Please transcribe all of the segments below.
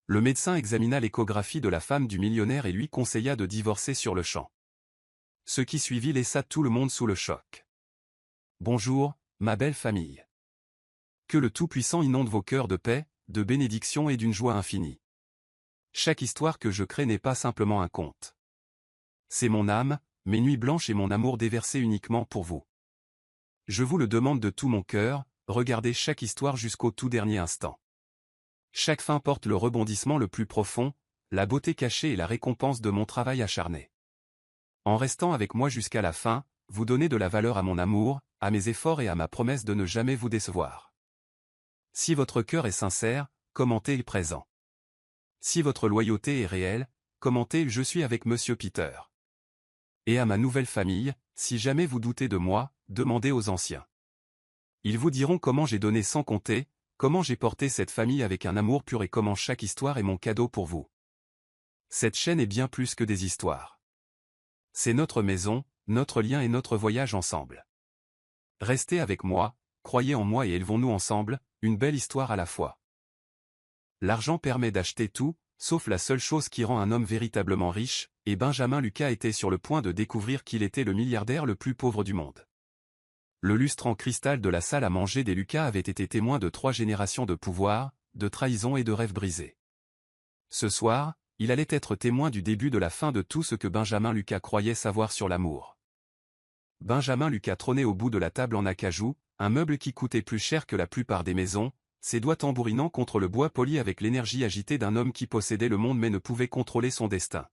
Le médecin examina l'échographie de la femme du millionnaire et lui conseilla de divorcer sur le champ. Ce qui suivit laissa tout le monde sous le choc. Bonjour, ma belle famille. Que le Tout-Puissant inonde vos cœurs de paix, de bénédiction et d'une joie infinie. Chaque histoire que je crée n'est pas simplement un conte. C'est mon âme, mes nuits blanches et mon amour déversé uniquement pour vous. Je vous le demande de tout mon cœur, regardez chaque histoire jusqu'au tout dernier instant. Chaque fin porte le rebondissement le plus profond, la beauté cachée et la récompense de mon travail acharné. En restant avec moi jusqu'à la fin, vous donnez de la valeur à mon amour, à mes efforts et à ma promesse de ne jamais vous décevoir. Si votre cœur est sincère, commentez « présent ». Si votre loyauté est réelle, commentez « je suis avec Monsieur Peter ». Et à ma nouvelle famille, si jamais vous doutez de moi, demandez aux anciens. Ils vous diront comment j'ai donné sans compter, comment j'ai porté cette famille avec un amour pur et comment chaque histoire est mon cadeau pour vous. Cette chaîne est bien plus que des histoires. C'est notre maison, notre lien et notre voyage ensemble. Restez avec moi, croyez en moi et élevons-nous ensemble, une belle histoire à la fois. L'argent permet d'acheter tout, sauf la seule chose qui rend un homme véritablement riche, et Benjamin Lucas était sur le point de découvrir qu'il était le milliardaire le plus pauvre du monde. Le lustre en cristal de la salle à manger des Lucas avait été témoin de 3 générations de pouvoir, de trahison et de rêves brisés. Ce soir, il allait être témoin du début de la fin de tout ce que Benjamin Lucas croyait savoir sur l'amour. Benjamin Lucas trônait au bout de la table en acajou, un meuble qui coûtait plus cher que la plupart des maisons, ses doigts tambourinant contre le bois poli avec l'énergie agitée d'un homme qui possédait le monde mais ne pouvait contrôler son destin.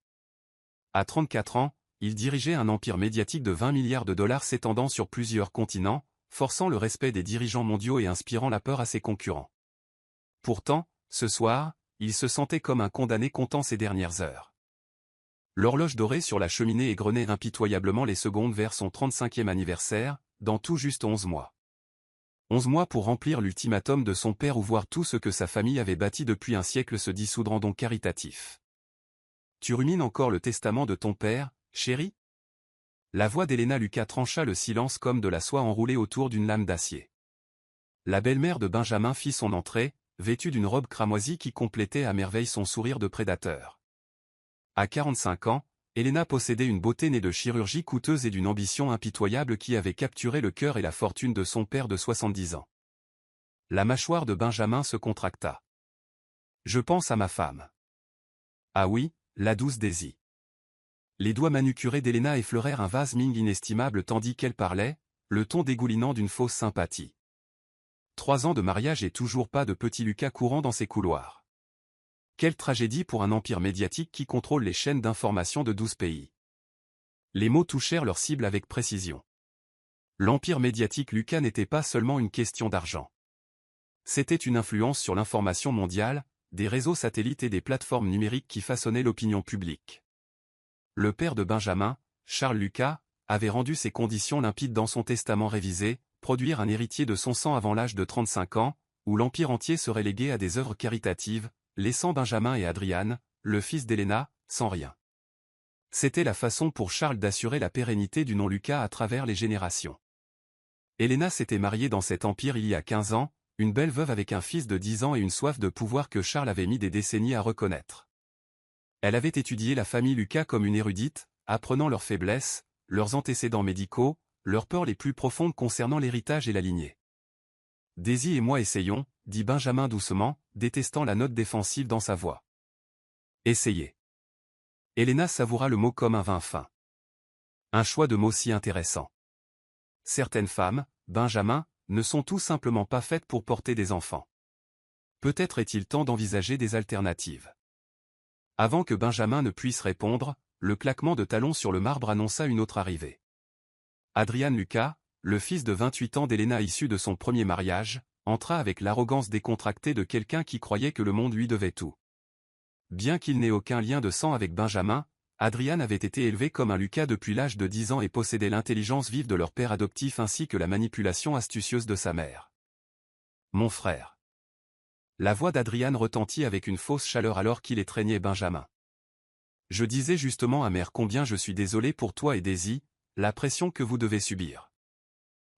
À 34 ans, il dirigeait un empire médiatique de 20 milliards de dollars s'étendant sur plusieurs continents, forçant le respect des dirigeants mondiaux et inspirant la peur à ses concurrents. Pourtant, ce soir, il se sentait comme un condamné comptant ses dernières heures. L'horloge dorée sur la cheminée égrenait impitoyablement les secondes vers son 35e anniversaire, dans tout juste 11 mois. 11 mois pour remplir l'ultimatum de son père ou voir tout ce que sa famille avait bâti depuis un siècle se dissoudre en dons caritatifs. Tu rumines encore le testament de ton père, chérie ? La voix d'Helena Lucas trancha le silence comme de la soie enroulée autour d'une lame d'acier. La belle-mère de Benjamin fit son entrée, vêtue d'une robe cramoisie qui complétait à merveille son sourire de prédateur. À 45 ans, Helena possédait une beauté née de chirurgie coûteuse et d'une ambition impitoyable qui avait capturé le cœur et la fortune de son père de 70 ans. La mâchoire de Benjamin se contracta. Je pense à ma femme. Ah oui, la douce Daisy. Les doigts manucurés d'Helena effleurèrent un vase Ming inestimable tandis qu'elle parlait, le ton dégoulinant d'une fausse sympathie. 3 ans de mariage et toujours pas de petit Lucas courant dans ses couloirs. Quelle tragédie pour un empire médiatique qui contrôle les chaînes d'information de 12 pays. Les mots touchèrent leur cible avec précision. L'empire médiatique Lucas n'était pas seulement une question d'argent. C'était une influence sur l'information mondiale, des réseaux satellites et des plateformes numériques qui façonnaient l'opinion publique. Le père de Benjamin, Charles Lucas, avait rendu ses conditions limpides dans son testament révisé, produire un héritier de son sang avant l'âge de 35 ans, où l'empire entier serait légué à des œuvres caritatives, laissant Benjamin et Adrian, le fils d'Helena, sans rien. C'était la façon pour Charles d'assurer la pérennité du nom Lucas à travers les générations. Helena s'était mariée dans cet empire il y a 15 ans, une belle veuve avec un fils de 10 ans et une soif de pouvoir que Charles avait mis des décennies à reconnaître. Elle avait étudié la famille Lucas comme une érudite, apprenant leurs faiblesses, leurs antécédents médicaux, leurs peurs les plus profondes concernant l'héritage et la lignée. Daisy et moi essayons, dit Benjamin doucement, détestant la note défensive dans sa voix. Essayez. Helena savoura le mot comme un vin fin. Un choix de mots si intéressant. Certaines femmes, Benjamin, ne sont tout simplement pas faites pour porter des enfants. Peut-être est-il temps d'envisager des alternatives. Avant que Benjamin ne puisse répondre, le claquement de talons sur le marbre annonça une autre arrivée. Adrian Lucas, le fils de 28 ans d'Helena issu de son premier mariage, entra avec l'arrogance décontractée de quelqu'un qui croyait que le monde lui devait tout. Bien qu'il n'ait aucun lien de sang avec Benjamin, Adrian avait été élevé comme un Lucas depuis l'âge de 10 ans et possédait l'intelligence vive de leur père adoptif ainsi que la manipulation astucieuse de sa mère. Mon frère. La voix d'Adrian retentit avec une fausse chaleur alors qu'il étreignait Benjamin. Je disais justement à mère combien je suis désolé pour toi et Daisy, la pression que vous devez subir.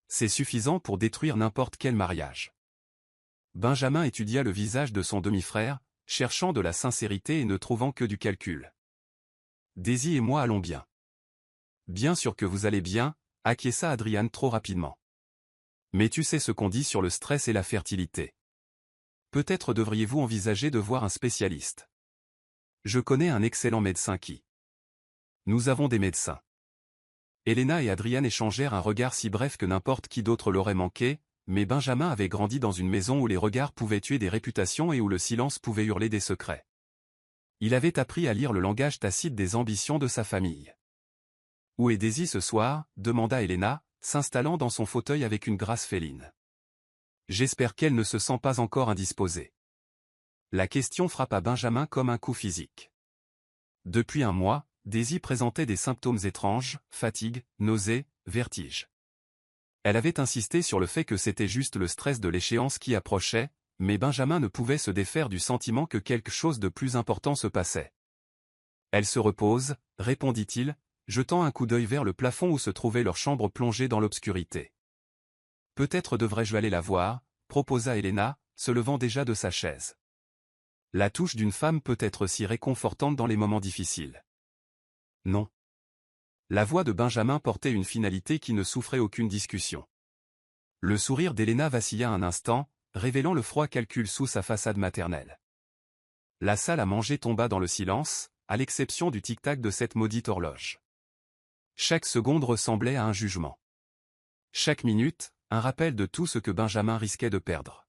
C'est suffisant pour détruire n'importe quel mariage. Benjamin étudia le visage de son demi-frère, cherchant de la sincérité et ne trouvant que du calcul. Daisy et moi allons bien. Bien sûr que vous allez bien, acquiesça Adrian trop rapidement. Mais tu sais ce qu'on dit sur le stress et la fertilité. Peut-être devriez-vous envisager de voir un spécialiste. Je connais un excellent médecin qui. Nous avons des médecins. Elena et Adrian échangèrent un regard si bref que n'importe qui d'autre l'aurait manqué, mais Benjamin avait grandi dans une maison où les regards pouvaient tuer des réputations et où le silence pouvait hurler des secrets. Il avait appris à lire le langage tacite des ambitions de sa famille. « Où est Daisy ce soir » demanda Elena, s'installant dans son fauteuil avec une grâce féline. « J'espère qu'elle ne se sent pas encore indisposée. » La question frappa Benjamin comme un coup physique. Depuis un mois, Daisy présentait des symptômes étranges, fatigue, nausées, vertige. Elle avait insisté sur le fait que c'était juste le stress de l'échéance qui approchait, mais Benjamin ne pouvait se défaire du sentiment que quelque chose de plus important se passait. « Elle se repose » répondit-il, jetant un coup d'œil vers le plafond où se trouvait leur chambre plongée dans l'obscurité. « Peut-être devrais-je aller la voir » proposa Elena, se levant déjà de sa chaise. La touche d'une femme peut être si réconfortante dans les moments difficiles. Non. La voix de Benjamin portait une finalité qui ne souffrait aucune discussion. Le sourire d'Elena vacilla un instant, révélant le froid calcul sous sa façade maternelle. La salle à manger tomba dans le silence, à l'exception du tic-tac de cette maudite horloge. Chaque seconde ressemblait à un jugement. Chaque minute, un rappel de tout ce que Benjamin risquait de perdre.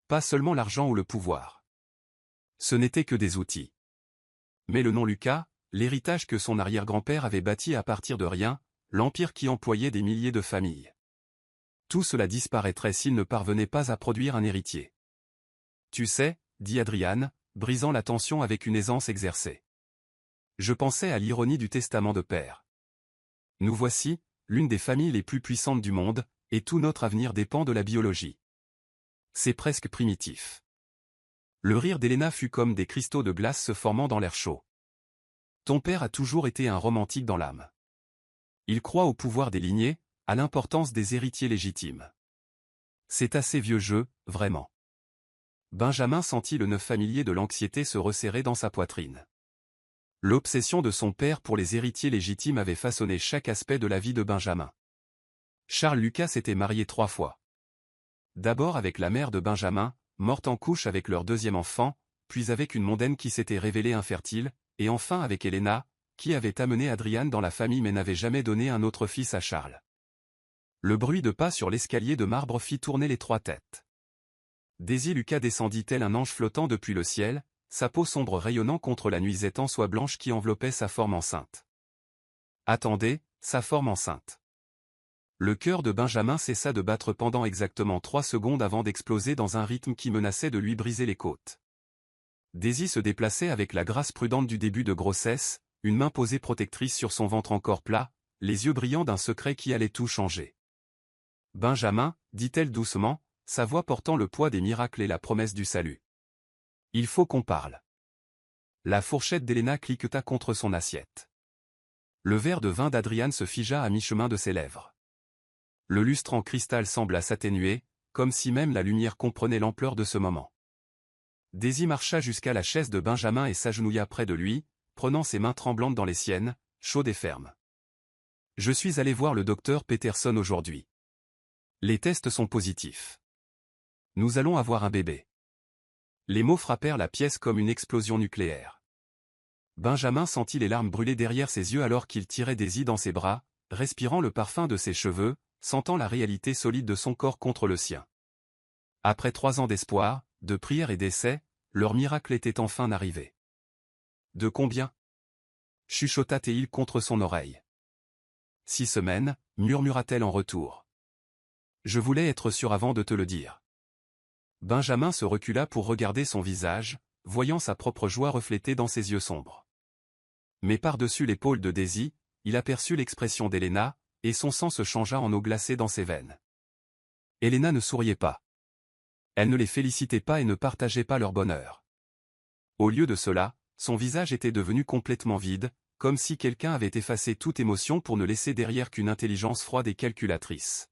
Pas seulement l'argent ou le pouvoir. Ce n'étaient que des outils. Mais le nom Lucas, l'héritage que son arrière-grand-père avait bâti à partir de rien, l'empire qui employait des milliers de familles. Tout cela disparaîtrait s'il ne parvenait pas à produire un héritier. « Tu sais » dit Adrian, brisant la tension avec une aisance exercée. « Je pensais à l'ironie du testament de père. Nous voici, l'une des familles les plus puissantes du monde, et tout notre avenir dépend de la biologie. C'est presque primitif. » Le rire d'Elena fut comme des cristaux de glace se formant dans l'air chaud. « Ton père a toujours été un romantique dans l'âme. Il croit au pouvoir des lignées, à l'importance des héritiers légitimes. C'est assez vieux jeu, vraiment. » Benjamin sentit le nœud familier de l'anxiété se resserrer dans sa poitrine. L'obsession de son père pour les héritiers légitimes avait façonné chaque aspect de la vie de Benjamin. Charles Lucas s'était marié 3 fois. D'abord avec la mère de Benjamin, morte en couche avec leur deuxième enfant, puis avec une mondaine qui s'était révélée infertile, et enfin avec Elena, qui avait amené Adrian dans la famille mais n'avait jamais donné un autre fils à Charles. Le bruit de pas sur l'escalier de marbre fit tourner les 3 têtes. Daisy Lucas descendit tel un ange flottant depuis le ciel, sa peau sombre rayonnant contre la nuisette en soie blanche qui enveloppait sa forme enceinte. Attendez, sa forme enceinte. Le cœur de Benjamin cessa de battre pendant exactement 3 secondes avant d'exploser dans un rythme qui menaçait de lui briser les côtes. Daisy se déplaçait avec la grâce prudente du début de grossesse, une main posée protectrice sur son ventre encore plat, les yeux brillants d'un secret qui allait tout changer. « Benjamin » dit-elle doucement, sa voix portant le poids des miracles et la promesse du salut. « Il faut qu'on parle. » La fourchette d'Elena cliqueta contre son assiette. Le verre de vin d'Adrian se figea à mi-chemin de ses lèvres. Le lustre en cristal sembla s'atténuer, comme si même la lumière comprenait l'ampleur de ce moment. Daisy marcha jusqu'à la chaise de Benjamin et s'agenouilla près de lui, prenant ses mains tremblantes dans les siennes, chaudes et fermes. « Je suis allé voir le docteur Peterson aujourd'hui. Les tests sont positifs. Nous allons avoir un bébé. » Les mots frappèrent la pièce comme une explosion nucléaire. Benjamin sentit les larmes brûler derrière ses yeux alors qu'il tirait Daisy dans ses bras, respirant le parfum de ses cheveux, sentant la réalité solide de son corps contre le sien. Après 3 ans d'espoir, de prière et d'essai, leur miracle était enfin arrivé. « De combien » chuchota Théil contre son oreille. « 6 semaines, murmura-t-elle en retour. Je voulais être sûr avant de te le dire. » Benjamin se recula pour regarder son visage, voyant sa propre joie reflétée dans ses yeux sombres. Mais par-dessus l'épaule de Daisy, il aperçut l'expression d'Elena, et son sang se changea en eau glacée dans ses veines. Elena ne souriait pas. Elle ne les félicitait pas et ne partageait pas leur bonheur. Au lieu de cela, son visage était devenu complètement vide, comme si quelqu'un avait effacé toute émotion pour ne laisser derrière qu'une intelligence froide et calculatrice.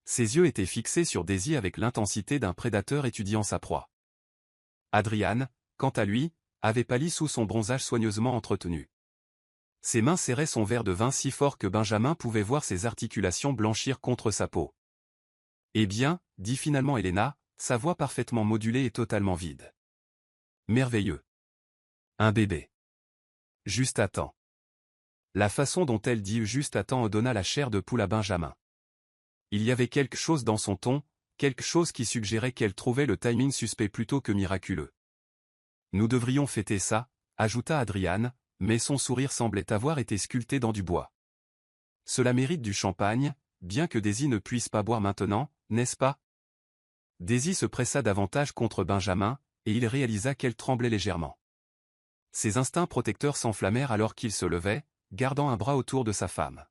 Ses yeux étaient fixés sur Daisy avec l'intensité d'un prédateur étudiant sa proie. Adrian, quant à lui, avait pâli sous son bronzage soigneusement entretenu. Ses mains serraient son verre de vin si fort que Benjamin pouvait voir ses articulations blanchir contre sa peau. Eh bien, dit finalement Helena, sa voix parfaitement modulée et totalement vide. Merveilleux. Un bébé. Juste à temps. La façon dont elle dit juste à temps donna la chair de poule à Benjamin. Il y avait quelque chose dans son ton, quelque chose qui suggérait qu'elle trouvait le timing suspect plutôt que miraculeux. Nous devrions fêter ça, ajouta Adrian, mais son sourire semblait avoir été sculpté dans du bois. Cela mérite du champagne, bien que Daisy ne puisse pas boire maintenant, n'est-ce pas? Daisy se pressa davantage contre Benjamin, et il réalisa qu'elle tremblait légèrement. Ses instincts protecteurs s'enflammèrent alors qu'il se levait, gardant un bras autour de sa femme.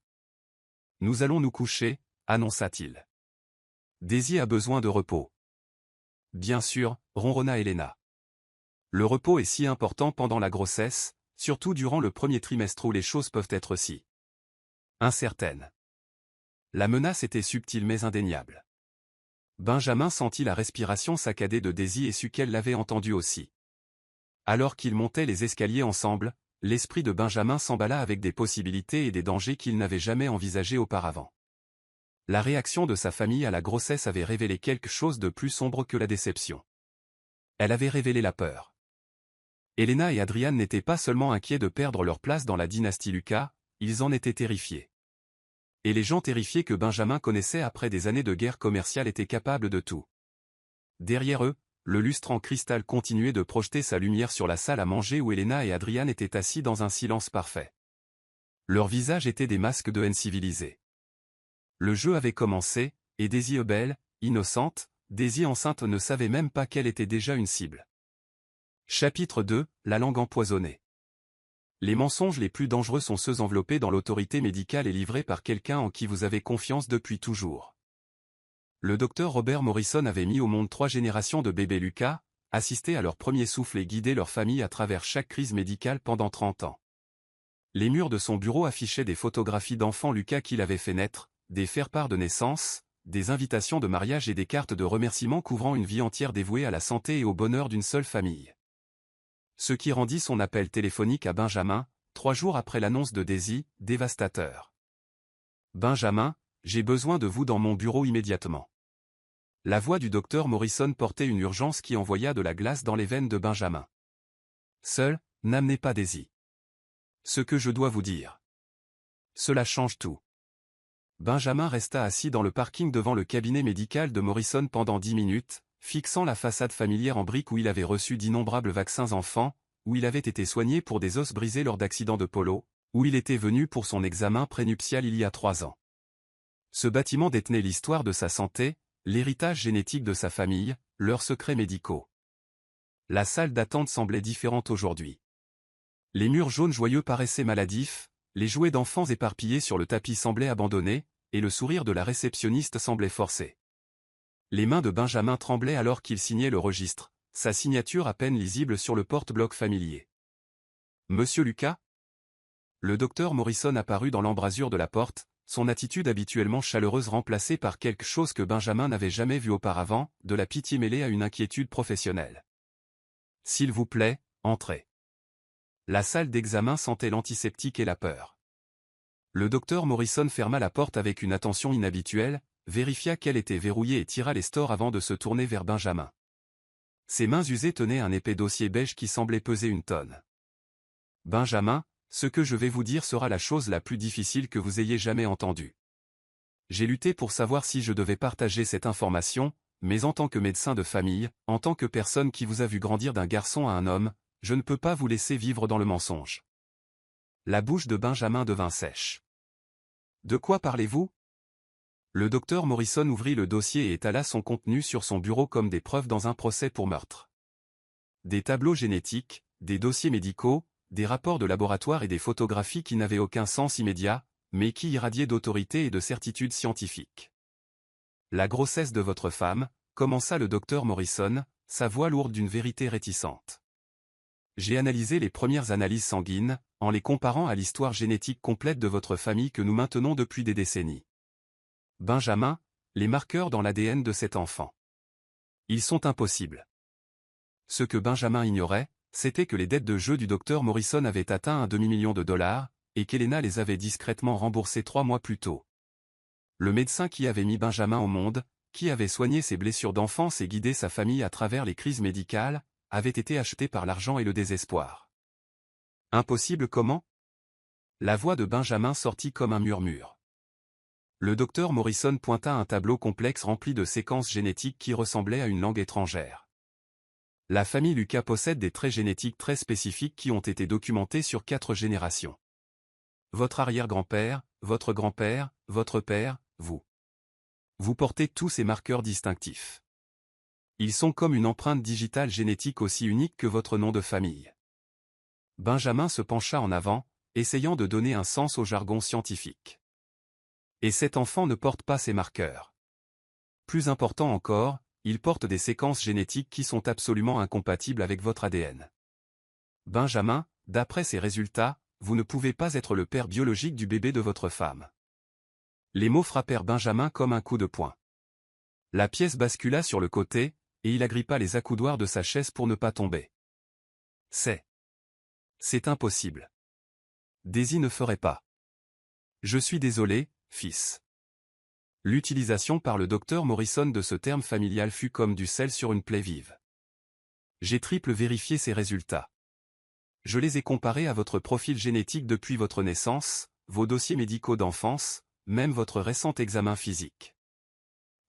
« Nous allons nous coucher », annonça-t-il. « Daisy a besoin de repos. » Bien sûr, ronronna Helena. Le repos est si important pendant la grossesse, surtout durant le premier trimestre où les choses peuvent être si incertaines. La menace était subtile mais indéniable. Benjamin sentit la respiration saccadée de Daisy et sut qu'elle l'avait entendu aussi. Alors qu'ils montaient les escaliers ensemble, l'esprit de Benjamin s'emballa avec des possibilités et des dangers qu'il n'avait jamais envisagés auparavant. La réaction de sa famille à la grossesse avait révélé quelque chose de plus sombre que la déception. Elle avait révélé la peur. Helena et Adrian n'étaient pas seulement inquiets de perdre leur place dans la dynastie Lucas, ils en étaient terrifiés. Et les gens terrifiés que Benjamin connaissait après des années de guerre commerciale étaient capables de tout. Derrière eux, le lustre en cristal continuait de projeter sa lumière sur la salle à manger où Helena et Adrian étaient assis dans un silence parfait. Leurs visages étaient des masques de haine civilisée. Le jeu avait commencé, et Daisy belle, innocente, Daisy enceinte ne savait même pas qu'elle était déjà une cible. Chapitre 2, la langue empoisonnée. Les mensonges les plus dangereux sont ceux enveloppés dans l'autorité médicale et livrés par quelqu'un en qui vous avez confiance depuis toujours. Le docteur Robert Morrison avait mis au monde 3 générations de bébés Lucas, assisté à leur premier souffle et guidé leur famille à travers chaque crise médicale pendant 30 ans. Les murs de son bureau affichaient des photographies d'enfants Lucas qu'il avait fait naître, des faire-part de naissance, des invitations de mariage et des cartes de remerciements couvrant une vie entière dévouée à la santé et au bonheur d'une seule famille. Ce qui rendit son appel téléphonique à Benjamin, 3 jours après l'annonce de Daisy, dévastateur. « Benjamin, j'ai besoin de vous dans mon bureau immédiatement. » La voix du docteur Morrison portait une urgence qui envoya de la glace dans les veines de Benjamin. « Seul, n'amenez pas Daisy. Ce que je dois vous dire. Cela change tout. » Benjamin resta assis dans le parking devant le cabinet médical de Morrison pendant 10 minutes, fixant la façade familière en briques où il avait reçu d'innombrables vaccins enfants, où il avait été soigné pour des os brisés lors d'accidents de polo, où il était venu pour son examen prénuptial il y a 3 ans. Ce bâtiment détenait l'histoire de sa santé, l'héritage génétique de sa famille, leurs secrets médicaux. La salle d'attente semblait différente aujourd'hui. Les murs jaunes joyeux paraissaient maladifs, les jouets d'enfants éparpillés sur le tapis semblaient abandonnés, et le sourire de la réceptionniste semblait forcé. Les mains de Benjamin tremblaient alors qu'il signait le registre, sa signature à peine lisible sur le porte-bloc familier. « Monsieur Lucas ?» Le docteur Morrison apparut dans l'embrasure de la porte, son attitude habituellement chaleureuse remplacée par quelque chose que Benjamin n'avait jamais vu auparavant, de la pitié mêlée à une inquiétude professionnelle. « S'il vous plaît, entrez. » La salle d'examen sentait l'antiseptique et la peur. Le docteur Morrison ferma la porte avec une attention inhabituelle, vérifia qu'elle était verrouillée et tira les stores avant de se tourner vers Benjamin. Ses mains usées tenaient un épais dossier beige qui semblait peser 1 tonne. « Benjamin, ce que je vais vous dire sera la chose la plus difficile que vous ayez jamais entendue. J'ai lutté pour savoir si je devais partager cette information, mais en tant que médecin de famille, en tant que personne qui vous a vu grandir d'un garçon à un homme, je ne peux pas vous laisser vivre dans le mensonge. » La bouche de Benjamin devint sèche. « De quoi parlez-vous ? » Le docteur Morrison ouvrit le dossier et étala son contenu sur son bureau comme des preuves dans un procès pour meurtre. Des tableaux génétiques, des dossiers médicaux, des rapports de laboratoire et des photographies qui n'avaient aucun sens immédiat, mais qui irradiaient d'autorité et de certitude scientifique. « La grossesse de votre femme, » commença le docteur Morrison, sa voix lourde d'une vérité réticente. « J'ai analysé les premières analyses sanguines, en les comparant à l'histoire génétique complète de votre famille que nous maintenons depuis des décennies. Benjamin, les marqueurs dans l'ADN de cet enfant. Ils sont impossibles. Ce que Benjamin ignorait, c'était que les dettes de jeu du docteur Morrison avaient atteint un demi-million de dollars, et qu'Elena les avait discrètement remboursées 3 mois plus tôt. Le médecin qui avait mis Benjamin au monde, qui avait soigné ses blessures d'enfance et guidé sa famille à travers les crises médicales, avait été acheté par l'argent et le désespoir. Impossible comment? La voix de Benjamin sortit comme un murmure. Le docteur Morrison pointa un tableau complexe rempli de séquences génétiques qui ressemblaient à une langue étrangère. La famille Lucas possède des traits génétiques très spécifiques qui ont été documentés sur 4 générations. Votre arrière-grand-père, votre grand-père, votre père, vous. Vous portez tous ces marqueurs distinctifs. Ils sont comme une empreinte digitale génétique aussi unique que votre nom de famille. Benjamin se pencha en avant, essayant de donner un sens au jargon scientifique. Et cet enfant ne porte pas ces marqueurs. Plus important encore, il porte des séquences génétiques qui sont absolument incompatibles avec votre ADN. Benjamin, d'après ces résultats, vous ne pouvez pas être le père biologique du bébé de votre femme. Les mots frappèrent Benjamin comme un coup de poing. La pièce bascula sur le côté, et il agrippa les accoudoirs de sa chaise pour ne pas tomber. C'est impossible. Daisy ne ferait pas. Je suis désolé, fils. L'utilisation par le docteur Morrison de ce terme familial fut comme du sel sur une plaie vive. J'ai triple vérifié ces résultats. Je les ai comparés à votre profil génétique depuis votre naissance, vos dossiers médicaux d'enfance, même votre récent examen physique.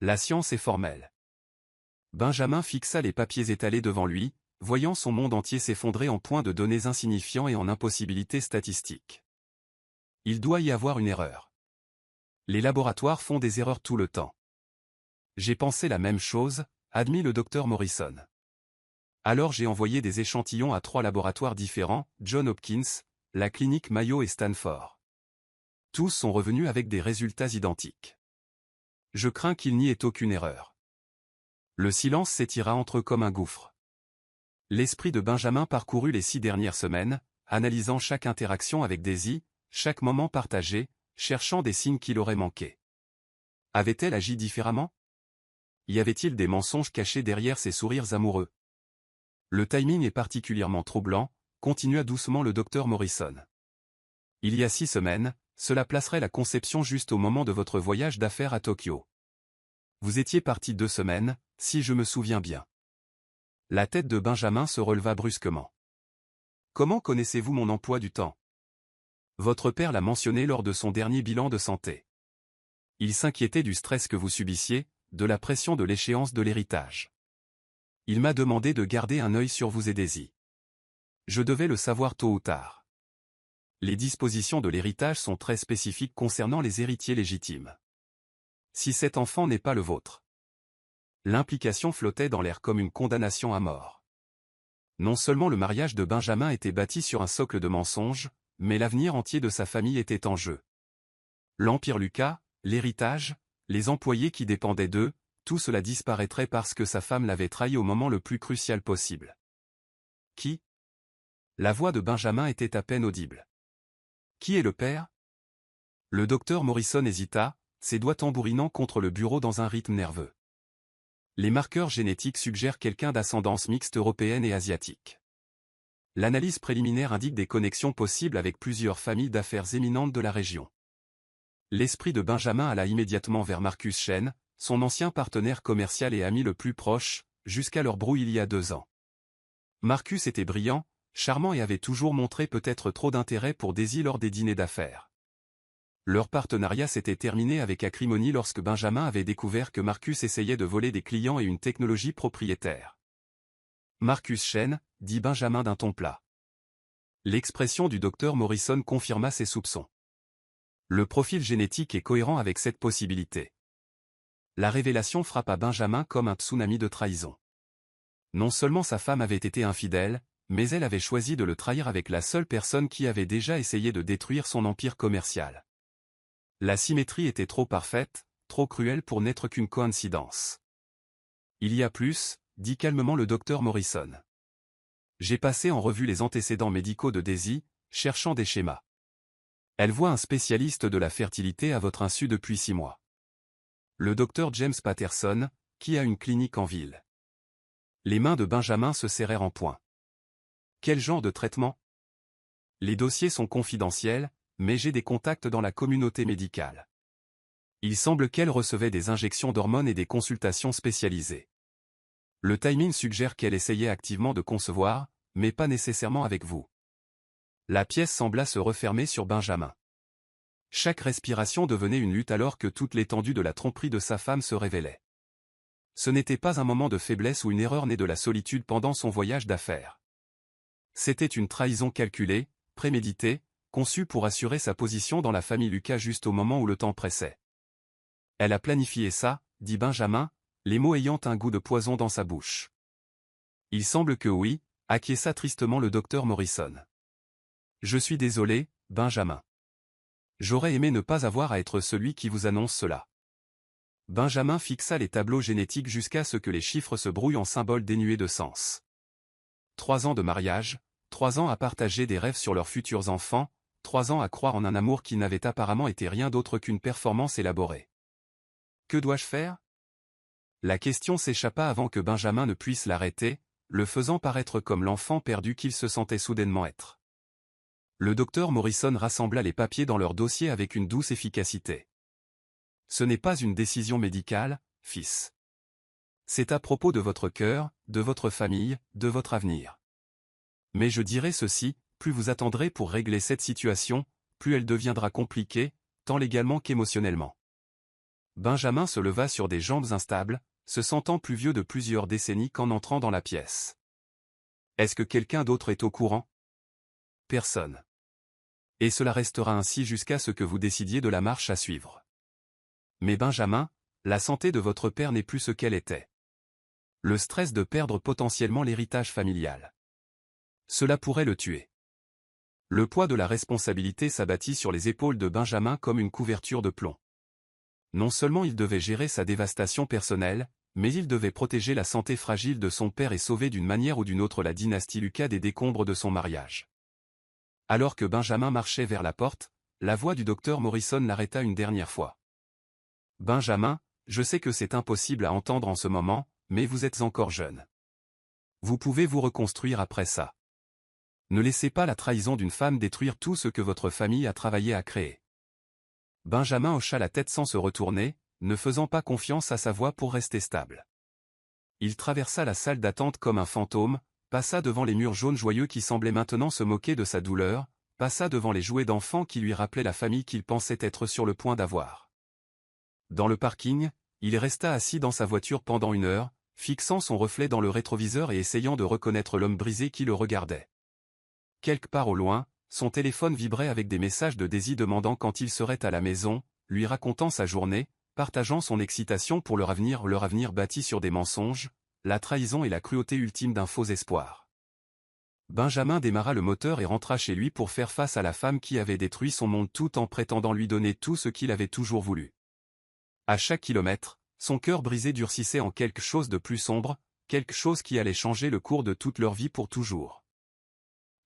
La science est formelle. Benjamin fixa les papiers étalés devant lui, voyant son monde entier s'effondrer en points de données insignifiants et en impossibilités statistiques. Il doit y avoir une erreur. Les laboratoires font des erreurs tout le temps. J'ai pensé la même chose, admit le docteur Morrison. Alors j'ai envoyé des échantillons à 3 laboratoires différents, Johns Hopkins, la clinique Mayo et Stanford. Tous sont revenus avec des résultats identiques. Je crains qu'il n'y ait aucune erreur. Le silence s'étira entre eux comme un gouffre. L'esprit de Benjamin parcourut les 6 dernières semaines, analysant chaque interaction avec Daisy, chaque moment partagé, cherchant des signes qu'il aurait manqués. Avait-elle agi différemment? Y avait-il des mensonges cachés derrière ses sourires amoureux? Le timing est particulièrement troublant, continua doucement le docteur Morrison. Il y a 6 semaines, cela placerait la conception juste au moment de votre voyage d'affaires à Tokyo. Vous étiez parti 2 semaines, si je me souviens bien. La tête de Benjamin se releva brusquement. Comment connaissez-vous mon emploi du temps? Votre père l'a mentionné lors de son dernier bilan de santé. Il s'inquiétait du stress que vous subissiez, de la pression de l'échéance de l'héritage. Il m'a demandé de garder un œil sur vous et Daisy. Je devais le savoir tôt ou tard. Les dispositions de l'héritage sont très spécifiques concernant les héritiers légitimes. Si cet enfant n'est pas le vôtre. L'implication flottait dans l'air comme une condamnation à mort. Non seulement le mariage de Benjamin était bâti sur un socle de mensonges, mais l'avenir entier de sa famille était en jeu. L'Empire Lucas, l'héritage, les employés qui dépendaient d'eux, tout cela disparaîtrait parce que sa femme l'avait trahi au moment le plus crucial possible. Qui? La voix de Benjamin était à peine audible. Qui est le père? Le docteur Morrison hésita, ses doigts tambourinant contre le bureau dans un rythme nerveux. Les marqueurs génétiques suggèrent quelqu'un d'ascendance mixte européenne et asiatique. L'analyse préliminaire indique des connexions possibles avec plusieurs familles d'affaires éminentes de la région. L'esprit de Benjamin alla immédiatement vers Marcus Chen, son ancien partenaire commercial et ami le plus proche, jusqu'à leur brouille il y a 2 ans. Marcus était brillant, charmant et avait toujours montré peut-être trop d'intérêt pour Daisy lors des dîners d'affaires. Leur partenariat s'était terminé avec acrimonie lorsque Benjamin avait découvert que Marcus essayait de voler des clients et une technologie propriétaire. Marcus Chen, dit Benjamin d'un ton plat. L'expression du docteur Morrison confirma ses soupçons. Le profil génétique est cohérent avec cette possibilité. La révélation frappa Benjamin comme un tsunami de trahison. Non seulement sa femme avait été infidèle, mais elle avait choisi de le trahir avec la seule personne qui avait déjà essayé de détruire son empire commercial. La symétrie était trop parfaite, trop cruelle pour n'être qu'une coïncidence. Il y a plus, dit calmement le docteur Morrison. J'ai passé en revue les antécédents médicaux de Daisy, cherchant des schémas. Elle voit un spécialiste de la fertilité à votre insu depuis 6 mois. Le docteur James Patterson, qui a une clinique en ville. Les mains de Benjamin se serrèrent en poing. Quel genre de traitement? Les dossiers sont confidentiels, mais j'ai des contacts dans la communauté médicale. Il semble qu'elle recevait des injections d'hormones et des consultations spécialisées. Le timing suggère qu'elle essayait activement de concevoir, mais pas nécessairement avec vous. La pièce sembla se refermer sur Benjamin. Chaque respiration devenait une lutte alors que toute l'étendue de la tromperie de sa femme se révélait. Ce n'était pas un moment de faiblesse ou une erreur née de la solitude pendant son voyage d'affaires. C'était une trahison calculée, préméditée, conçue pour assurer sa position dans la famille Lucas juste au moment où le temps pressait. Elle a planifié ça, dit Benjamin, les mots ayant un goût de poison dans sa bouche. Il semble que oui, acquiesça tristement le docteur Morrison. Je suis désolé, Benjamin. J'aurais aimé ne pas avoir à être celui qui vous annonce cela. Benjamin fixa les tableaux génétiques jusqu'à ce que les chiffres se brouillent en symboles dénués de sens. 3 ans de mariage, 3 ans à partager des rêves sur leurs futurs enfants, 3 ans à croire en un amour qui n'avait apparemment été rien d'autre qu'une performance élaborée. Que dois-je faire? La question s'échappa avant que Benjamin ne puisse l'arrêter, le faisant paraître comme l'enfant perdu qu'il se sentait soudainement être. Le docteur Morrison rassembla les papiers dans leur dossier avec une douce efficacité. Ce n'est pas une décision médicale, fils. C'est à propos de votre cœur, de votre famille, de votre avenir. Mais je dirai ceci, plus vous attendrez pour régler cette situation, plus elle deviendra compliquée, tant légalement qu'émotionnellement. Benjamin se leva sur des jambes instables, se sentant plus vieux de plusieurs décennies qu'en entrant dans la pièce. Est-ce que quelqu'un d'autre est au courant? Personne. Et cela restera ainsi jusqu'à ce que vous décidiez de la marche à suivre. Mais Benjamin, la santé de votre père n'est plus ce qu'elle était. Le stress de perdre potentiellement l'héritage familial. Cela pourrait le tuer. Le poids de la responsabilité s'abattit sur les épaules de Benjamin comme une couverture de plomb. Non seulement il devait gérer sa dévastation personnelle, mais il devait protéger la santé fragile de son père et sauver d'une manière ou d'une autre la dynastie Lucas des décombres de son mariage. Alors que Benjamin marchait vers la porte, la voix du docteur Morrison l'arrêta une dernière fois. Benjamin, je sais que c'est impossible à entendre en ce moment, mais vous êtes encore jeune. Vous pouvez vous reconstruire après ça. Ne laissez pas la trahison d'une femme détruire tout ce que votre famille a travaillé à créer. Benjamin hocha la tête sans se retourner, ne faisant pas confiance à sa voix pour rester stable. Il traversa la salle d'attente comme un fantôme, passa devant les murs jaunes joyeux qui semblaient maintenant se moquer de sa douleur, passa devant les jouets d'enfants qui lui rappelaient la famille qu'il pensait être sur le point d'avoir. Dans le parking, il resta assis dans sa voiture pendant 1 heure, fixant son reflet dans le rétroviseur et essayant de reconnaître l'homme brisé qui le regardait. Quelque part au loin, son téléphone vibrait avec des messages de Daisy demandant quand il serait à la maison, lui racontant sa journée, partageant son excitation pour leur avenir bâti sur des mensonges, la trahison et la cruauté ultime d'un faux espoir. Benjamin démarra le moteur et rentra chez lui pour faire face à la femme qui avait détruit son monde tout en prétendant lui donner tout ce qu'il avait toujours voulu. À chaque kilomètre, son cœur brisé durcissait en quelque chose de plus sombre, quelque chose qui allait changer le cours de toute leur vie pour toujours.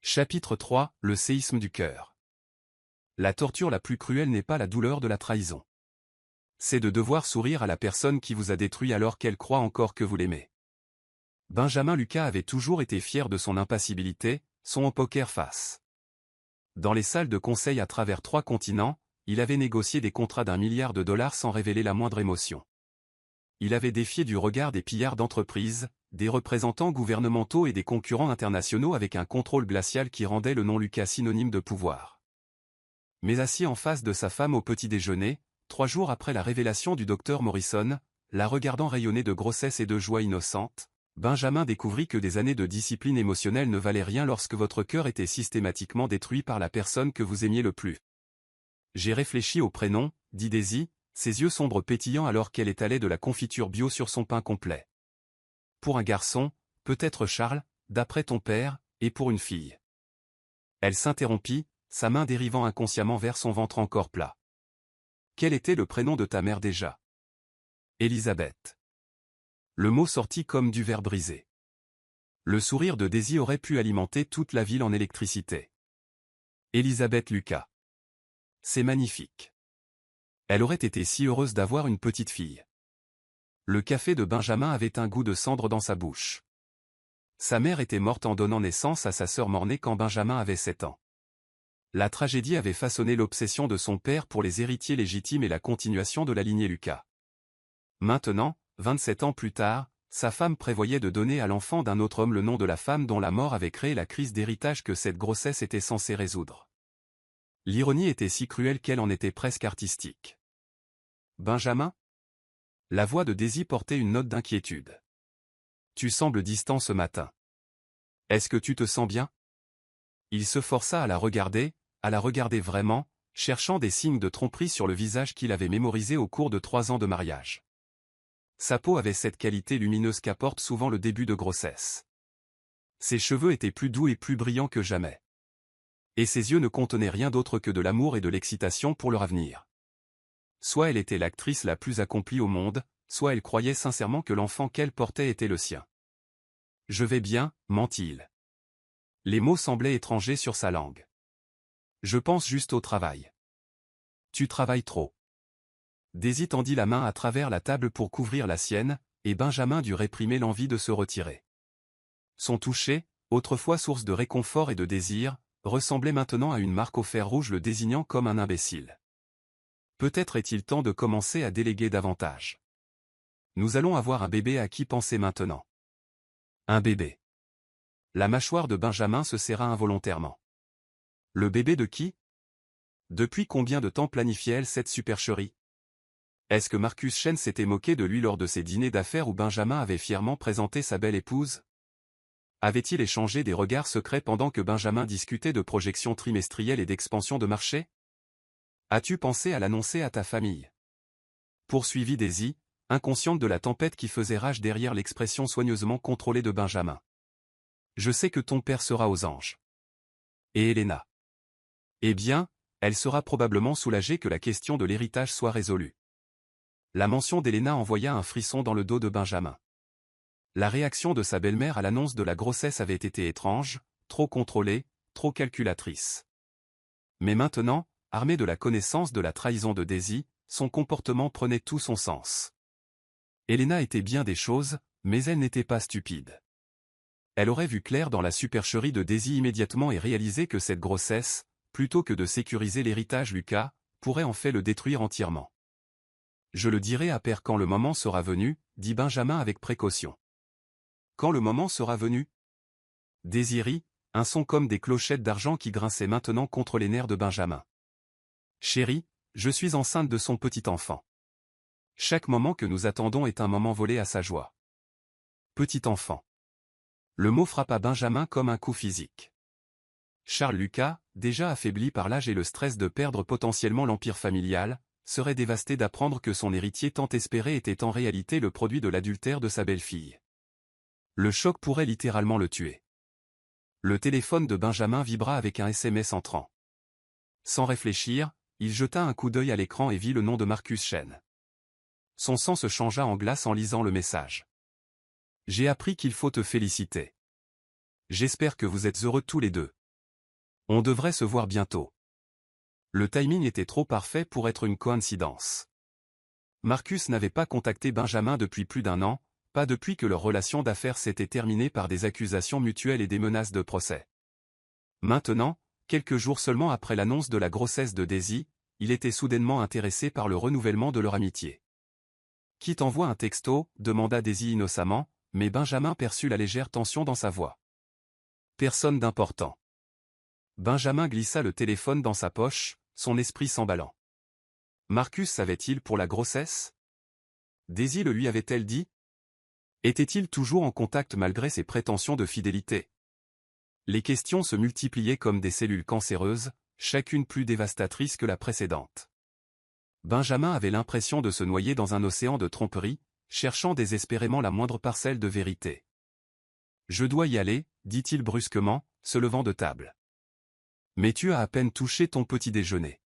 Chapitre 3, le séisme du cœur. La torture la plus cruelle n'est pas la douleur de la trahison. C'est de devoir sourire à la personne qui vous a détruit alors qu'elle croit encore que vous l'aimez. Benjamin Lucas avait toujours été fier de son impassibilité, son poker face. Dans les salles de conseil à travers 3 continents, il avait négocié des contrats d'1 milliard de dollars sans révéler la moindre émotion. Il avait défié du regard des pillards d'entreprises, des représentants gouvernementaux et des concurrents internationaux avec un contrôle glacial qui rendait le nom Lucas synonyme de pouvoir. Mais assis en face de sa femme au petit déjeuner, 3 jours après la révélation du docteur Morrison, la regardant rayonner de grossesse et de joie innocente, Benjamin découvrit que des années de discipline émotionnelle ne valaient rien lorsque votre cœur était systématiquement détruit par la personne que vous aimiez le plus. J'ai réfléchi au prénom, dit Daisy, ses yeux sombres pétillants alors qu'elle étalait de la confiture bio sur son pain complet. Pour un garçon, peut-être Charles, d'après ton père, et pour une fille. Elle s'interrompit, sa main dérivant inconsciemment vers son ventre encore plat. Quel était le prénom de ta mère déjà? Élisabeth. Le mot sortit comme du verre brisé. Le sourire de Daisy aurait pu alimenter toute la ville en électricité. Élisabeth Lucas. C'est magnifique. Elle aurait été si heureuse d'avoir une petite fille. Le café de Benjamin avait un goût de cendre dans sa bouche. Sa mère était morte en donnant naissance à sa sœur mort-née quand Benjamin avait 7 ans. La tragédie avait façonné l'obsession de son père pour les héritiers légitimes et la continuation de la lignée Lucas. Maintenant, 27 ans plus tard, sa femme prévoyait de donner à l'enfant d'un autre homme le nom de la femme dont la mort avait créé la crise d'héritage que cette grossesse était censée résoudre. L'ironie était si cruelle qu'elle en était presque artistique. Benjamin? La voix de Daisy portait une note d'inquiétude. Tu sembles distant ce matin. Est-ce que tu te sens bien? Il se força à la regarder vraiment, cherchant des signes de tromperie sur le visage qu'il avait mémorisé au cours de 3 ans de mariage. Sa peau avait cette qualité lumineuse qu'apporte souvent le début de grossesse. Ses cheveux étaient plus doux et plus brillants que jamais. Et ses yeux ne contenaient rien d'autre que de l'amour et de l'excitation pour leur avenir. Soit elle était l'actrice la plus accomplie au monde, soit elle croyait sincèrement que l'enfant qu'elle portait était le sien. « Je vais bien », ment-il. Les mots semblaient étrangers sur sa langue. « Je pense juste au travail. »« Tu travailles trop. » Daisy tendit la main à travers la table pour couvrir la sienne, et Benjamin dut réprimer l'envie de se retirer. Son toucher, autrefois source de réconfort et de désir, ressemblait maintenant à une marque au fer rouge le désignant comme un imbécile. Peut-être est-il temps de commencer à déléguer davantage. Nous allons avoir un bébé à qui penser maintenant. Un bébé. La mâchoire de Benjamin se serra involontairement. Le bébé de qui? Depuis combien de temps planifiait-elle cette supercherie? Est-ce que Marcus Chen s'était moqué de lui lors de ses dîners d'affaires où Benjamin avait fièrement présenté sa belle épouse? Avait-il échangé des regards secrets pendant que Benjamin discutait de projections trimestrielles et d'expansion de marché? As-tu pensé à l'annoncer à ta famille? Poursuivit Daisy, inconsciente de la tempête qui faisait rage derrière l'expression soigneusement contrôlée de Benjamin. Je sais que ton père sera aux anges. Et Helena? Eh bien, elle sera probablement soulagée que la question de l'héritage soit résolue. La mention d'Helena envoya un frisson dans le dos de Benjamin. La réaction de sa belle-mère à l'annonce de la grossesse avait été étrange, trop contrôlée, trop calculatrice. Mais maintenant, armé de la connaissance de la trahison de Daisy, son comportement prenait tout son sens. Helena était bien des choses, mais elle n'était pas stupide. Elle aurait vu clair dans la supercherie de Daisy immédiatement et réalisé que cette grossesse, plutôt que de sécuriser l'héritage Lucas, pourrait en fait le détruire entièrement. Je le dirai à père quand le moment sera venu, dit Benjamin avec précaution. Quand le moment sera venu? Daisy rit, un son comme des clochettes d'argent qui grinçaient maintenant contre les nerfs de Benjamin. Chérie, je suis enceinte de son petit enfant. Chaque moment que nous attendons est un moment volé à sa joie. Petit enfant. Le mot frappa Benjamin comme un coup physique. Charles Lucas, déjà affaibli par l'âge et le stress de perdre potentiellement l'empire familial, serait dévasté d'apprendre que son héritier tant espéré était en réalité le produit de l'adultère de sa belle-fille. Le choc pourrait littéralement le tuer. Le téléphone de Benjamin vibra avec un SMS entrant. Sans réfléchir, il jeta un coup d'œil à l'écran et vit le nom de Marcus Chen. Son sang se changea en glace en lisant le message. J'ai appris qu'il faut te féliciter. J'espère que vous êtes heureux tous les deux. On devrait se voir bientôt. Le timing était trop parfait pour être une coïncidence. Marcus n'avait pas contacté Benjamin depuis plus d'1 an, pas depuis que leur relation d'affaires s'était terminée par des accusations mutuelles et des menaces de procès. Maintenant, quelques jours seulement après l'annonce de la grossesse de Daisy, il était soudainement intéressé par le renouvellement de leur amitié. « Qui t'envoie un texto ?» demanda Daisy innocemment, mais Benjamin perçut la légère tension dans sa voix. « Personne d'important. » Benjamin glissa le téléphone dans sa poche, son esprit s'emballant. Marcus savait-il pour la grossesse? Daisy le lui avait-elle dit? Était-il toujours en contact malgré ses prétentions de fidélité? Les questions se multipliaient comme des cellules cancéreuses, chacune plus dévastatrice que la précédente. Benjamin avait l'impression de se noyer dans un océan de tromperies, cherchant désespérément la moindre parcelle de vérité. « Je dois y aller », dit-il brusquement, se levant de table. « Mais tu as à peine touché ton petit déjeuner. »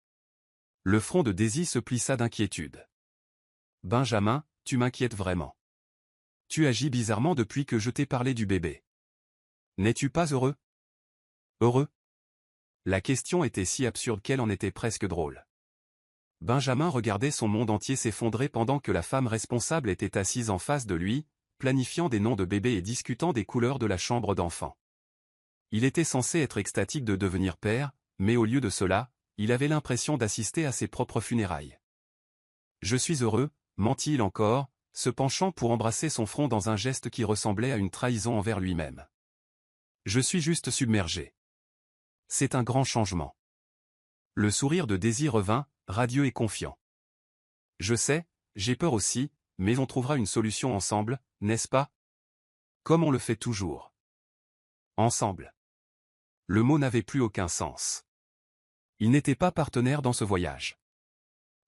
Le front de Daisy se plissa d'inquiétude. « Benjamin, tu m'inquiètes vraiment. Tu agis bizarrement depuis que je t'ai parlé du bébé. N'es-tu pas heureux? » Heureux? La question était si absurde qu'elle en était presque drôle. Benjamin regardait son monde entier s'effondrer pendant que la femme responsable était assise en face de lui, planifiant des noms de bébés et discutant des couleurs de la chambre d'enfant. Il était censé être extatique de devenir père, mais au lieu de cela, il avait l'impression d'assister à ses propres funérailles. « Je suis heureux », mentit-il encore, se penchant pour embrasser son front dans un geste qui ressemblait à une trahison envers lui-même. « Je suis juste submergé. C'est un grand changement. » Le sourire de Daisy revint, radieux et confiant. « Je sais, j'ai peur aussi, mais on trouvera une solution ensemble, n'est-ce pas? Comme on le fait toujours. » Ensemble. Le mot n'avait plus aucun sens. Ils n'étaient pas partenaires dans ce voyage.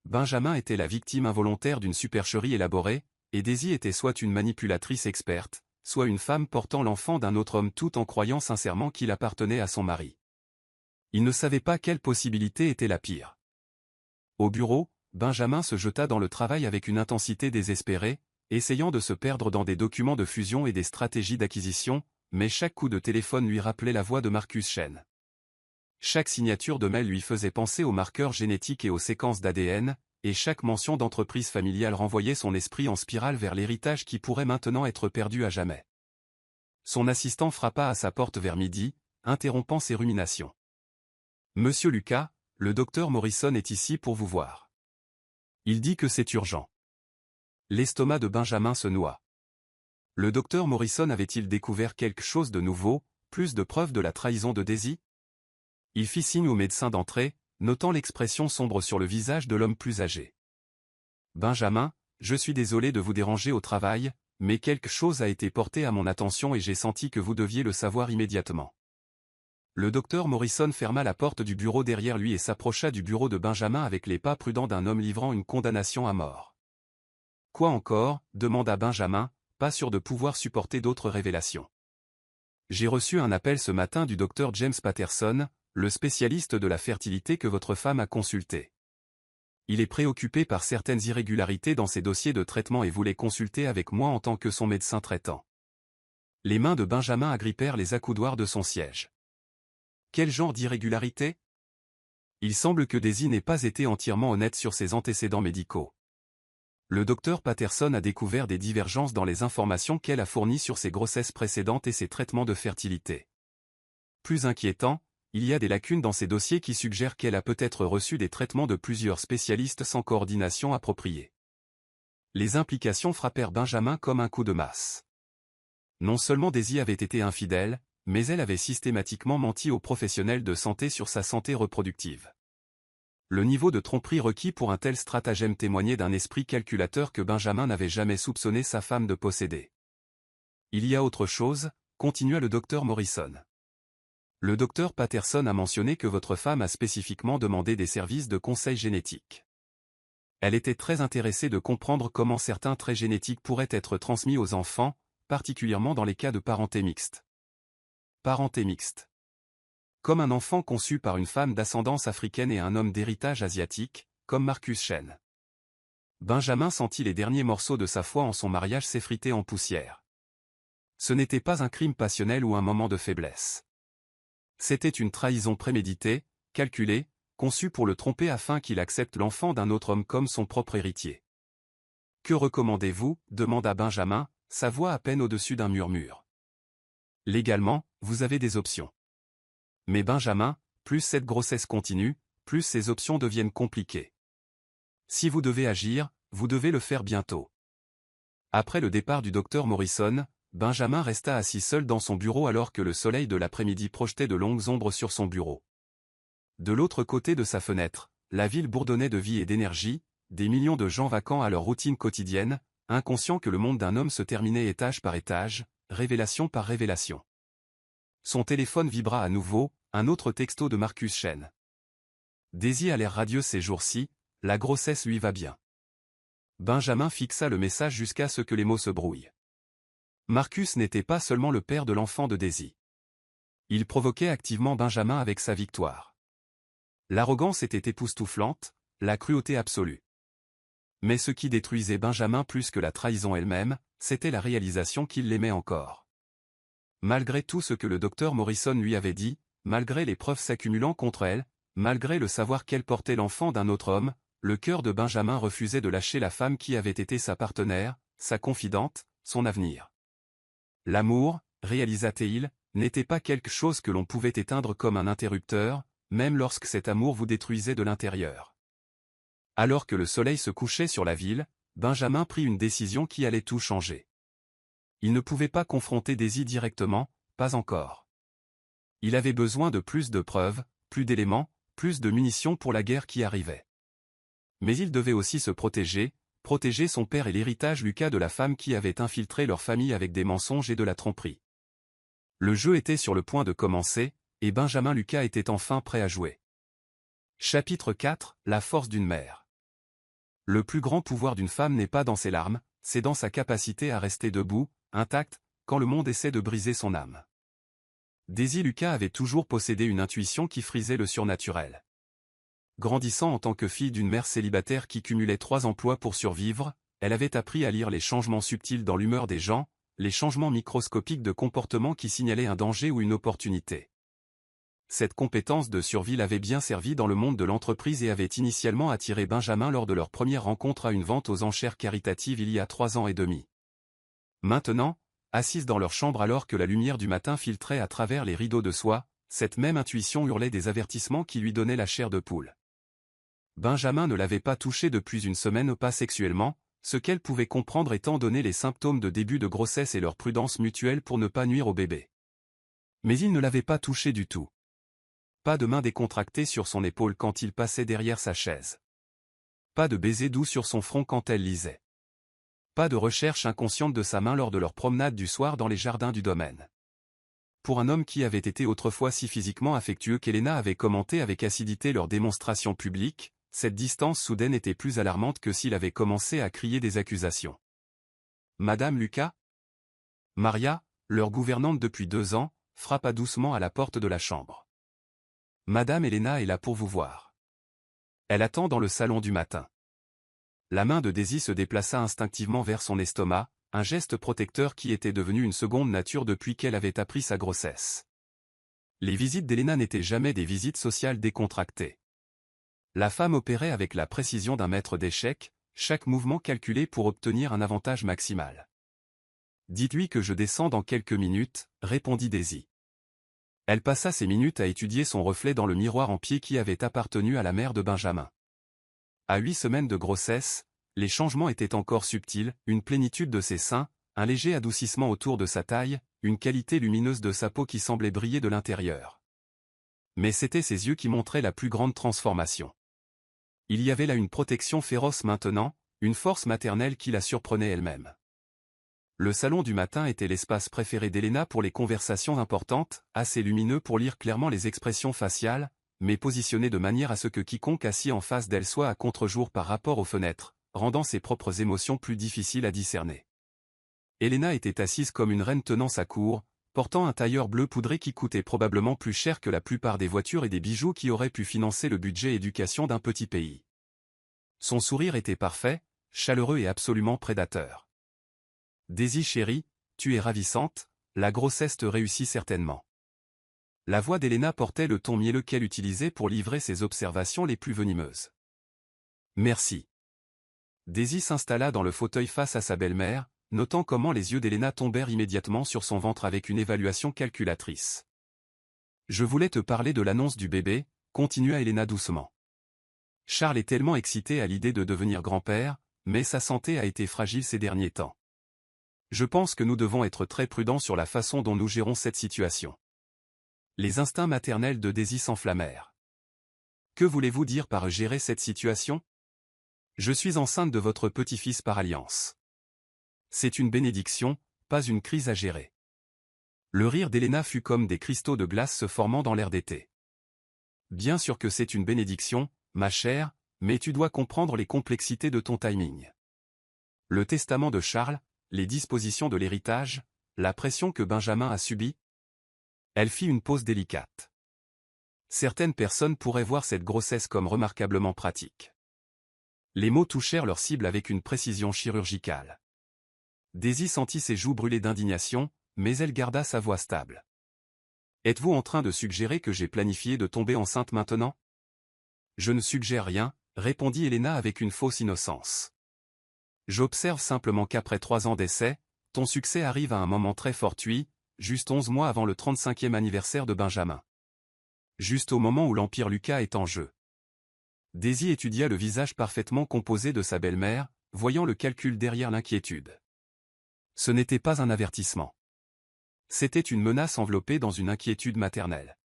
Benjamin était la victime involontaire d'une supercherie élaborée, et Daisy était soit une manipulatrice experte, soit une femme portant l'enfant d'un autre homme tout en croyant sincèrement qu'il appartenait à son mari. Il ne savait pas quelle possibilité était la pire. Au bureau, Benjamin se jeta dans le travail avec une intensité désespérée, essayant de se perdre dans des documents de fusion et des stratégies d'acquisition, mais chaque coup de téléphone lui rappelait la voix de Marcus Chen. Chaque signature de mail lui faisait penser aux marqueurs génétiques et aux séquences d'ADN, et chaque mention d'entreprise familiale renvoyait son esprit en spirale vers l'héritage qui pourrait maintenant être perdu à jamais. Son assistant frappa à sa porte vers midi, interrompant ses ruminations. « Monsieur Lucas, le docteur Morrison est ici pour vous voir. Il dit que c'est urgent. » L'estomac de Benjamin se noua. Le docteur Morrison avait-il découvert quelque chose de nouveau, plus de preuves de la trahison de Daisy? Il fit signe au médecin d'entrer, notant l'expression sombre sur le visage de l'homme plus âgé. « Benjamin, je suis désolé de vous déranger au travail, mais quelque chose a été porté à mon attention et j'ai senti que vous deviez le savoir immédiatement. » Le docteur Morrison ferma la porte du bureau derrière lui et s'approcha du bureau de Benjamin avec les pas prudents d'un homme livrant une condamnation à mort. « Quoi encore » demanda Benjamin, pas sûr de pouvoir supporter d'autres révélations. « J'ai reçu un appel ce matin du docteur James Patterson, le spécialiste de la fertilité que votre femme a consulté. Il est préoccupé par certaines irrégularités dans ses dossiers de traitement et voulait consulter avec moi en tant que son médecin traitant. » Les mains de Benjamin agrippèrent les accoudoirs de son siège. Quel genre d'irrégularité? Il semble que Daisy n'ait pas été entièrement honnête sur ses antécédents médicaux. Le docteur Patterson a découvert des divergences dans les informations qu'elle a fournies sur ses grossesses précédentes et ses traitements de fertilité. Plus inquiétant, il y a des lacunes dans ses dossiers qui suggèrent qu'elle a peut-être reçu des traitements de plusieurs spécialistes sans coordination appropriée. Les implications frappèrent Benjamin comme un coup de masse. Non seulement Daisy avait été infidèle, mais elle avait systématiquement menti aux professionnels de santé sur sa santé reproductive. Le niveau de tromperie requis pour un tel stratagème témoignait d'un esprit calculateur que Benjamin n'avait jamais soupçonné sa femme de posséder. « Il y a autre chose », continua le docteur Morrison. « Le docteur Patterson a mentionné que votre femme a spécifiquement demandé des services de conseil génétique. Elle était très intéressée de comprendre comment certains traits génétiques pourraient être transmis aux enfants, particulièrement dans les cas de parenté mixte. » Parenté mixte. Comme un enfant conçu par une femme d'ascendance africaine et un homme d'héritage asiatique, comme Marcus Chen. Benjamin sentit les derniers morceaux de sa foi en son mariage s'effriter en poussière. Ce n'était pas un crime passionnel ou un moment de faiblesse. C'était une trahison préméditée, calculée, conçue pour le tromper afin qu'il accepte l'enfant d'un autre homme comme son propre héritier. « Que recommandez-vous » demanda Benjamin, sa voix à peine au-dessus d'un murmure. « Légalement, vous avez des options. Mais Benjamin, plus cette grossesse continue, plus ces options deviennent compliquées. Si vous devez agir, vous devez le faire bientôt. » Après le départ du docteur Morrison, Benjamin resta assis seul dans son bureau alors que le soleil de l'après-midi projetait de longues ombres sur son bureau. De l'autre côté de sa fenêtre, la ville bourdonnait de vie et d'énergie, des millions de gens vaquant à leur routine quotidienne, inconscients que le monde d'un homme se terminait étage par étage, révélation par révélation. Son téléphone vibra à nouveau, un autre texto de Marcus Chen. Daisy a l'air radieuse ces jours-ci, la grossesse lui va bien. Benjamin fixa le message jusqu'à ce que les mots se brouillent. Marcus n'était pas seulement le père de l'enfant de Daisy. Il provoquait activement Benjamin avec sa victoire. L'arrogance était époustouflante, la cruauté absolue. Mais ce qui détruisait Benjamin plus que la trahison elle-même, c'était la réalisation qu'il l'aimait encore. Malgré tout ce que le docteur Morrison lui avait dit, malgré les preuves s'accumulant contre elle, malgré le savoir qu'elle portait l'enfant d'un autre homme, le cœur de Benjamin refusait de lâcher la femme qui avait été sa partenaire, sa confidente, son avenir. L'amour, réalisa-t-il, n'était pas quelque chose que l'on pouvait éteindre comme un interrupteur, même lorsque cet amour vous détruisait de l'intérieur. Alors que le soleil se couchait sur la ville, Benjamin prit une décision qui allait tout changer. Il ne pouvait pas confronter Daisy directement, pas encore. Il avait besoin de plus de preuves, plus d'éléments, plus de munitions pour la guerre qui arrivait. Mais il devait aussi se protéger son père et l'héritage Lucas de la femme qui avait infiltré leur famille avec des mensonges et de la tromperie. Le jeu était sur le point de commencer, et Benjamin Lucas était enfin prêt à jouer. Chapitre 4 – La force d'une mère. Le plus grand pouvoir d'une femme n'est pas dans ses larmes, c'est dans sa capacité à rester debout, intacte, quand le monde essaie de briser son âme. Daisy Lucas avait toujours possédé une intuition qui frisait le surnaturel. Grandissant en tant que fille d'une mère célibataire qui cumulait 3 emplois pour survivre, elle avait appris à lire les changements subtils dans l'humeur des gens, les changements microscopiques de comportement qui signalaient un danger ou une opportunité. Cette compétence de survie l'avait bien servi dans le monde de l'entreprise et avait initialement attiré Benjamin lors de leur première rencontre à une vente aux enchères caritatives il y a 3 ans et demi. Maintenant, assise dans leur chambre alors que la lumière du matin filtrait à travers les rideaux de soie, cette même intuition hurlait des avertissements qui lui donnaient la chair de poule. Benjamin ne l'avait pas touchée depuis une semaine, pas sexuellement, ce qu'elle pouvait comprendre étant donné les symptômes de début de grossesse et leur prudence mutuelle pour ne pas nuire au bébé. Mais il ne l'avait pas touchée du tout. Pas de main décontractée sur son épaule quand il passait derrière sa chaise. Pas de baiser doux sur son front quand elle lisait. Pas de recherche inconsciente de sa main lors de leur promenade du soir dans les jardins du domaine. Pour un homme qui avait été autrefois si physiquement affectueux qu'Helena avait commenté avec acidité leur démonstration publique, cette distance soudaine était plus alarmante que s'il avait commencé à crier des accusations. Madame Lucas ? Maria, leur gouvernante depuis 2 ans, frappa doucement à la porte de la chambre. Madame Helena est là pour vous voir. Elle attend dans le salon du matin. La main de Daisy se déplaça instinctivement vers son estomac, un geste protecteur qui était devenu une seconde nature depuis qu'elle avait appris sa grossesse. Les visites d'Helena n'étaient jamais des visites sociales décontractées. La femme opérait avec la précision d'un maître d'échecs, chaque mouvement calculé pour obtenir un avantage maximal. « Dites-lui que je descends dans quelques minutes », répondit Daisy. Elle passa ces minutes à étudier son reflet dans le miroir en pied qui avait appartenu à la mère de Benjamin. À 8 semaines de grossesse, les changements étaient encore subtils, une plénitude de ses seins, un léger adoucissement autour de sa taille, une qualité lumineuse de sa peau qui semblait briller de l'intérieur. Mais c'étaient ses yeux qui montraient la plus grande transformation. Il y avait là une protection féroce maintenant, une force maternelle qui la surprenait elle-même. Le salon du matin était l'espace préféré d'Helena pour les conversations importantes, assez lumineux pour lire clairement les expressions faciales, mais positionné de manière à ce que quiconque assis en face d'elle soit à contre-jour par rapport aux fenêtres, rendant ses propres émotions plus difficiles à discerner. Helena était assise comme une reine tenant sa cour, portant un tailleur bleu poudré qui coûtait probablement plus cher que la plupart des voitures et des bijoux qui auraient pu financer le budget éducation d'un petit pays. Son sourire était parfait, chaleureux et absolument prédateur. « Daisy chérie, tu es ravissante, la grossesse te réussit certainement. » La voix d'Helena portait le ton mielleux qu'elle utilisait pour livrer ses observations les plus venimeuses. « Merci. » Daisy s'installa dans le fauteuil face à sa belle-mère, notant comment les yeux d'Helena tombèrent immédiatement sur son ventre avec une évaluation calculatrice. « Je voulais te parler de l'annonce du bébé, » continua Helena doucement. « Charles est tellement excité à l'idée de devenir grand-père, mais sa santé a été fragile ces derniers temps. Je pense que nous devons être très prudents sur la façon dont nous gérons cette situation. » Les instincts maternels de Daisy s'enflammèrent. « Que voulez-vous dire par gérer cette situation ? Je suis enceinte de votre petit-fils par alliance. C'est une bénédiction, pas une crise à gérer. » Le rire d'Helena fut comme des cristaux de glace se formant dans l'air d'été. « Bien sûr que c'est une bénédiction, ma chère, mais tu dois comprendre les complexités de ton timing. Le testament de Charles, les dispositions de l'héritage, la pression que Benjamin a subie. » Elle fit une pause délicate. Certaines personnes pourraient voir cette grossesse comme remarquablement pratique. Les mots touchèrent leur cible avec une précision chirurgicale. Daisy sentit ses joues brûler d'indignation, mais elle garda sa voix stable. « Êtes-vous en train de suggérer que j'ai planifié de tomber enceinte maintenant ? » « Je ne suggère rien, » répondit Helena avec une fausse innocence. « J'observe simplement qu'après 3 ans d'essai, ton succès arrive à un moment très fortuit, juste 11 mois avant le 35e anniversaire de Benjamin. Juste au moment où l'Empire Lucas est en jeu. Daisy étudia le visage parfaitement composé de sa belle-mère, voyant le calcul derrière l'inquiétude. Ce n'était pas un avertissement. C'était une menace enveloppée dans une inquiétude maternelle.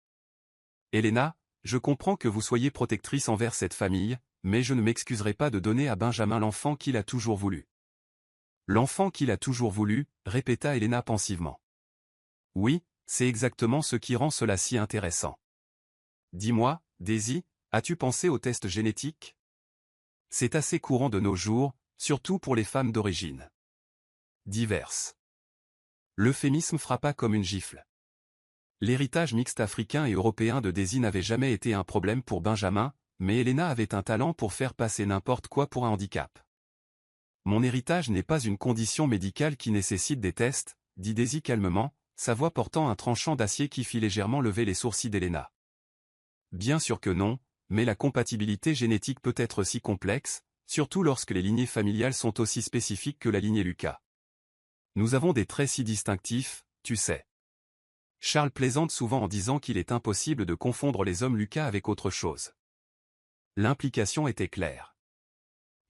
Helena, je comprends que vous soyez protectrice envers cette famille, mais je ne m'excuserai pas de donner à Benjamin l'enfant qu'il a toujours voulu. L'enfant qu'il a toujours voulu, répéta Helena pensivement. Oui, c'est exactement ce qui rend cela si intéressant. Dis-moi, Daisy, as-tu pensé au test génétique? C'est assez courant de nos jours, surtout pour les femmes d'origine diverses. L'euphémisme frappa comme une gifle. L'héritage mixte africain et européen de Daisy n'avait jamais été un problème pour Benjamin, mais Helena avait un talent pour faire passer n'importe quoi pour un handicap. Mon héritage n'est pas une condition médicale qui nécessite des tests, dit Daisy calmement, sa voix portant un tranchant d'acier qui fit légèrement lever les sourcils d'Helena. Bien sûr que non, mais la compatibilité génétique peut être si complexe, surtout lorsque les lignées familiales sont aussi spécifiques que la lignée Lucas. Nous avons des traits si distinctifs, tu sais. Charles plaisante souvent en disant qu'il est impossible de confondre les hommes Lucas avec autre chose. L'implication était claire.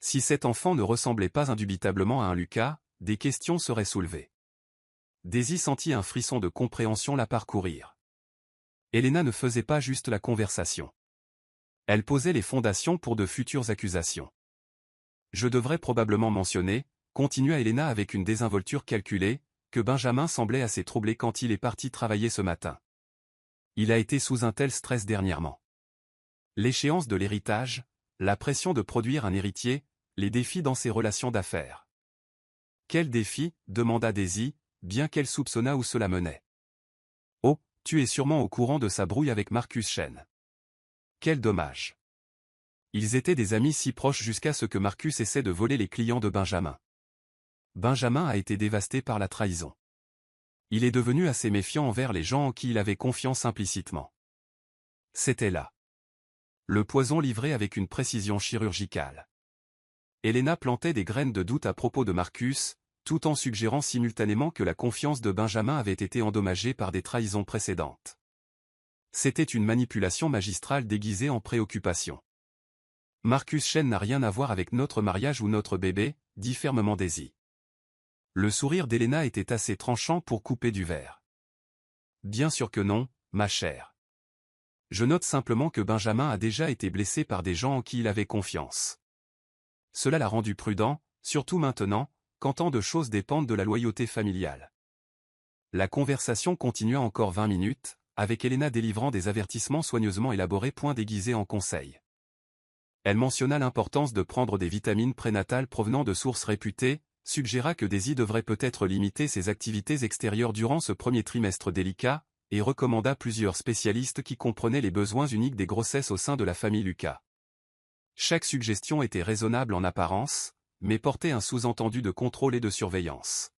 Si cet enfant ne ressemblait pas indubitablement à un Lucas, des questions seraient soulevées. Daisy sentit un frisson de compréhension la parcourir. Helena ne faisait pas juste la conversation. Elle posait les fondations pour de futures accusations. Je devrais probablement mentionner, continua Helena avec une désinvolture calculée, que Benjamin semblait assez troublé quand il est parti travailler ce matin. Il a été sous un tel stress dernièrement. L'échéance de l'héritage, la pression de produire un héritier, les défis dans ses relations d'affaires. Quel défi, demanda Daisy, bien qu'elle soupçonnât où cela menait. Oh, tu es sûrement au courant de sa brouille avec Marcus Chen. Quel dommage. Ils étaient des amis si proches jusqu'à ce que Marcus essaie de voler les clients de Benjamin. Benjamin a été dévasté par la trahison. Il est devenu assez méfiant envers les gens en qui il avait confiance implicitement. C'était là. Le poison livré avec une précision chirurgicale. Helena plantait des graines de doute à propos de Marcus, tout en suggérant simultanément que la confiance de Benjamin avait été endommagée par des trahisons précédentes. C'était une manipulation magistrale déguisée en préoccupation. Marcus Chen n'a rien à voir avec notre mariage ou notre bébé, dit fermement Daisy. Le sourire d'Helena était assez tranchant pour couper du verre. Bien sûr que non, ma chère. Je note simplement que Benjamin a déjà été blessé par des gens en qui il avait confiance. Cela l'a rendu prudent, surtout maintenant, quand tant de choses dépendent de la loyauté familiale. La conversation continua encore 20 minutes, avec Helena délivrant des avertissements soigneusement élaborés point déguisés en conseils. Elle mentionna l'importance de prendre des vitamines prénatales provenant de sources réputées, suggéra que Daisy devrait peut-être limiter ses activités extérieures durant ce premier trimestre délicat, et recommanda plusieurs spécialistes qui comprenaient les besoins uniques des grossesses au sein de la famille Lucas. Chaque suggestion était raisonnable en apparence, mais portait un sous-entendu de contrôle et de surveillance.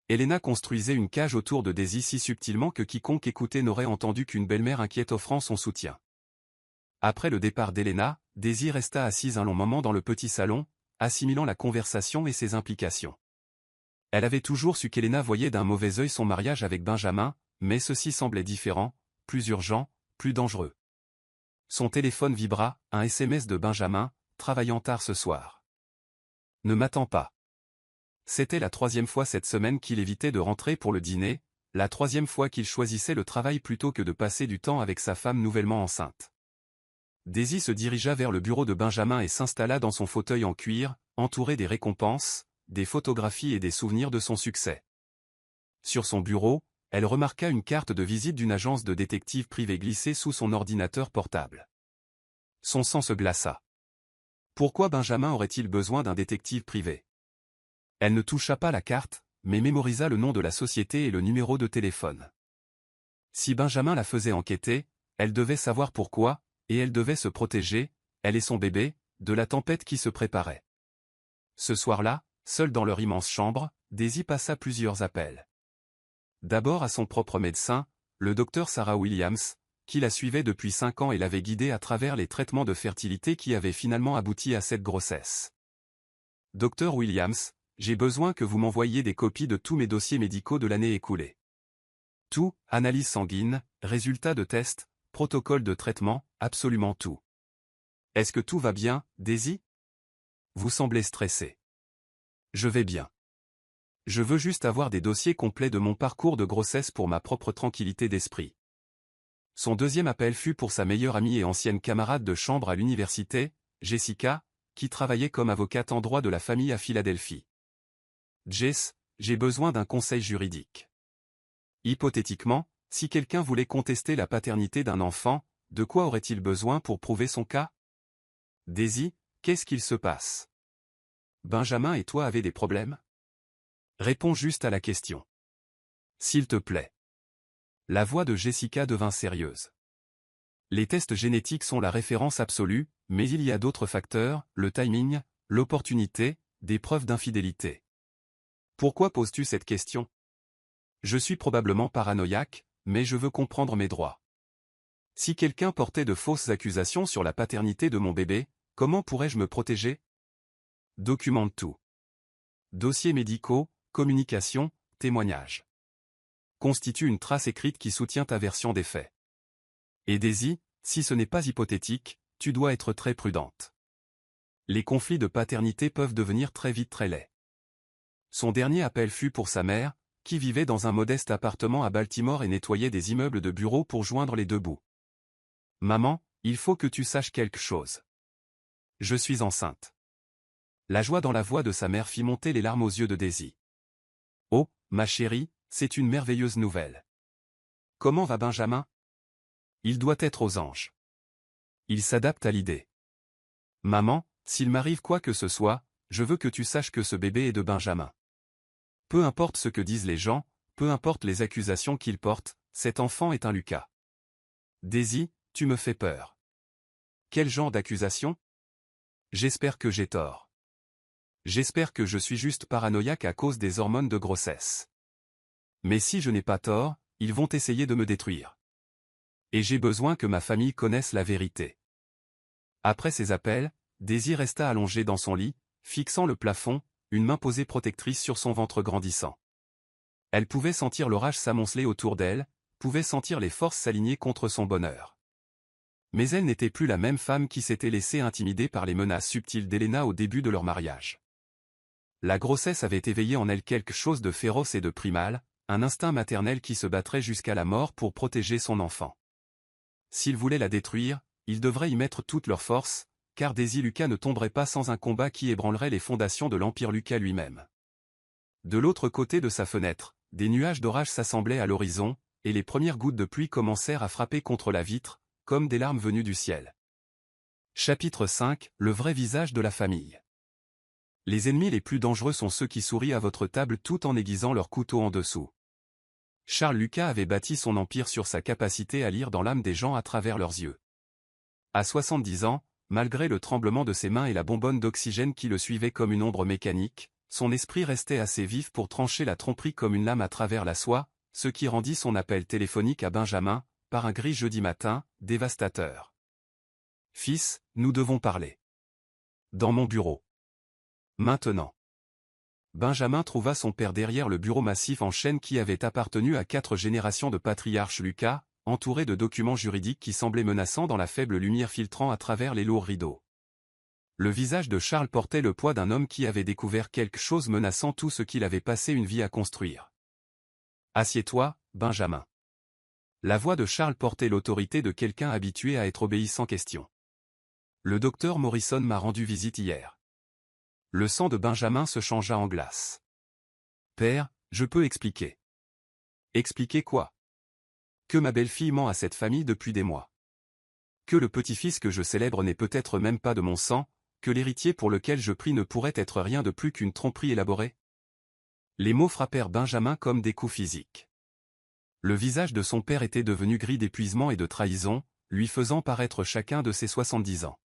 Helena construisait une cage autour de Daisy si subtilement que quiconque écoutait n'aurait entendu qu'une belle-mère inquiète offrant son soutien. Après le départ d'Helena, Daisy resta assise un long moment dans le petit salon, assimilant la conversation et ses implications. Elle avait toujours su qu'Helena voyait d'un mauvais œil son mariage avec Benjamin, mais ceci semblait différent, plus urgent, plus dangereux. Son téléphone vibra, un SMS de Benjamin, travaillant tard ce soir. Ne m'attends pas. C'était la 3e fois cette semaine qu'il évitait de rentrer pour le dîner, la 3e fois qu'il choisissait le travail plutôt que de passer du temps avec sa femme nouvellement enceinte. Daisy se dirigea vers le bureau de Benjamin et s'installa dans son fauteuil en cuir, entouré des récompenses, des photographies et des souvenirs de son succès. Sur son bureau, elle remarqua une carte de visite d'une agence de détective privée glissée sous son ordinateur portable. Son sang se glaça. Pourquoi Benjamin aurait-il besoin d'un détective privé? Elle ne toucha pas la carte, mais mémorisa le nom de la société et le numéro de téléphone. Si Benjamin la faisait enquêter, elle devait savoir pourquoi, et elle devait se protéger, elle et son bébé, de la tempête qui se préparait. Ce soir-là, seule dans leur immense chambre, Daisy passa plusieurs appels. D'abord à son propre médecin, le docteur Sarah Williams, qui la suivait depuis 5 ans et l'avait guidée à travers les traitements de fertilité qui avaient finalement abouti à cette grossesse. Docteur Williams, j'ai besoin que vous m'envoyiez des copies de tous mes dossiers médicaux de l'année écoulée. Tout, analyse sanguine, résultats de tests, protocole de traitement, absolument tout. Est-ce que tout va bien, Daisy? Vous semblez stressé. Je vais bien. Je veux juste avoir des dossiers complets de mon parcours de grossesse pour ma propre tranquillité d'esprit. Son deuxième appel fut pour sa meilleure amie et ancienne camarade de chambre à l'université, Jessica, qui travaillait comme avocate en droit de la famille à Philadelphie. Jess, j'ai besoin d'un conseil juridique. Hypothétiquement, si quelqu'un voulait contester la paternité d'un enfant, de quoi aurait-il besoin pour prouver son cas? Daisy, qu'est-ce qu'il se passe? Benjamin et toi avez des problèmes? Réponds juste à la question. S'il te plaît. La voix de Jessica devint sérieuse. Les tests génétiques sont la référence absolue, mais il y a d'autres facteurs, le timing, l'opportunité, des preuves d'infidélité. Pourquoi poses-tu cette question? Je suis probablement paranoïaque, mais je veux comprendre mes droits. Si quelqu'un portait de fausses accusations sur la paternité de mon bébé, comment pourrais-je me protéger? Documente tout. Dossiers médicaux, communication, témoignages. Constitue une trace écrite qui soutient ta version des faits. Et Daisy, si ce n'est pas hypothétique, tu dois être très prudente. Les conflits de paternité peuvent devenir très vite très laids. Son dernier appel fut pour sa mère, qui vivait dans un modeste appartement à Baltimore et nettoyait des immeubles de bureaux pour joindre les deux bouts. Maman, il faut que tu saches quelque chose. Je suis enceinte. La joie dans la voix de sa mère fit monter les larmes aux yeux de Daisy. Oh, ma chérie, c'est une merveilleuse nouvelle. Comment va Benjamin? Il doit être aux anges. Il s'adapte à l'idée. Maman, s'il m'arrive quoi que ce soit, je veux que tu saches que ce bébé est de Benjamin. Peu importe ce que disent les gens, peu importe les accusations qu'ils portent, cet enfant est un Lucas. Daisy, tu me fais peur. Quel genre d'accusation? J'espère que j'ai tort. J'espère que je suis juste paranoïaque à cause des hormones de grossesse. Mais si je n'ai pas tort, ils vont essayer de me détruire. Et j'ai besoin que ma famille connaisse la vérité. Après ces appels, Daisy resta allongée dans son lit, fixant le plafond, une main posée protectrice sur son ventre grandissant. Elle pouvait sentir l'orage s'amonceler autour d'elle, pouvait sentir les forces s'aligner contre son bonheur. Mais elle n'était plus la même femme qui s'était laissée intimider par les menaces subtiles d'Elena au début de leur mariage. La grossesse avait éveillé en elle quelque chose de féroce et de primal, un instinct maternel qui se battrait jusqu'à la mort pour protéger son enfant. S'ils voulaient la détruire, ils devraient y mettre toute leur force, car Daisy Lucas ne tomberait pas sans un combat qui ébranlerait les fondations de l'Empire Lucas lui-même. De l'autre côté de sa fenêtre, des nuages d'orage s'assemblaient à l'horizon, et les premières gouttes de pluie commencèrent à frapper contre la vitre, comme des larmes venues du ciel. Chapitre 5, le vrai visage de la famille. Les ennemis les plus dangereux sont ceux qui sourient à votre table tout en aiguisant leur couteau en dessous. Charles Lucas avait bâti son empire sur sa capacité à lire dans l'âme des gens à travers leurs yeux. À 70 ans, malgré le tremblement de ses mains et la bonbonne d'oxygène qui le suivait comme une ombre mécanique, son esprit restait assez vif pour trancher la tromperie comme une lame à travers la soie, ce qui rendit son appel téléphonique à Benjamin, par un gris jeudi matin, dévastateur. « Fils, nous devons parler. Dans mon bureau. Maintenant. » Benjamin trouva son père derrière le bureau massif en chêne qui avait appartenu à 4 générations de patriarches Lucas, entouré de documents juridiques qui semblaient menaçants dans la faible lumière filtrant à travers les lourds rideaux. Le visage de Charles portait le poids d'un homme qui avait découvert quelque chose menaçant tout ce qu'il avait passé une vie à construire. « Assieds-toi, Benjamin. » La voix de Charles portait l'autorité de quelqu'un habitué à être obéi sans question. « Le docteur Morrison m'a rendu visite hier. » Le sang de Benjamin se changea en glace. « Père, je peux expliquer. » « Expliquer quoi? » Que ma belle-fille ment à cette famille depuis des mois. Que le petit-fils que je célèbre n'est peut-être même pas de mon sang, que l'héritier pour lequel je prie ne pourrait être rien de plus qu'une tromperie élaborée. Les mots frappèrent Benjamin comme des coups physiques. Le visage de son père était devenu gris d'épuisement et de trahison, lui faisant paraître chacun de ses 70 ans.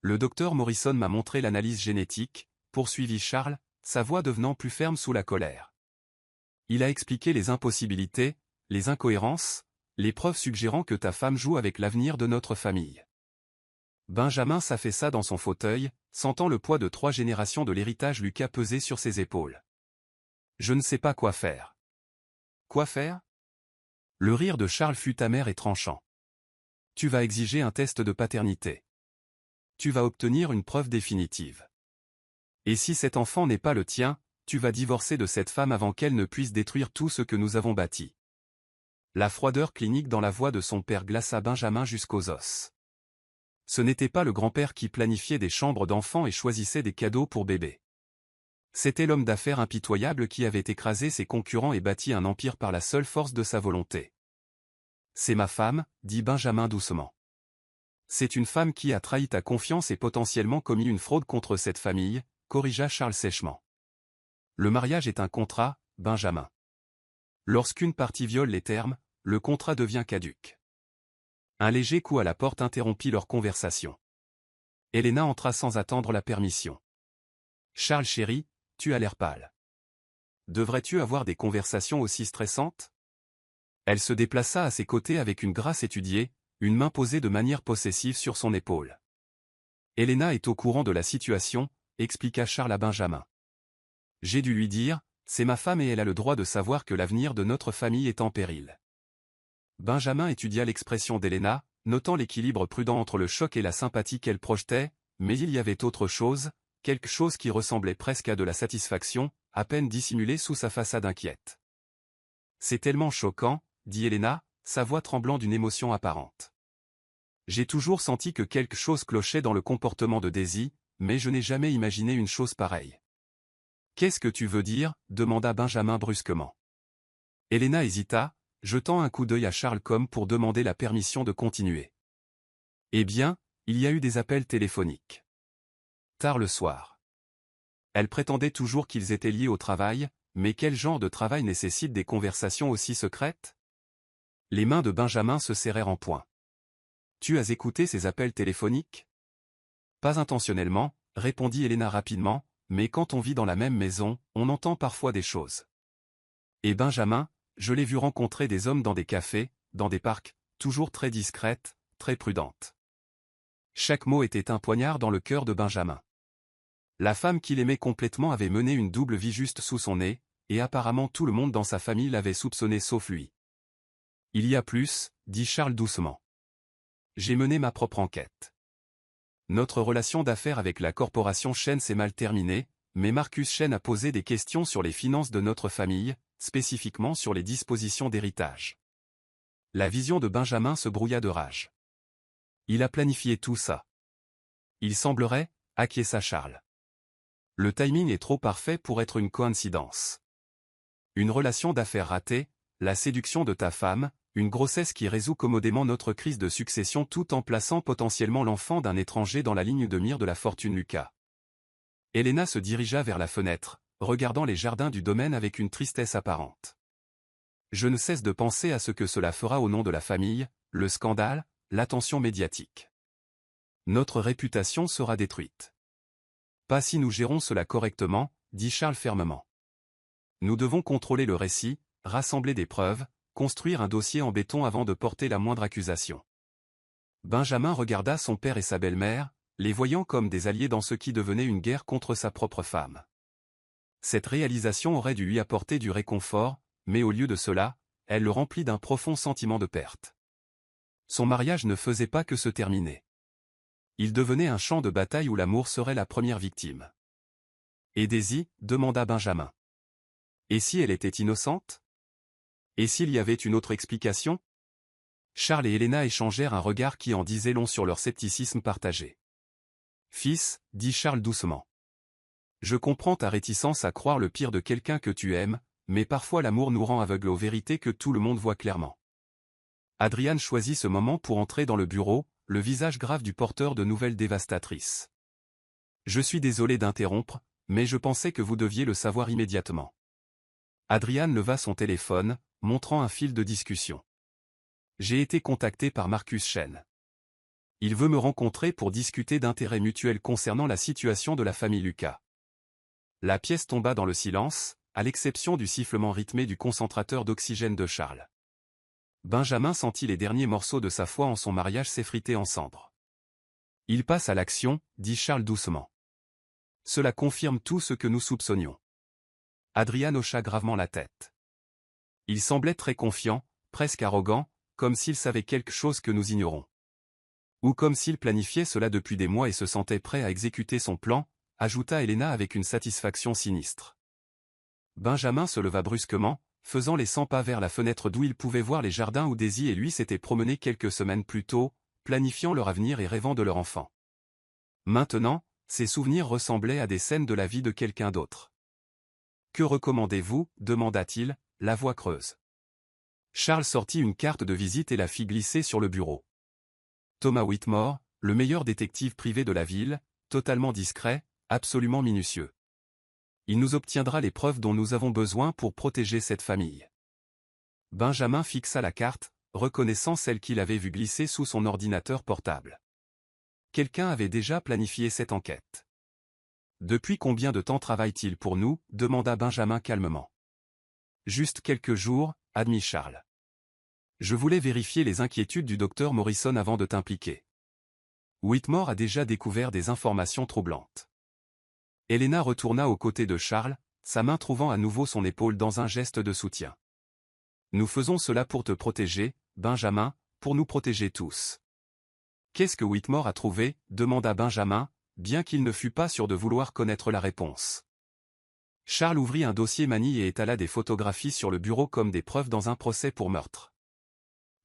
Le docteur Morrison m'a montré l'analyse génétique, poursuivit Charles, sa voix devenant plus ferme sous la colère. Il a expliqué les impossibilités, les incohérences, les preuves suggérant que ta femme joue avec l'avenir de notre famille. Benjamin s'affaissa dans son fauteuil, sentant le poids de 3 générations de l'héritage Lucas peser sur ses épaules. Je ne sais pas quoi faire. Quoi faire? Le rire de Charles fut amer et tranchant. Tu vas exiger un test de paternité. Tu vas obtenir une preuve définitive. Et si cet enfant n'est pas le tien, tu vas divorcer de cette femme avant qu'elle ne puisse détruire tout ce que nous avons bâti. La froideur clinique dans la voix de son père glaça Benjamin jusqu'aux os. Ce n'était pas le grand-père qui planifiait des chambres d'enfants et choisissait des cadeaux pour bébé. C'était l'homme d'affaires impitoyable qui avait écrasé ses concurrents et bâti un empire par la seule force de sa volonté. C'est ma femme, dit Benjamin doucement. C'est une femme qui a trahi ta confiance et potentiellement commis une fraude contre cette famille, corrigea Charles sèchement. Le mariage est un contrat, Benjamin. Lorsqu'une partie viole les termes, le contrat devient caduc. Un léger coup à la porte interrompit leur conversation. Helena entra sans attendre la permission. Charles chéri, tu as l'air pâle. Devrais-tu avoir des conversations aussi stressantes? Elle se déplaça à ses côtés avec une grâce étudiée, une main posée de manière possessive sur son épaule. Helena est au courant de la situation, expliqua Charles à Benjamin. J'ai dû lui dire, c'est ma femme et elle a le droit de savoir que l'avenir de notre famille est en péril. Benjamin étudia l'expression d'Helena, notant l'équilibre prudent entre le choc et la sympathie qu'elle projetait, mais il y avait autre chose, quelque chose qui ressemblait presque à de la satisfaction, à peine dissimulée sous sa façade inquiète. C'est tellement choquant, dit Helena, sa voix tremblant d'une émotion apparente. J'ai toujours senti que quelque chose clochait dans le comportement de Daisy, mais je n'ai jamais imaginé une chose pareille. Qu'est-ce que tu veux dire? Demanda Benjamin brusquement. Helena hésita, jetant un coup d'œil à Charles comme pour demander la permission de continuer. Eh bien, il y a eu des appels téléphoniques. Tard le soir. Elle prétendait toujours qu'ils étaient liés au travail, mais quel genre de travail nécessite des conversations aussi secrètes? Les mains de Benjamin se serrèrent en poing. Tu as écouté ces appels téléphoniques? Pas intentionnellement, répondit Helena rapidement, mais quand on vit dans la même maison, on entend parfois des choses. Et Benjamin, je l'ai vu rencontrer des hommes dans des cafés, dans des parcs, toujours très discrètes, très prudentes. Chaque mot était un poignard dans le cœur de Benjamin. La femme qu'il aimait complètement avait mené une double vie juste sous son nez, et apparemment tout le monde dans sa famille l'avait soupçonné sauf lui. Il y a plus, dit Charles doucement. J'ai mené ma propre enquête. Notre relation d'affaires avec la corporation Chen s'est mal terminée, mais Marcus Chen a posé des questions sur les finances de notre famille, spécifiquement sur les dispositions d'héritage. La vision de Benjamin se brouilla de rage. Il a planifié tout ça. Il semblerait, acquiesça Charles. Le timing est trop parfait pour être une coïncidence. Une relation d'affaires ratée, la séduction de ta femme, une grossesse qui résout commodément notre crise de succession tout en plaçant potentiellement l'enfant d'un étranger dans la ligne de mire de la fortune Lucas. Helena se dirigea vers la fenêtre, regardant les jardins du domaine avec une tristesse apparente. Je ne cesse de penser à ce que cela fera au nom de la famille, le scandale, l'attention médiatique. Notre réputation sera détruite. Pas si nous gérons cela correctement, dit Charles fermement. Nous devons contrôler le récit, rassembler des preuves, construire un dossier en béton avant de porter la moindre accusation. Benjamin regarda son père et sa belle-mère, les voyant comme des alliés dans ce qui devenait une guerre contre sa propre femme. Cette réalisation aurait dû lui apporter du réconfort, mais au lieu de cela, elle le remplit d'un profond sentiment de perte. Son mariage ne faisait pas que se terminer. Il devenait un champ de bataille où l'amour serait la première victime. Et Daisy, demanda Benjamin. Et si elle était innocente? Et s'il y avait une autre explication? Charles et Helena échangèrent un regard qui en disait long sur leur scepticisme partagé. Fils, dit Charles doucement. Je comprends ta réticence à croire le pire de quelqu'un que tu aimes, mais parfois l'amour nous rend aveugles aux vérités que tout le monde voit clairement. Adrian choisit ce moment pour entrer dans le bureau, le visage grave du porteur de nouvelles dévastatrices. Je suis désolé d'interrompre, mais je pensais que vous deviez le savoir immédiatement. Adrian leva son téléphone, montrant un fil de discussion. J'ai été contacté par Marcus Chen. Il veut me rencontrer pour discuter d'intérêts mutuels concernant la situation de la famille Lucas. La pièce tomba dans le silence, à l'exception du sifflement rythmé du concentrateur d'oxygène de Charles. Benjamin sentit les derniers morceaux de sa foi en son mariage s'effriter en cendres. Il passe à l'action, dit Charles doucement. Cela confirme tout ce que nous soupçonnions. Adrian hocha gravement la tête. Il semblait très confiant, presque arrogant, comme s'il savait quelque chose que nous ignorons. Ou comme s'il planifiait cela depuis des mois et se sentait prêt à exécuter son plan, ajouta Helena avec une satisfaction sinistre. Benjamin se leva brusquement, faisant les 100 pas vers la fenêtre d'où il pouvait voir les jardins où Daisy et lui s'étaient promenés quelques semaines plus tôt, planifiant leur avenir et rêvant de leur enfant. Maintenant, ses souvenirs ressemblaient à des scènes de la vie de quelqu'un d'autre. « Que recommandez-vous » demanda-t-il, la voix creuse. Charles sortit une carte de visite et la fit glisser sur le bureau. Thomas Whitmore, le meilleur détective privé de la ville, totalement discret, absolument minutieux. Il nous obtiendra les preuves dont nous avons besoin pour protéger cette famille. Benjamin fixa la carte, reconnaissant celle qu'il avait vue glisser sous son ordinateur portable. Quelqu'un avait déjà planifié cette enquête. Depuis combien de temps travaille-t-il pour nous ? Demanda Benjamin calmement. Juste quelques jours, admit Charles. Je voulais vérifier les inquiétudes du docteur Morrison avant de t'impliquer. Whitmore a déjà découvert des informations troublantes. Helena retourna aux côtés de Charles, sa main trouvant à nouveau son épaule dans un geste de soutien. Nous faisons cela pour te protéger, Benjamin, pour nous protéger tous. Qu'est-ce que Whitmore a trouvé ? Demanda Benjamin, bien qu'il ne fût pas sûr de vouloir connaître la réponse. Charles ouvrit un dossier manie et étala des photographies sur le bureau comme des preuves dans un procès pour meurtre.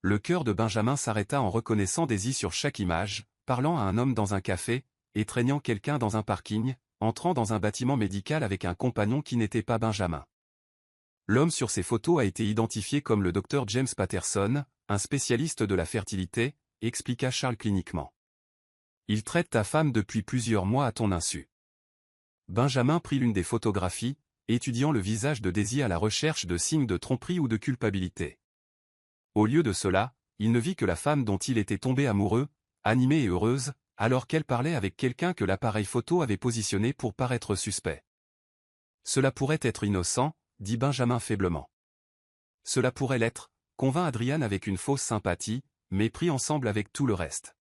Le cœur de Benjamin s'arrêta en reconnaissant Daisy sur chaque image, parlant à un homme dans un café, étreignant quelqu'un dans un parking, entrant dans un bâtiment médical avec un compagnon qui n'était pas Benjamin. L'homme sur ces photos a été identifié comme le docteur James Patterson, un spécialiste de la fertilité, expliqua Charles cliniquement. Il traite ta femme depuis plusieurs mois à ton insu. Benjamin prit l'une des photographies, étudiant le visage de Daisy à la recherche de signes de tromperie ou de culpabilité. Au lieu de cela, il ne vit que la femme dont il était tombé amoureux, animée et heureuse, alors qu'elle parlait avec quelqu'un que l'appareil photo avait positionné pour paraître suspect. Cela pourrait être innocent, dit Benjamin faiblement. Cela pourrait l'être, convint Adrian avec une fausse sympathie, mais pris ensemble avec tout le reste.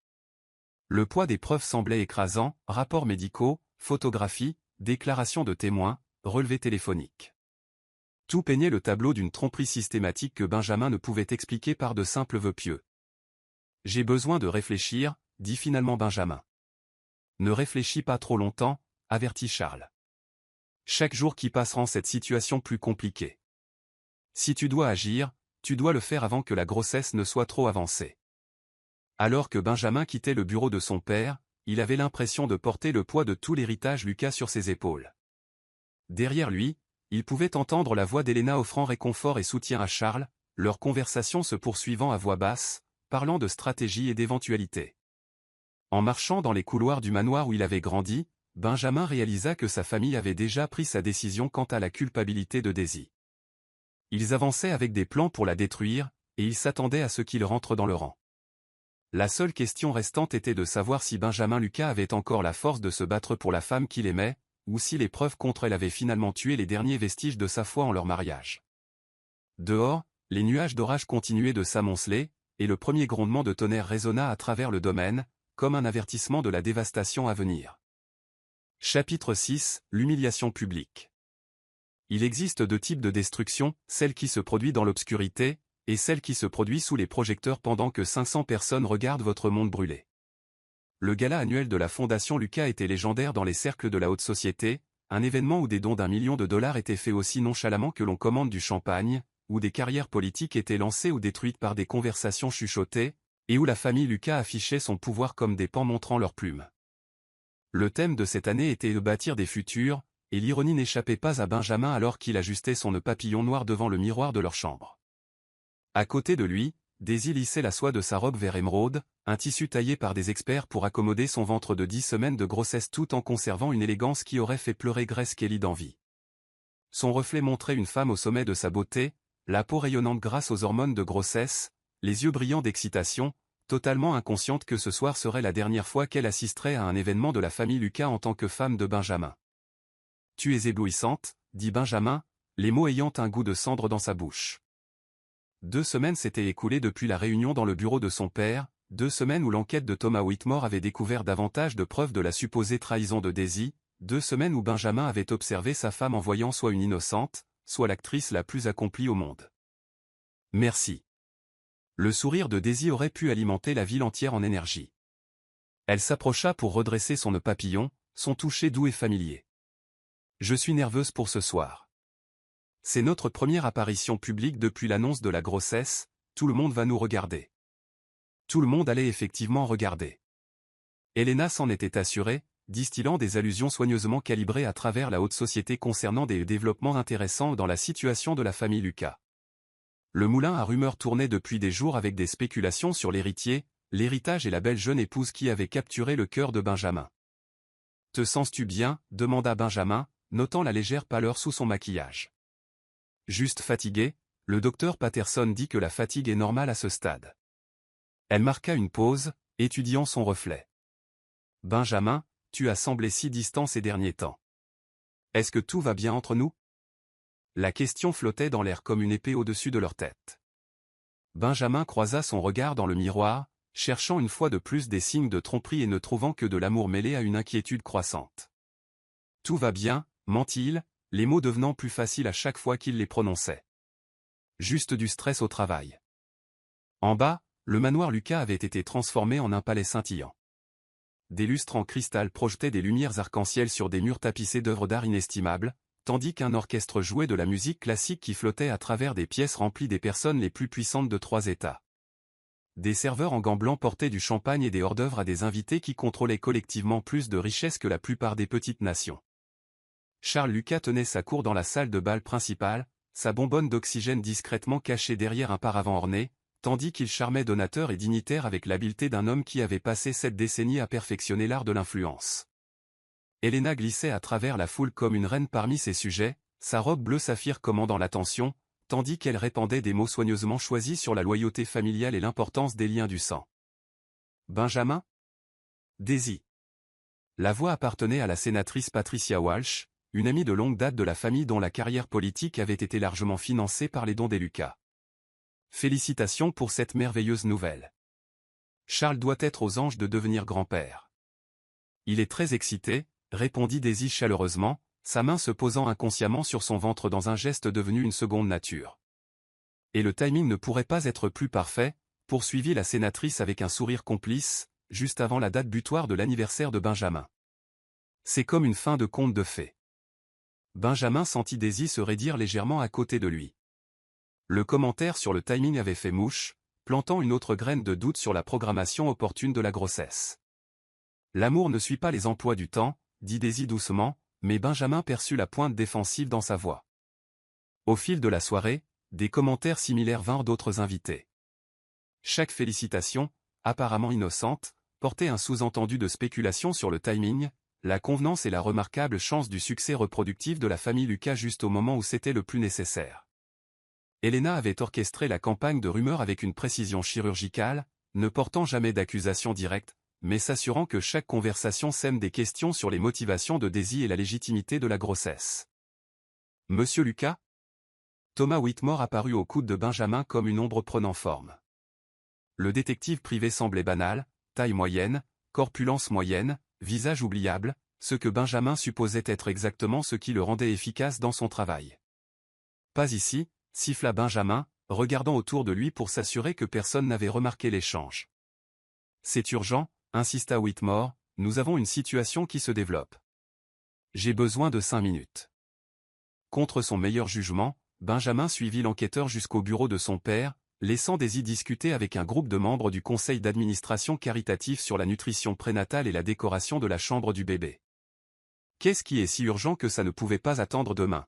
Le poids des preuves semblait écrasant, rapports médicaux, photographies, déclarations de témoins, relevés téléphoniques. Tout peignait le tableau d'une tromperie systématique que Benjamin ne pouvait expliquer par de simples vœux pieux. « J'ai besoin de réfléchir », dit finalement Benjamin. « Ne réfléchis pas trop longtemps », avertit Charles. « Chaque jour qui passe rend cette situation plus compliquée. Si tu dois agir, tu dois le faire avant que la grossesse ne soit trop avancée. » Alors que Benjamin quittait le bureau de son père, il avait l'impression de porter le poids de tout l'héritage Lucas sur ses épaules. Derrière lui, il pouvait entendre la voix d'Helena offrant réconfort et soutien à Charles, leur conversation se poursuivant à voix basse, parlant de stratégie et d'éventualité. En marchant dans les couloirs du manoir où il avait grandi, Benjamin réalisa que sa famille avait déjà pris sa décision quant à la culpabilité de Daisy. Ils avançaient avec des plans pour la détruire, et ils s'attendaient à ce qu'il rentre dans le rang. La seule question restante était de savoir si Benjamin Lucas avait encore la force de se battre pour la femme qu'il aimait, ou si les preuves contre elle avaient finalement tué les derniers vestiges de sa foi en leur mariage. Dehors, les nuages d'orage continuaient de s'amonceler, et le premier grondement de tonnerre résonna à travers le domaine, comme un avertissement de la dévastation à venir. Chapitre 6 – L'humiliation publique. Il existe deux types de destruction, celle qui se produit dans l'obscurité, et celle qui se produit sous les projecteurs pendant que 500 personnes regardent votre monde brûler. Le gala annuel de la Fondation Lucas était légendaire dans les cercles de la haute société, un événement où des dons d'1 million de dollars étaient faits aussi nonchalamment que l'on commande du champagne, où des carrières politiques étaient lancées ou détruites par des conversations chuchotées, et où la famille Lucas affichait son pouvoir comme des pans montrant leurs plumes. Le thème de cette année était de bâtir des futurs, et l'ironie n'échappait pas à Benjamin alors qu'il ajustait son nœud papillon noir devant le miroir de leur chambre. À côté de lui, Daisy lissait la soie de sa robe vert émeraude, un tissu taillé par des experts pour accommoder son ventre de 10 semaines de grossesse tout en conservant une élégance qui aurait fait pleurer Grace Kelly d'envie. Son reflet montrait une femme au sommet de sa beauté, la peau rayonnante grâce aux hormones de grossesse, les yeux brillants d'excitation, totalement inconsciente que ce soir serait la dernière fois qu'elle assisterait à un événement de la famille Lucas en tant que femme de Benjamin. « Tu es éblouissante », dit Benjamin, les mots ayant un goût de cendre dans sa bouche. 2 semaines s'étaient écoulées depuis la réunion dans le bureau de son père, 2 semaines où l'enquête de Thomas Whitmore avait découvert davantage de preuves de la supposée trahison de Daisy, 2 semaines où Benjamin avait observé sa femme en voyant soit une innocente, soit l'actrice la plus accomplie au monde. Merci. Le sourire de Daisy aurait pu alimenter la ville entière en énergie. Elle s'approcha pour redresser son nœud papillon, son toucher doux et familier. Je suis nerveuse pour ce soir. C'est notre première apparition publique depuis l'annonce de la grossesse, tout le monde va nous regarder. Tout le monde allait effectivement regarder. Helena s'en était assurée, distillant des allusions soigneusement calibrées à travers la haute société concernant des développements intéressants dans la situation de la famille Lucas. Le moulin à rumeurs tournait depuis des jours avec des spéculations sur l'héritier, l'héritage et la belle jeune épouse qui avait capturé le cœur de Benjamin. « Te sens-tu bien » demanda Benjamin, notant la légère pâleur sous son maquillage. Juste fatigué, le docteur Patterson dit que la fatigue est normale à ce stade. Elle marqua une pause, étudiant son reflet. « Benjamin, tu as semblé si distant ces derniers temps. Est-ce que tout va bien entre nous ?» La question flottait dans l'air comme une épée au-dessus de leur tête. Benjamin croisa son regard dans le miroir, cherchant une fois de plus des signes de tromperie et ne trouvant que de l'amour mêlé à une inquiétude croissante. « Tout va bien » mentit-il, les mots devenant plus faciles à chaque fois qu'il les prononçait. Juste du stress au travail. En bas, le manoir Lucas avait été transformé en un palais scintillant. Des lustres en cristal projetaient des lumières arc-en-ciel sur des murs tapissés d'œuvres d'art inestimables, tandis qu'un orchestre jouait de la musique classique qui flottait à travers des pièces remplies des personnes les plus puissantes de 3 États. Des serveurs en gants blancs portaient du champagne et des hors-d'œuvre à des invités qui contrôlaient collectivement plus de richesses que la plupart des petites nations. Charles Lucas tenait sa cour dans la salle de bal principale, sa bonbonne d'oxygène discrètement cachée derrière un paravent orné, tandis qu'il charmait donateurs et dignitaires avec l'habileté d'un homme qui avait passé 7 décennies à perfectionner l'art de l'influence. Helena glissait à travers la foule comme une reine parmi ses sujets, sa robe bleu saphir commandant l'attention, tandis qu'elle répandait des mots soigneusement choisis sur la loyauté familiale et l'importance des liens du sang. Benjamin ? Daisy. La voix appartenait à la sénatrice Patricia Walsh, une amie de longue date de la famille dont la carrière politique avait été largement financée par les dons des Lucas. Félicitations pour cette merveilleuse nouvelle. Charles doit être aux anges de devenir grand-père. Il est très excité, répondit Daisy chaleureusement, sa main se posant inconsciemment sur son ventre dans un geste devenu une seconde nature. Et le timing ne pourrait pas être plus parfait, poursuivit la sénatrice avec un sourire complice, juste avant la date butoir de l'anniversaire de Benjamin. C'est comme une fin de conte de fées. Benjamin sentit Daisy se raidir légèrement à côté de lui. Le commentaire sur le timing avait fait mouche, plantant une autre graine de doute sur la programmation opportune de la grossesse. L'amour ne suit pas les emplois du temps, dit Daisy doucement, mais Benjamin perçut la pointe défensive dans sa voix. Au fil de la soirée, des commentaires similaires vinrent d'autres invités. Chaque félicitation, apparemment innocente, portait un sous-entendu de spéculation sur le timing, la convenance et la remarquable chance du succès reproductif de la famille Lucas juste au moment où c'était le plus nécessaire. Helena avait orchestré la campagne de rumeurs avec une précision chirurgicale, ne portant jamais d'accusation directe, mais s'assurant que chaque conversation sème des questions sur les motivations de Daisy et la légitimité de la grossesse. « Monsieur Lucas ?» Thomas Whitmore apparut au coude de Benjamin comme une ombre prenant forme. Le détective privé semblait banal, taille moyenne, corpulence moyenne, visage oubliable, ce que Benjamin supposait être exactement ce qui le rendait efficace dans son travail. « Pas ici », siffla Benjamin, regardant autour de lui pour s'assurer que personne n'avait remarqué l'échange. « C'est urgent », insista Whitmore, « nous avons une situation qui se développe. J'ai besoin de 5 minutes. » Contre son meilleur jugement, Benjamin suivit l'enquêteur jusqu'au bureau de son père, laissant Daisy discuter avec un groupe de membres du conseil d'administration caritatif sur la nutrition prénatale et la décoration de la chambre du bébé. « Qu'est-ce qui est si urgent que ça ne pouvait pas attendre demain ?»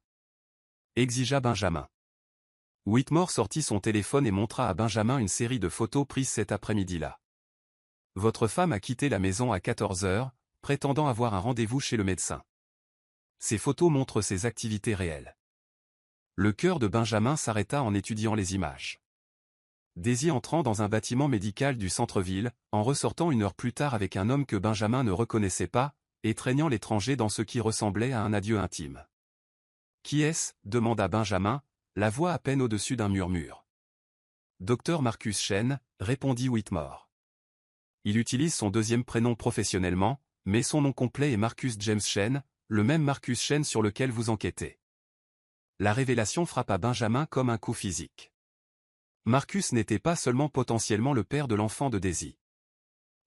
exigea Benjamin. Whitmore sortit son téléphone et montra à Benjamin une série de photos prises cet après-midi-là. « Votre femme a quitté la maison à 14 heures, prétendant avoir un rendez-vous chez le médecin. Ces photos montrent ses activités réelles. » Le cœur de Benjamin s'arrêta en étudiant les images. Daisy entrant dans un bâtiment médical du centre-ville, en ressortant 1 heure plus tard avec un homme que Benjamin ne reconnaissait pas, étreignant l'étranger dans ce qui ressemblait à un adieu intime. « Qui est-ce » demanda Benjamin, la voix à peine au-dessus d'un murmure. « Docteur Marcus Chen » répondit Whitmore. Il utilise son deuxième prénom professionnellement, mais son nom complet est Marcus James Chen, le même Marcus Chen sur lequel vous enquêtez. La révélation frappa Benjamin comme un coup physique. Marcus n'était pas seulement potentiellement le père de l'enfant de Daisy.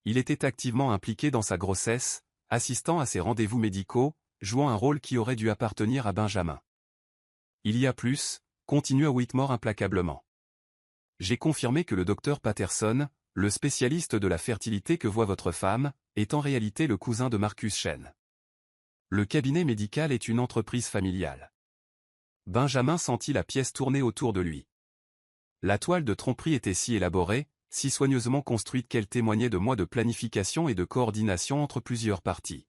Il était activement impliqué dans sa grossesse, assistant à ses rendez-vous médicaux, jouant un rôle qui aurait dû appartenir à Benjamin. Il y a plus, continua Whitmore implacablement. J'ai confirmé que le docteur Patterson, le spécialiste de la fertilité que voit votre femme, est en réalité le cousin de Marcus Chen. Le cabinet médical est une entreprise familiale. Benjamin sentit la pièce tourner autour de lui. La toile de tromperie était si élaborée, si soigneusement construite qu'elle témoignait de mois de planification et de coordination entre plusieurs parties.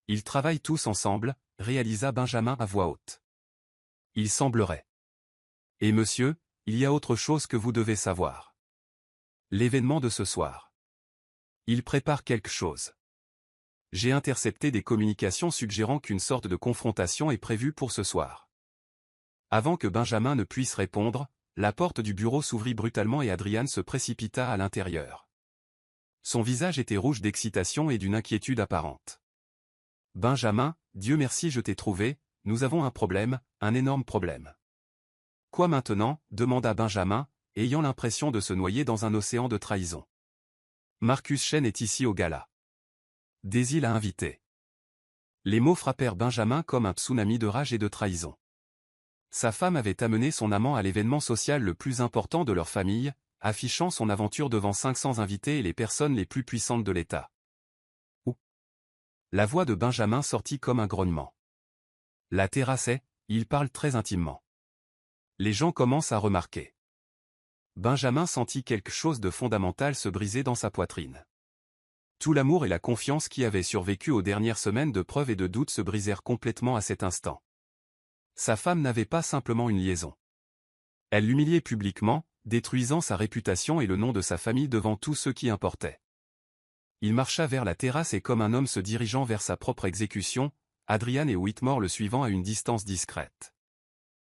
Ils travaillent tous ensemble, réalisa Benjamin à voix haute. Il semblerait. Et monsieur, il y a autre chose que vous devez savoir. L'événement de ce soir. Il prépare quelque chose. J'ai intercepté des communications suggérant qu'une sorte de confrontation est prévue pour ce soir. Avant que Benjamin ne puisse répondre, la porte du bureau s'ouvrit brutalement et Adrian se précipita à l'intérieur. Son visage était rouge d'excitation et d'une inquiétude apparente. « Benjamin, Dieu merci je t'ai trouvé, nous avons un problème, un énorme problème. » « Quoi maintenant ?» demanda Benjamin, ayant l'impression de se noyer dans un océan de trahison. « Marcus Chen est ici au gala. Daisy l'a invité. » Les mots frappèrent Benjamin comme un tsunami de rage et de trahison. Sa femme avait amené son amant à l'événement social le plus important de leur famille, affichant son aventure devant 500 invités et les personnes les plus puissantes de l'État. La voix de Benjamin sortit comme un grognement. La terrassait, il parle très intimement. Les gens commencent à remarquer. Benjamin sentit quelque chose de fondamental se briser dans sa poitrine. Tout l'amour et la confiance qui avaient survécu aux dernières semaines de preuves et de doutes se brisèrent complètement à cet instant. Sa femme n'avait pas simplement une liaison. Elle l'humiliait publiquement, détruisant sa réputation et le nom de sa famille devant tous ceux qui importaient. Il marcha vers la terrasse et comme un homme se dirigeant vers sa propre exécution, Adrian et Whitmore le suivant à une distance discrète.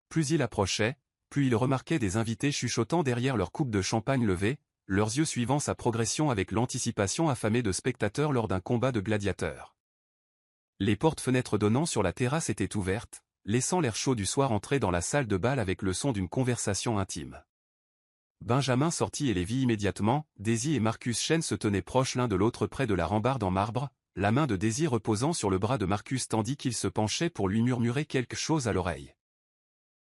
Plus il approchait, plus il remarquait des invités chuchotant derrière leur coupe de champagne levée, leurs yeux suivant sa progression avec l'anticipation affamée de spectateurs lors d'un combat de gladiateurs. Les portes-fenêtres donnant sur la terrasse étaient ouvertes, laissant l'air chaud du soir entrer dans la salle de bal avec le son d'une conversation intime. Benjamin sortit et les vit immédiatement, Daisy et Marcus Chen se tenaient proches l'un de l'autre près de la rambarde en marbre, la main de Daisy reposant sur le bras de Marcus tandis qu'il se penchait pour lui murmurer quelque chose à l'oreille.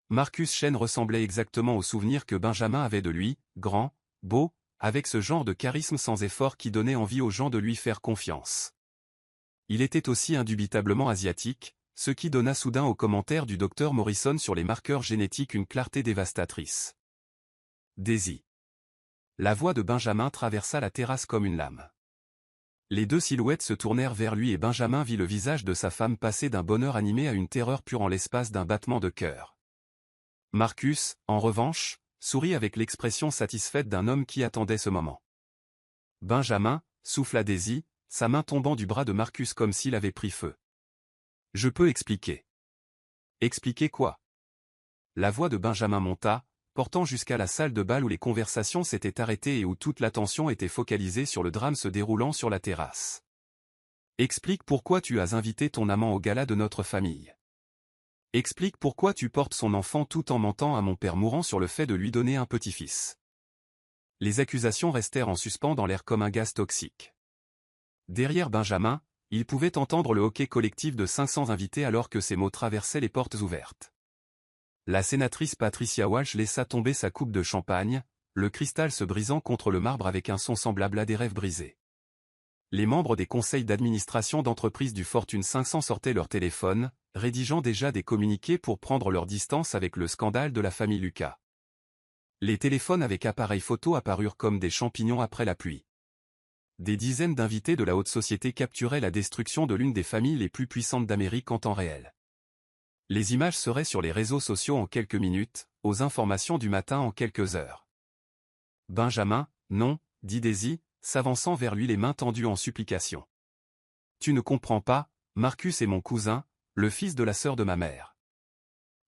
Marcus Chen ressemblait exactement au souvenir que Benjamin avait de lui, grand, beau, avec ce genre de charisme sans effort qui donnait envie aux gens de lui faire confiance. Il était aussi indubitablement asiatique, ce qui donna soudain aux commentaires du docteur Morrison sur les marqueurs génétiques une clarté dévastatrice. Daisy. La voix de Benjamin traversa la terrasse comme une lame. Les deux silhouettes se tournèrent vers lui et Benjamin vit le visage de sa femme passer d'un bonheur animé à une terreur pure en l'espace d'un battement de cœur. Marcus, en revanche, sourit avec l'expression satisfaite d'un homme qui attendait ce moment. Benjamin, souffla Daisy, sa main tombant du bras de Marcus comme s'il avait pris feu. Je peux expliquer. Expliquer quoi? La voix de Benjamin monta, portant jusqu'à la salle de bal où les conversations s'étaient arrêtées et où toute l'attention était focalisée sur le drame se déroulant sur la terrasse. Explique pourquoi tu as invité ton amant au gala de notre famille. Explique pourquoi tu portes son enfant tout en mentant à mon père mourant sur le fait de lui donner un petit-fils. Les accusations restèrent en suspens dans l'air comme un gaz toxique. Derrière Benjamin, il pouvait entendre le hoquet collectif de 500 invités alors que ces mots traversaient les portes ouvertes. La sénatrice Patricia Walsh laissa tomber sa coupe de champagne, le cristal se brisant contre le marbre avec un son semblable à des rêves brisés. Les membres des conseils d'administration d'entreprises du Fortune 500 sortaient leur téléphone, rédigeant déjà des communiqués pour prendre leur distance avec le scandale de la famille Lucas. Les téléphones avec appareil photo apparurent comme des champignons après la pluie. Des dizaines d'invités de la haute société capturaient la destruction de l'une des familles les plus puissantes d'Amérique en temps réel. Les images seraient sur les réseaux sociaux en quelques minutes, aux informations du matin en quelques heures. Benjamin, non, dit Daisy, s'avançant vers lui les mains tendues en supplication. Tu ne comprends pas, Marcus est mon cousin, le fils de la sœur de ma mère.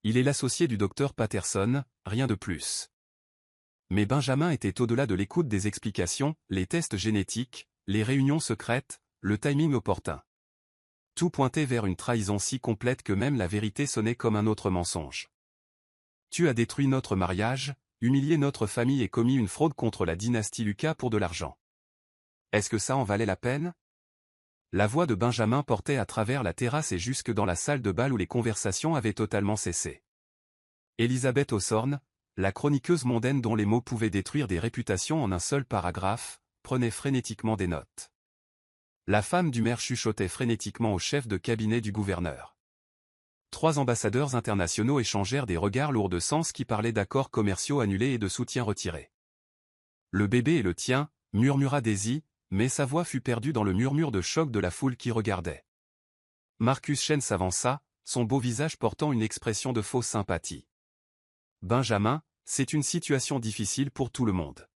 Il est l'associé du docteur Patterson, rien de plus. Mais Benjamin était au-delà de l'écoute des explications, les tests génétiques, les réunions secrètes, le timing opportun. Tout pointait vers une trahison si complète que même la vérité sonnait comme un autre mensonge. Tu as détruit notre mariage, humilié notre famille et commis une fraude contre la dynastie Lucas pour de l'argent. Est-ce que ça en valait la peine? La voix de Benjamin portait à travers la terrasse et jusque dans la salle de bal où les conversations avaient totalement cessé. Elisabeth Hawthorne, la chroniqueuse mondaine dont les mots pouvaient détruire des réputations en un seul paragraphe, prenait frénétiquement des notes. La femme du maire chuchotait frénétiquement au chef de cabinet du gouverneur. 3 ambassadeurs internationaux échangèrent des regards lourds de sens qui parlaient d'accords commerciaux annulés et de soutien retiré. Le bébé est le tien, murmura Daisy, mais sa voix fut perdue dans le murmure de choc de la foule qui regardait. Marcus Chen s'avança, son beau visage portant une expression de fausse sympathie. Benjamin, c'est une situation difficile pour tout le monde.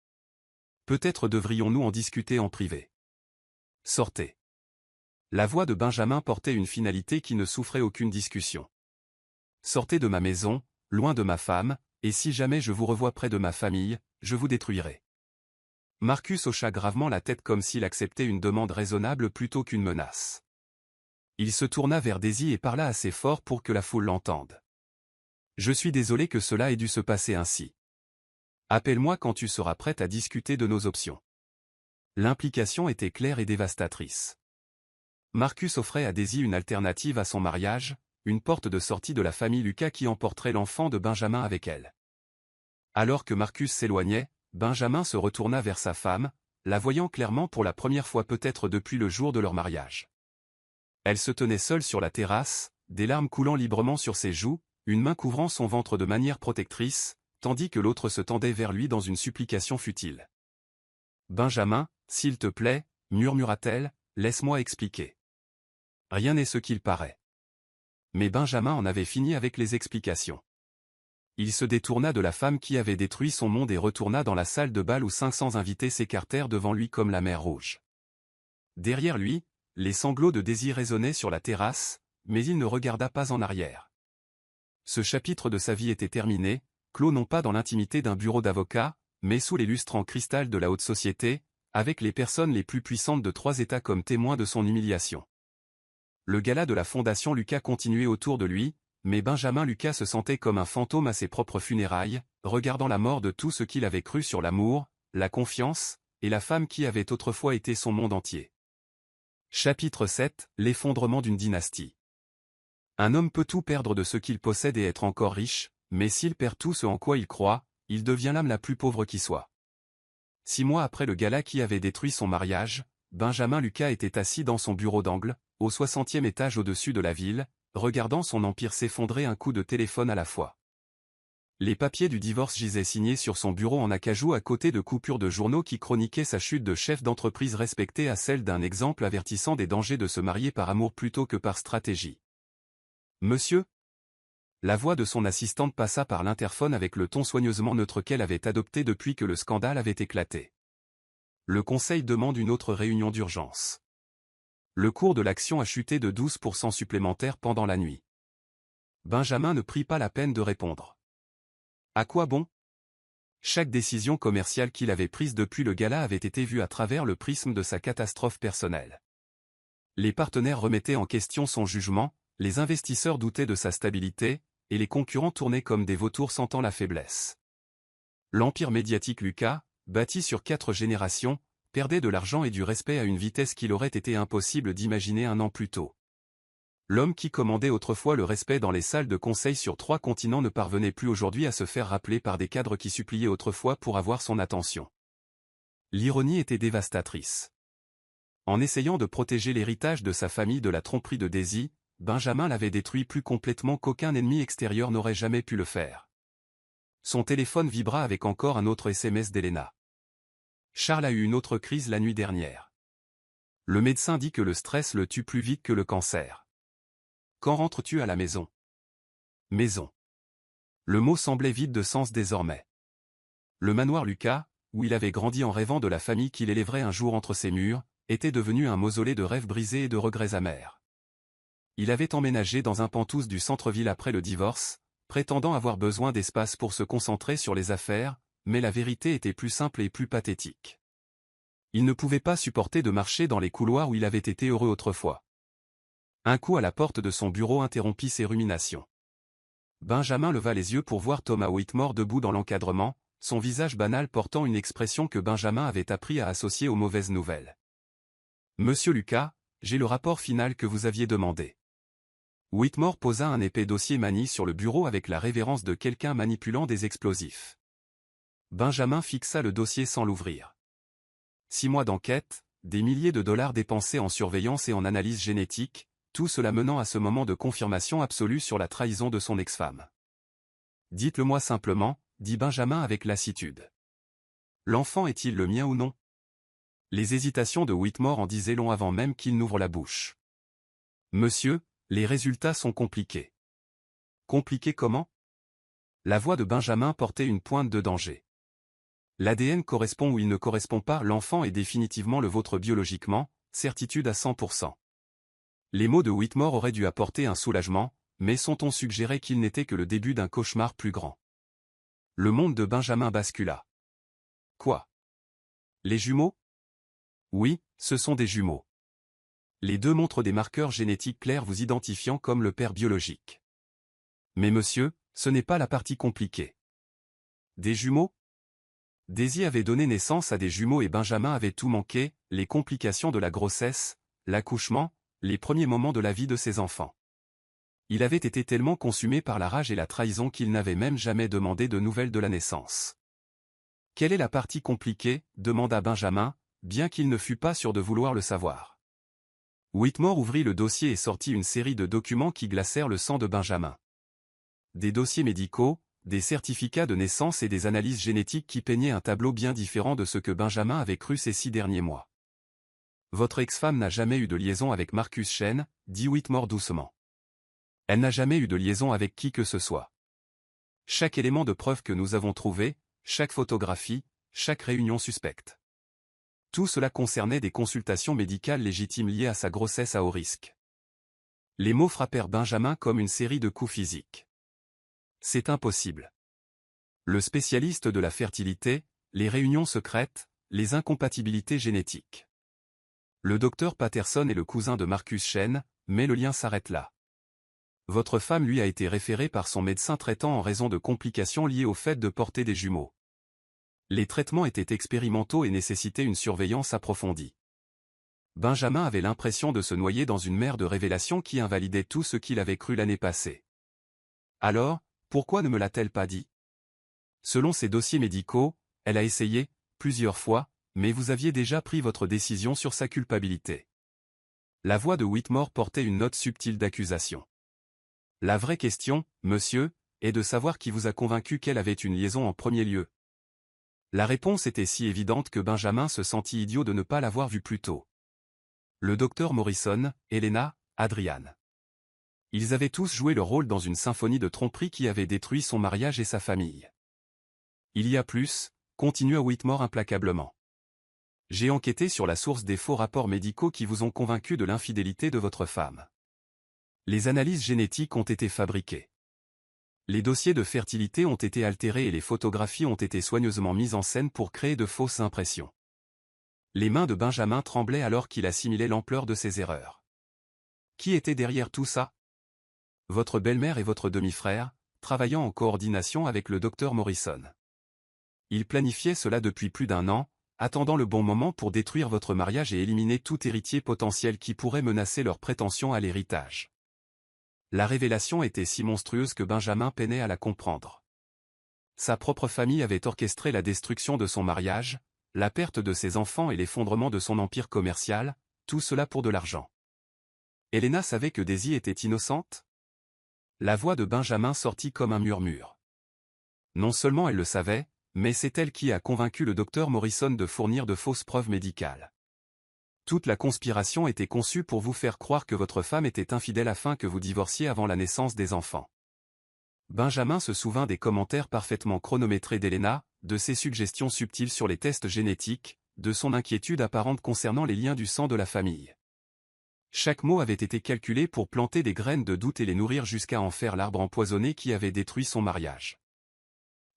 Peut-être devrions-nous en discuter en privé. Sortez. La voix de Benjamin portait une finalité qui ne souffrait aucune discussion. Sortez de ma maison, loin de ma femme, et si jamais je vous revois près de ma famille, je vous détruirai. Marcus hocha gravement la tête comme s'il acceptait une demande raisonnable plutôt qu'une menace. Il se tourna vers Daisy et parla assez fort pour que la foule l'entende. Je suis désolé que cela ait dû se passer ainsi. Appelle-moi quand tu seras prête à discuter de nos options. L'implication était claire et dévastatrice. Marcus offrait à Daisy une alternative à son mariage, une porte de sortie de la famille Lucas qui emporterait l'enfant de Benjamin avec elle. Alors que Marcus s'éloignait, Benjamin se retourna vers sa femme, la voyant clairement pour la première fois peut-être depuis le jour de leur mariage. Elle se tenait seule sur la terrasse, des larmes coulant librement sur ses joues, une main couvrant son ventre de manière protectrice, tandis que l'autre se tendait vers lui dans une supplication futile. « Benjamin, s'il te plaît, murmura-t-elle, laisse-moi expliquer. Rien n'est ce qu'il paraît. » Mais Benjamin en avait fini avec les explications. Il se détourna de la femme qui avait détruit son monde et retourna dans la salle de bal où 500 invités s'écartèrent devant lui comme la mer Rouge. Derrière lui, les sanglots de Daisy résonnaient sur la terrasse, mais il ne regarda pas en arrière. Ce chapitre de sa vie était terminé, clos non pas dans l'intimité d'un bureau d'avocat, mais sous les lustres en cristal de la haute société, avec les personnes les plus puissantes de 3 États comme témoins de son humiliation. Le gala de la Fondation Lucas continuait autour de lui, mais Benjamin Lucas se sentait comme un fantôme à ses propres funérailles, regardant la mort de tout ce qu'il avait cru sur l'amour, la confiance, et la femme qui avait autrefois été son monde entier. Chapitre 7, l'effondrement d'une dynastie. Un homme peut tout perdre de ce qu'il possède et être encore riche, mais s'il perd tout ce en quoi il croit, il devient l'âme la plus pauvre qui soit. 6 mois après le gala qui avait détruit son mariage, Benjamin Lucas était assis dans son bureau d'angle, au 60e étage au-dessus de la ville, regardant son empire s'effondrer un coup de téléphone à la fois. Les papiers du divorce gisaient signés sur son bureau en acajou à côté de coupures de journaux qui chroniquaient sa chute de chef d'entreprise respecté à celle d'un exemple avertissant des dangers de se marier par amour plutôt que par stratégie. « Monsieur ?» La voix de son assistante passa par l'interphone avec le ton soigneusement neutre qu'elle avait adopté depuis que le scandale avait éclaté. Le conseil demande une autre réunion d'urgence. Le cours de l'action a chuté de 12% supplémentaires pendant la nuit. Benjamin ne prit pas la peine de répondre. À quoi bon? Chaque décision commerciale qu'il avait prise depuis le gala avait été vue à travers le prisme de sa catastrophe personnelle. Les partenaires remettaient en question son jugement, les investisseurs doutaient de sa stabilité, et les concurrents tournaient comme des vautours sentant la faiblesse. L'empire médiatique Lucas, bâti sur 4 générations, perdait de l'argent et du respect à une vitesse qu'il aurait été impossible d'imaginer un an plus tôt. L'homme qui commandait autrefois le respect dans les salles de conseil sur 3 continents ne parvenait plus aujourd'hui à se faire rappeler par des cadres qui suppliaient autrefois pour avoir son attention. L'ironie était dévastatrice. En essayant de protéger l'héritage de sa famille de la tromperie de Daisy, Benjamin l'avait détruit plus complètement qu'aucun ennemi extérieur n'aurait jamais pu le faire. Son téléphone vibra avec encore un autre SMS d'Elena. Charles a eu une autre crise la nuit dernière. Le médecin dit que le stress le tue plus vite que le cancer. Quand rentres-tu à la maison? Maison. Le mot semblait vide de sens désormais. Le manoir Lucas, où il avait grandi en rêvant de la famille qu'il élèverait un jour entre ses murs, était devenu un mausolée de rêves brisés et de regrets amers. Il avait emménagé dans un penthouse du centre-ville après le divorce, prétendant avoir besoin d'espace pour se concentrer sur les affaires, mais la vérité était plus simple et plus pathétique. Il ne pouvait pas supporter de marcher dans les couloirs où il avait été heureux autrefois. Un coup à la porte de son bureau interrompit ses ruminations. Benjamin leva les yeux pour voir Thomas Whitmore debout dans l'encadrement, son visage banal portant une expression que Benjamin avait appris à associer aux mauvaises nouvelles. « Monsieur Lucas, j'ai le rapport final que vous aviez demandé. » Whitmore posa un épais dossier manie sur le bureau avec la révérence de quelqu'un manipulant des explosifs. Benjamin fixa le dossier sans l'ouvrir. 6 mois d'enquête, des milliers de dollars dépensés en surveillance et en analyse génétique, tout cela menant à ce moment de confirmation absolue sur la trahison de son ex-femme. « Dites-le-moi simplement, » dit Benjamin avec lassitude. « L'enfant est-il le mien ou non ?» Les hésitations de Whitmore en disaient long avant même qu'il n'ouvre la bouche. « Monsieur, les résultats sont compliqués. » « Compliqués comment ?» La voix de Benjamin portait une pointe de danger. « L'ADN correspond ou il ne correspond pas, l'enfant est définitivement le vôtre biologiquement, certitude à 100%. » Les mots de Whitmore auraient dû apporter un soulagement, mais son-on suggérait qu'il n'était que le début d'un cauchemar plus grand. Le monde de Benjamin bascula. Quoi? Les jumeaux? Oui, ce sont des jumeaux. Les deux montrent des marqueurs génétiques clairs vous identifiant comme le père biologique. Mais monsieur, ce n'est pas la partie compliquée. Des jumeaux? Daisy avait donné naissance à des jumeaux et Benjamin avait tout manqué, les complications de la grossesse, l'accouchement, les premiers moments de la vie de ses enfants. Il avait été tellement consumé par la rage et la trahison qu'il n'avait même jamais demandé de nouvelles de la naissance. « Quelle est la partie compliquée ?» demanda Benjamin, bien qu'il ne fût pas sûr de vouloir le savoir. Whitmore ouvrit le dossier et sortit une série de documents qui glacèrent le sang de Benjamin. Des dossiers médicaux, des certificats de naissance et des analyses génétiques qui peignaient un tableau bien différent de ce que Benjamin avait cru ces 6 derniers mois. « Votre ex-femme n'a jamais eu de liaison avec Marcus Shane, » dit Whitmore doucement. « Elle n'a jamais eu de liaison avec qui que ce soit. Chaque élément de preuve que nous avons trouvé, chaque photographie, chaque réunion suspecte. Tout cela concernait des consultations médicales légitimes liées à sa grossesse à haut risque. » Les mots frappèrent Benjamin comme une série de coups physiques. C'est impossible. Le spécialiste de la fertilité, les réunions secrètes, les incompatibilités génétiques. Le docteur Patterson est le cousin de Marcus Shane, mais le lien s'arrête là. Votre femme lui a été référée par son médecin traitant en raison de complications liées au fait de porter des jumeaux. Les traitements étaient expérimentaux et nécessitaient une surveillance approfondie. Benjamin avait l'impression de se noyer dans une mer de révélations qui invalidait tout ce qu'il avait cru l'année passée. Alors, pourquoi ne me l'a-t-elle pas dit? Selon ses dossiers médicaux, elle a essayé, plusieurs fois, mais vous aviez déjà pris votre décision sur sa culpabilité. La voix de Whitmore portait une note subtile d'accusation. La vraie question, monsieur, est de savoir qui vous a convaincu qu'elle avait une liaison en premier lieu. La réponse était si évidente que Benjamin se sentit idiot de ne pas l'avoir vue plus tôt. Le docteur Morrison, Helena, Adrian. Ils avaient tous joué leur rôle dans une symphonie de tromperie qui avait détruit son mariage et sa famille. Il y a plus, continua Whitmore implacablement. J'ai enquêté sur la source des faux rapports médicaux qui vous ont convaincu de l'infidélité de votre femme. Les analyses génétiques ont été fabriquées. Les dossiers de fertilité ont été altérés et les photographies ont été soigneusement mises en scène pour créer de fausses impressions. Les mains de Benjamin tremblaient alors qu'il assimilait l'ampleur de ses erreurs. Qui était derrière tout ça? Votre belle-mère et votre demi-frère, travaillant en coordination avec le docteur Morrison. Ils planifiaient cela depuis plus d'1 an, attendant le bon moment pour détruire votre mariage et éliminer tout héritier potentiel qui pourrait menacer leur prétention à l'héritage. La révélation était si monstrueuse que Benjamin peinait à la comprendre. Sa propre famille avait orchestré la destruction de son mariage, la perte de ses enfants et l'effondrement de son empire commercial, tout cela pour de l'argent. Helena savait que Daisy était innocente? La voix de Benjamin sortit comme un murmure. Non seulement elle le savait, mais c'est elle qui a convaincu le docteur Morrison de fournir de fausses preuves médicales. Toute la conspiration était conçue pour vous faire croire que votre femme était infidèle afin que vous divorciez avant la naissance des enfants. Benjamin se souvint des commentaires parfaitement chronométrés d'Helena, de ses suggestions subtiles sur les tests génétiques, de son inquiétude apparente concernant les liens du sang de la famille. Chaque mot avait été calculé pour planter des graines de doute et les nourrir jusqu'à en faire l'arbre empoisonné qui avait détruit son mariage.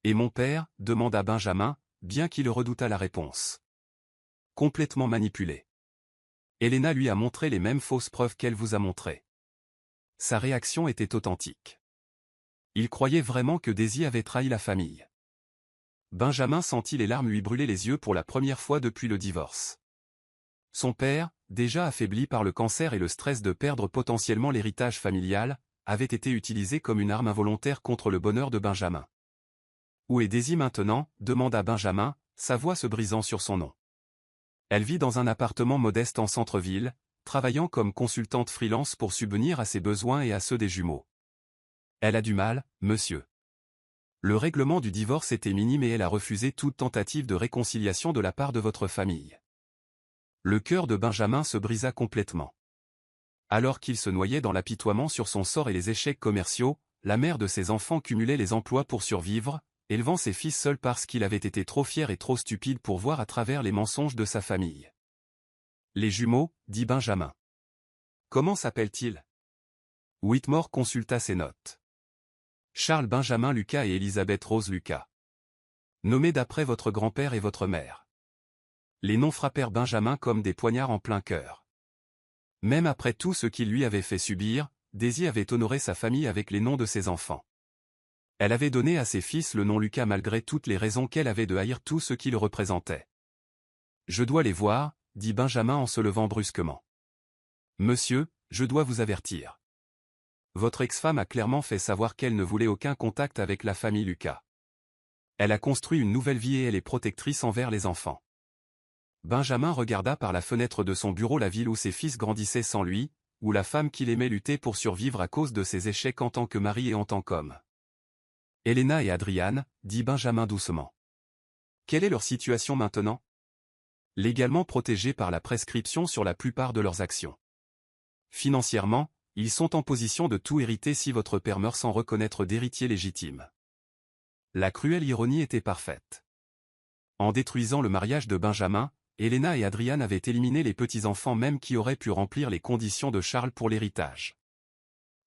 Et mon père, demanda Benjamin, bien qu'il redoutât la réponse. Complètement manipulé. Helena lui a montré les mêmes fausses preuves qu'elle vous a montrées. Sa réaction était authentique. Il croyait vraiment que Daisy avait trahi la famille. Benjamin sentit les larmes lui brûler les yeux pour la première fois depuis le divorce. Son père, déjà affaibli par le cancer et le stress de perdre potentiellement l'héritage familial, avait été utilisé comme une arme involontaire contre le bonheur de Benjamin. « Où est Daisy maintenant » demanda Benjamin, sa voix se brisant sur son nom. Elle vit dans un appartement modeste en centre-ville, travaillant comme consultante freelance pour subvenir à ses besoins et à ceux des jumeaux. Elle a du mal, monsieur. Le règlement du divorce était minime et elle a refusé toute tentative de réconciliation de la part de votre famille. Le cœur de Benjamin se brisa complètement. Alors qu'il se noyait dans l'apitoiement sur son sort et les échecs commerciaux, la mère de ses enfants cumulait les emplois pour survivre, élevant ses fils seuls parce qu'il avait été trop fier et trop stupide pour voir à travers les mensonges de sa famille. Les jumeaux, dit Benjamin. Comment s'appellent-ils? Whitmore consulta ses notes. Charles Benjamin Lucas et Elisabeth Rose Lucas. Nommés d'après votre grand-père et votre mère. Les noms frappèrent Benjamin comme des poignards en plein cœur. Même après tout ce qu'il lui avait fait subir, Daisy avait honoré sa famille avec les noms de ses enfants. Elle avait donné à ses fils le nom Lucas malgré toutes les raisons qu'elle avait de haïr tout ce qui le représentait. Je dois les voir, dit Benjamin en se levant brusquement. Monsieur, je dois vous avertir. Votre ex-femme a clairement fait savoir qu'elle ne voulait aucun contact avec la famille Lucas. Elle a construit une nouvelle vie et elle est protectrice envers les enfants. Benjamin regarda par la fenêtre de son bureau la ville où ses fils grandissaient sans lui, où la femme qu'il aimait luttait pour survivre à cause de ses échecs en tant que mari et en tant qu'homme. Helena et Adrian, dit Benjamin doucement. Quelle est leur situation maintenant? Légalement protégés par la prescription sur la plupart de leurs actions. Financièrement, ils sont en position de tout hériter si votre père meurt sans reconnaître d'héritier légitime. La cruelle ironie était parfaite. En détruisant le mariage de Benjamin, Helena et Adrian avaient éliminé les petits-enfants même qui auraient pu remplir les conditions de Charles pour l'héritage.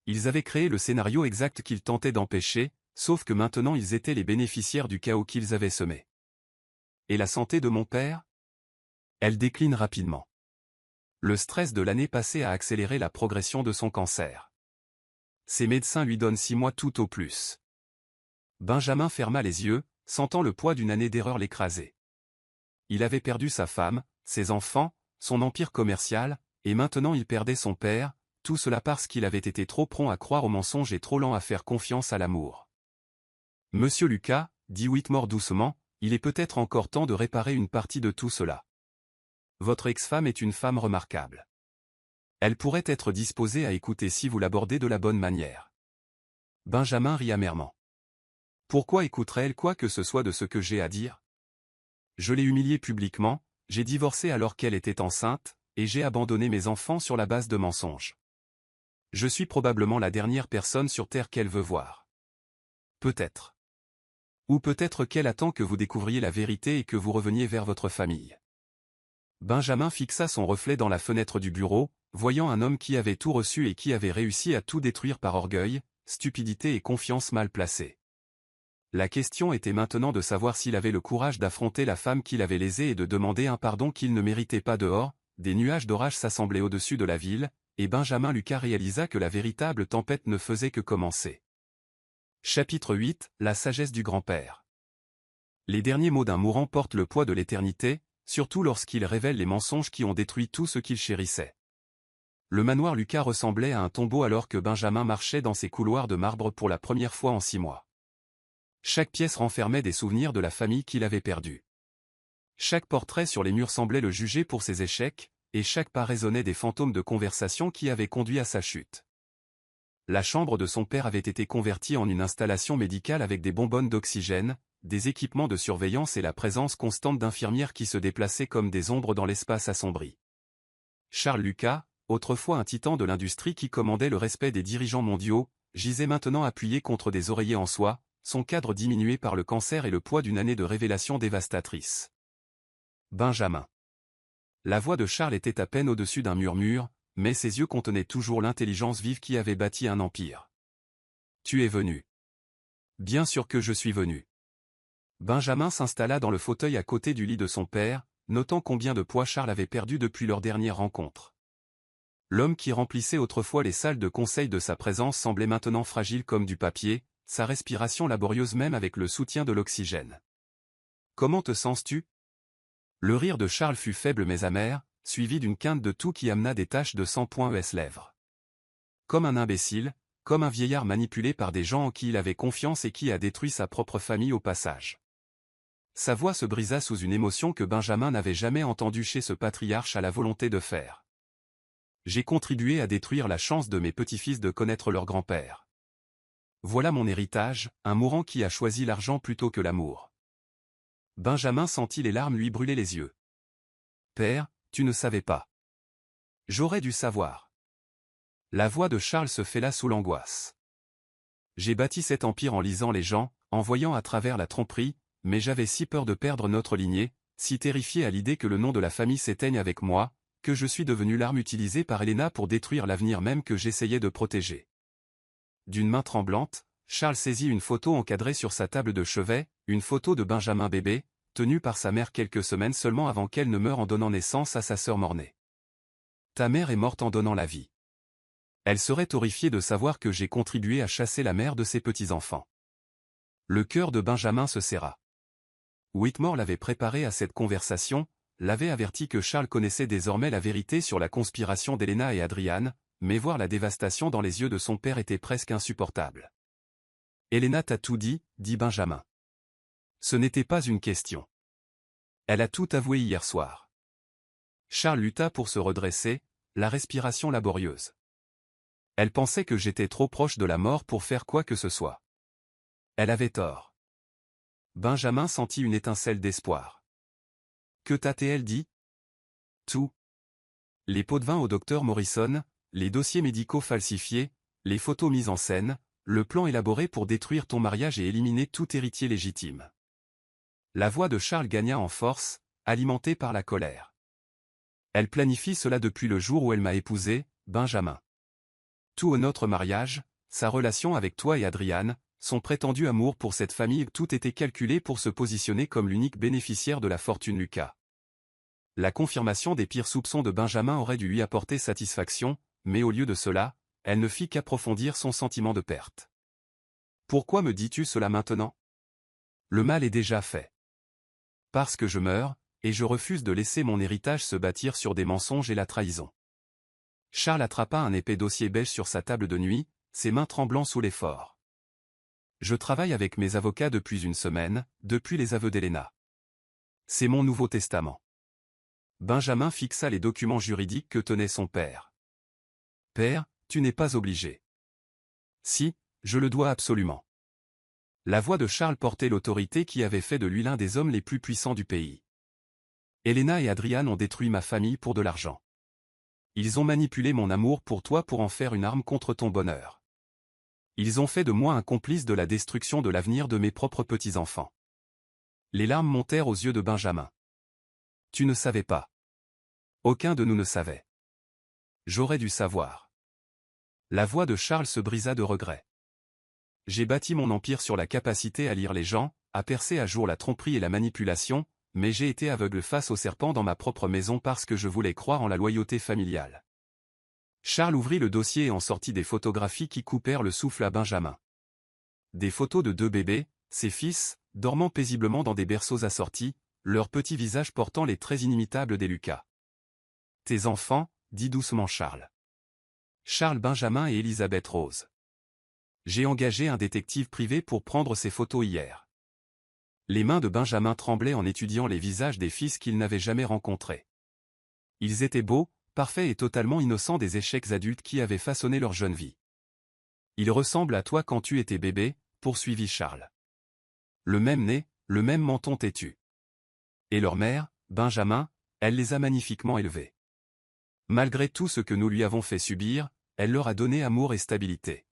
Ils avaient créé le scénario exact qu'ils tentaient d'empêcher, sauf que maintenant ils étaient les bénéficiaires du chaos qu'ils avaient semé. Et la santé de mon père? Elle décline rapidement. Le stress de l'année passée a accéléré la progression de son cancer. Ses médecins lui donnent 6 mois tout au plus. Benjamin ferma les yeux, sentant le poids d'une année d'erreur l'écraser. Il avait perdu sa femme, ses enfants, son empire commercial, et maintenant il perdait son père, tout cela parce qu'il avait été trop prompt à croire aux mensonges et trop lent à faire confiance à l'amour. Monsieur Lucas, dit Whitmore doucement, il est peut-être encore temps de réparer une partie de tout cela. Votre ex-femme est une femme remarquable. Elle pourrait être disposée à écouter si vous l'abordez de la bonne manière. Benjamin rit amèrement. Pourquoi écouterait-elle quoi que ce soit de ce que j'ai à dire? Je l'ai humiliée publiquement, j'ai divorcé alors qu'elle était enceinte, et j'ai abandonné mes enfants sur la base de mensonges. Je suis probablement la dernière personne sur Terre qu'elle veut voir. Peut-être. Ou peut-être qu'elle attend que vous découvriez la vérité et que vous reveniez vers votre famille. Benjamin fixa son reflet dans la fenêtre du bureau, voyant un homme qui avait tout reçu et qui avait réussi à tout détruire par orgueil, stupidité et confiance mal placée. La question était maintenant de savoir s'il avait le courage d'affronter la femme qu'il avait lésée et de demander un pardon qu'il ne méritait pas dehors. Des nuages d'orage s'assemblaient au-dessus de la ville, et Benjamin Lucas réalisa que la véritable tempête ne faisait que commencer. Chapitre 8, la sagesse du grand-père. Les derniers mots d'un mourant portent le poids de l'éternité, surtout lorsqu'ils révèlent les mensonges qui ont détruit tout ce qu'il chérissait. Le manoir Lucas ressemblait à un tombeau alors que Benjamin marchait dans ses couloirs de marbre pour la première fois en 6 mois. Chaque pièce renfermait des souvenirs de la famille qu'il avait perdue. Chaque portrait sur les murs semblait le juger pour ses échecs, et chaque pas résonnait des fantômes de conversation qui avaient conduit à sa chute. La chambre de son père avait été convertie en une installation médicale avec des bonbonnes d'oxygène, des équipements de surveillance et la présence constante d'infirmières qui se déplaçaient comme des ombres dans l'espace assombri. Charles Lucas, autrefois un titan de l'industrie qui commandait le respect des dirigeants mondiaux, gisait maintenant appuyé contre des oreillers en soie, son cadre diminué par le cancer et le poids d'une année de révélations dévastatrices. Benjamin. La voix de Charles était à peine au-dessus d'un murmure, mais ses yeux contenaient toujours l'intelligence vive qui avait bâti un empire. Tu es venu. Bien sûr que je suis venu. Benjamin s'installa dans le fauteuil à côté du lit de son père, notant combien de poids Charles avait perdu depuis leur dernière rencontre. L'homme qui remplissait autrefois les salles de conseil de sa présence semblait maintenant fragile comme du papier, sa respiration laborieuse même avec le soutien de l'oxygène. « Comment te sens-tu » Le rire de Charles fut faible mais amer, suivi d'une quinte de toux qui amena des taches de sang point ses lèvres. Comme un imbécile, comme un vieillard manipulé par des gens en qui il avait confiance et qui a détruit sa propre famille au passage. Sa voix se brisa sous une émotion que Benjamin n'avait jamais entendue chez ce patriarche à la volonté de faire. J'ai contribué à détruire la chance de mes petits-fils de connaître leur grand-père. Voilà mon héritage, un mourant qui a choisi l'argent plutôt que l'amour. Benjamin sentit les larmes lui brûler les yeux. Père, tu ne savais pas. J'aurais dû savoir. La voix de Charles se fêla sous l'angoisse. J'ai bâti cet empire en lisant les gens, en voyant à travers la tromperie, mais j'avais si peur de perdre notre lignée, si terrifié à l'idée que le nom de la famille s'éteigne avec moi, que je suis devenu l'arme utilisée par Helena pour détruire l'avenir même que j'essayais de protéger. D'une main tremblante, Charles saisit une photo encadrée sur sa table de chevet, une photo de Benjamin bébé, tenue par sa mère quelques semaines seulement avant qu'elle ne meure en donnant naissance à sa sœur mort-née. Ta mère est morte en donnant la vie. Elle serait horrifiée de savoir que j'ai contribué à chasser la mère de ses petits-enfants. Le cœur de Benjamin se serra. Whitmore l'avait préparé à cette conversation, l'avait averti que Charles connaissait désormais la vérité sur la conspiration d'Helena et Adrian, mais voir la dévastation dans les yeux de son père était presque insupportable. Helena t'a tout dit, dit Benjamin. Ce n'était pas une question. Elle a tout avoué hier soir. Charles lutta pour se redresser, la respiration laborieuse. Elle pensait que j'étais trop proche de la mort pour faire quoi que ce soit. Elle avait tort. Benjamin sentit une étincelle d'espoir. Que t'a-t-elle dit? Tout. Les pots de vin au docteur Morrison, les dossiers médicaux falsifiés, les photos mises en scène, le plan élaboré pour détruire ton mariage et éliminer tout héritier légitime. La voix de Charles gagna en force, alimentée par la colère. Elle planifie cela depuis le jour où elle m'a épousé, Benjamin. Tout au notre mariage, sa relation avec toi et Adrian, son prétendu amour pour cette famille, tout était calculé pour se positionner comme l'unique bénéficiaire de la fortune Lucas. La confirmation des pires soupçons de Benjamin aurait dû lui apporter satisfaction, mais au lieu de cela, elle ne fit qu'approfondir son sentiment de perte. Pourquoi me dis-tu cela maintenant? Le mal est déjà fait. Parce que je meurs, et je refuse de laisser mon héritage se bâtir sur des mensonges et la trahison. Charles attrapa un épais dossier beige sur sa table de nuit, ses mains tremblant sous l'effort. Je travaille avec mes avocats depuis une semaine, depuis les aveux d'Helena. C'est mon Nouveau Testament. Benjamin fixa les documents juridiques que tenait son père. Père, tu n'es pas obligé. Si, je le dois absolument. La voix de Charles portait l'autorité qui avait fait de lui l'un des hommes les plus puissants du pays. Helena et Adrian ont détruit ma famille pour de l'argent. Ils ont manipulé mon amour pour toi pour en faire une arme contre ton bonheur. Ils ont fait de moi un complice de la destruction de l'avenir de mes propres petits-enfants. Les larmes montèrent aux yeux de Benjamin. Tu ne savais pas. Aucun de nous ne savait. J'aurais dû savoir. La voix de Charles se brisa de regret. J'ai bâti mon empire sur la capacité à lire les gens, à percer à jour la tromperie et la manipulation, mais j'ai été aveugle face au serpent dans ma propre maison parce que je voulais croire en la loyauté familiale. Charles ouvrit le dossier et en sortit des photographies qui coupèrent le souffle à Benjamin. Des photos de 2 bébés, ses fils, dormant paisiblement dans des berceaux assortis, leurs petits visages portant les traits inimitables des Lucas. Tes enfants, dit doucement Charles. Charles Benjamin et Elisabeth Rose. J'ai engagé un détective privé pour prendre ces photos hier. Les mains de Benjamin tremblaient en étudiant les visages des fils qu'il n'avait jamais rencontrés. Ils étaient beaux, parfaits et totalement innocents des échecs adultes qui avaient façonné leur jeune vie. Ils ressemblent à toi quand tu étais bébé, poursuivit Charles. Le même nez, le même menton têtu. Et leur mère, Benjamin, elle les a magnifiquement élevés. Malgré tout ce que nous lui avons fait subir, elle leur a donné amour et stabilité.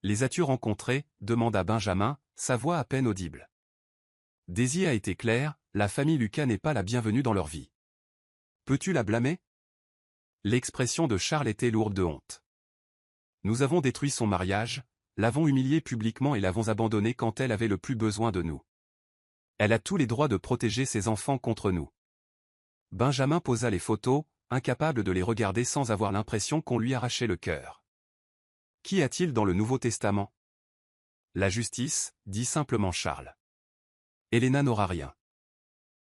Les as-tu rencontrés? Demanda Benjamin, sa voix à peine audible. Daisy a été claire, la famille Lucas n'est pas la bienvenue dans leur vie. Peux-tu la blâmer? L'expression de Charles était lourde de honte. Nous avons détruit son mariage, l'avons humiliée publiquement et l'avons abandonnée quand elle avait le plus besoin de nous. Elle a tous les droits de protéger ses enfants contre nous. Benjamin posa les photos, incapable de les regarder sans avoir l'impression qu'on lui arrachait le cœur. Qu'y a-t-il dans le Nouveau Testament? La justice, dit simplement Charles. Elena n'aura rien.